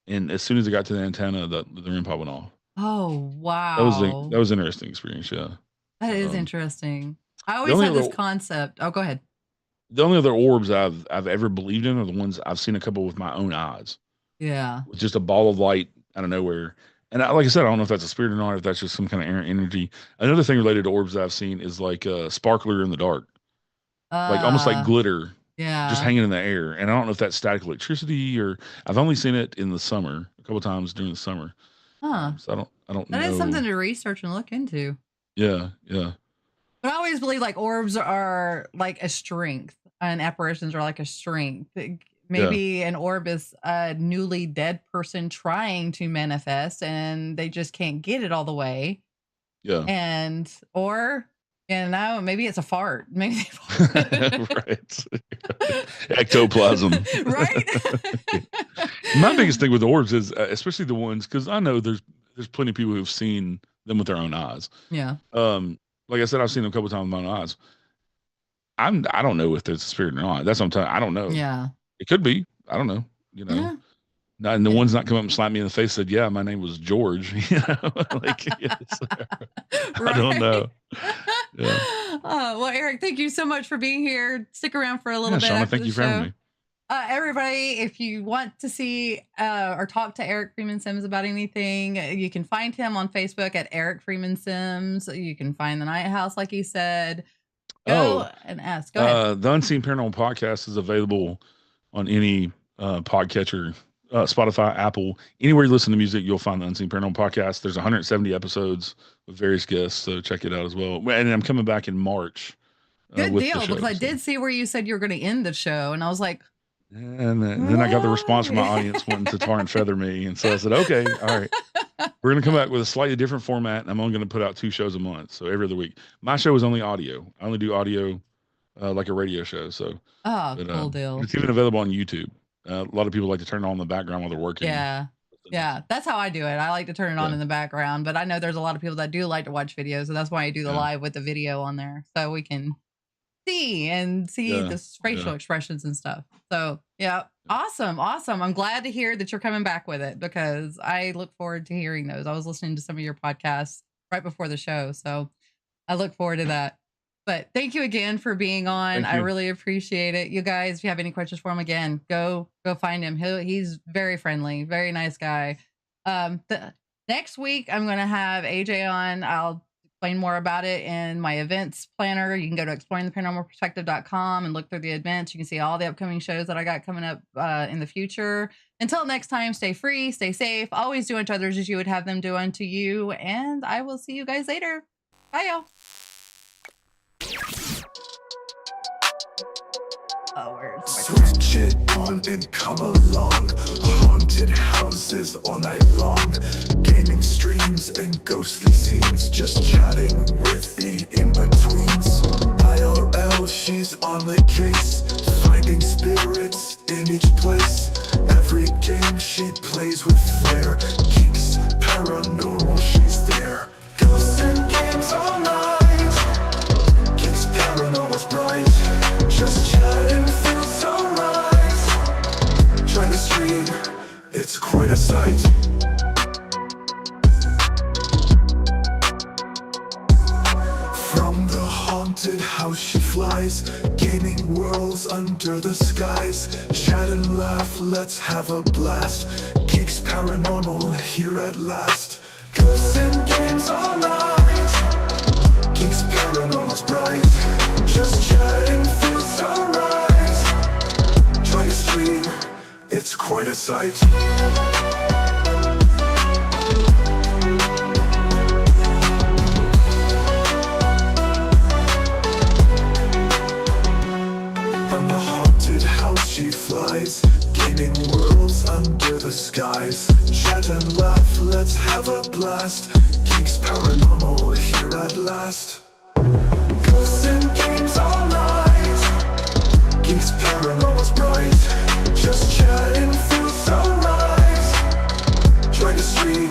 And as soon as it got to the antenna, the REM pod went off. Oh, wow. That was an interesting experience, yeah. That is interesting. I always had this concept. Oh, go ahead. The only other orbs I've ever believed in are the ones I've seen a couple with my own eyes. Yeah. With just a ball of light out of nowhere. And like I said, I don't know if that's a spirit or not, or if that's just some kind of energy. Another thing related to orbs that I've seen is like a sparkler in the dark. Like almost like glitter. Yeah. Just hanging in the air. And I don't know if that's static electricity, or I've only seen it in the summer, a couple times during the summer. Huh. So I don't know. That is something to research and look into. Yeah. But I always believe like orbs are like a strength, and apparitions are like a strength. Maybe an orb is a newly dead person trying to manifest, and they just can't get it all the way. Yeah. Maybe it's a fart. Maybe they fart. Right. Ectoplasm. Right. My biggest thing with orbs is, especially the ones, because I know there's plenty of people who've seen them with their own eyes. Yeah. Like I said, I've seen them a couple of times with my own eyes. I don't know if there's a spirit or not. That's what I'm telling you. I don't know. Yeah. It could be. I don't know. Yeah. And the one's not come up and slap me in the face and said, yeah, my name was George. Like, yes. I don't know. Yeah. Well, Eric, thank you so much for being here. Stick around for a little bit. Shauna, thank you for having me. Everybody, if you want to see or talk to Eric Freeman Sims about anything, you can find him on Facebook at Eric Freeman Sims. You can find the Night House, like he said. Go and ask. Go ahead. The Unseen Paranormal Podcast is available on any podcatcher, Spotify, Apple, anywhere you listen to music, you'll find the Unseen Paranormal Podcast. There's 170 episodes with various guests, so check it out as well. And I'm coming back in March. Good deal, because I did see where you said you were going to end the show, and I was like, and then I got the response from my audience wanting to tar and feather me, and so I said, okay, all right, we're going to come back with a slightly different format, and I'm only going to put out 2 shows a month, so every other week. My show is only audio. I only do audio like a radio show. So cool deal. It's even available on YouTube. A lot of people like to turn it on in the background while they're working. Yeah, that's how I do it. I like to turn it on in the background, but I know there's a lot of people that do like to watch videos, so that's why I do the live with the video on there, so we can see the facial expressions and stuff. So awesome. I'm glad to hear that you're coming back with it, because I look forward to hearing those. I was listening to some of your podcasts right before the show, so I look forward to that. But thank you again for being on. I really appreciate it. You guys, if you have any questions for him, again, go find him. He's very friendly, very nice guy. Next week, I'm going to have AJ on. I'll explain more about it in my events planner. You can go to exploringtheparanormalperspective.com and look through the events. You can see all the upcoming shows that I got coming up in the future. Until next time, stay free, stay safe. Always do unto others as you would have them do unto you. And I will see you guys later. Bye, y'all. Switch it on and come along. Haunted houses all night long. Gaming streams and ghostly scenes. Just chatting with the in-betweens. IRL, she's on the case. Finding spirits in each place. Every game she plays with flair. Geeks, paranormal, she's there. Ghosts and games all night. Geeks, paranormal's bright. Just chatting feels so right. Trying to stream, it's quite a sight. From the haunted house she flies, gaining worlds under the skies. Chat and laugh, let's have a blast. Geeks paranormal here at last. Ghosts and games all night. Geeks paranormal's bright. Just chatting feels so right. Try to stream, it's quite a sight. From the haunted skies. Chat and laugh, let's have a blast. Geeks Paranormal here at last. Ghosts and games all night. Geeks Paranormal's bright. Just chatting through sunrise. Join the stream,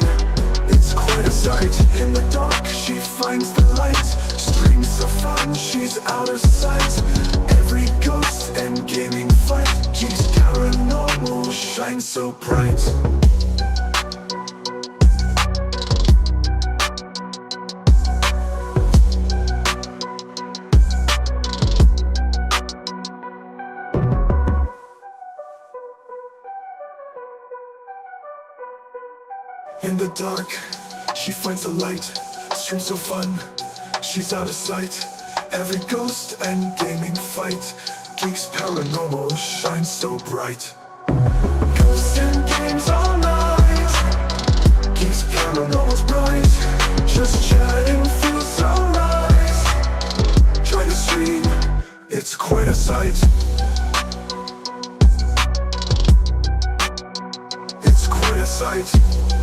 it's quite a sight. In the dark, she finds the light. Streams of fun, she's out of sight. Every ghost and gaming fight. Geeks Paranormal shines so bright. In the dark, she finds the light. Streams so fun, she's out of sight. Every ghost and gaming fight. Geeks Paranormal shines so bright. Ghosts and games all night. Geeks Paranormal's bright. Just chatting through sunrise. Join the stream, it's quite a sight. It's quite a sight.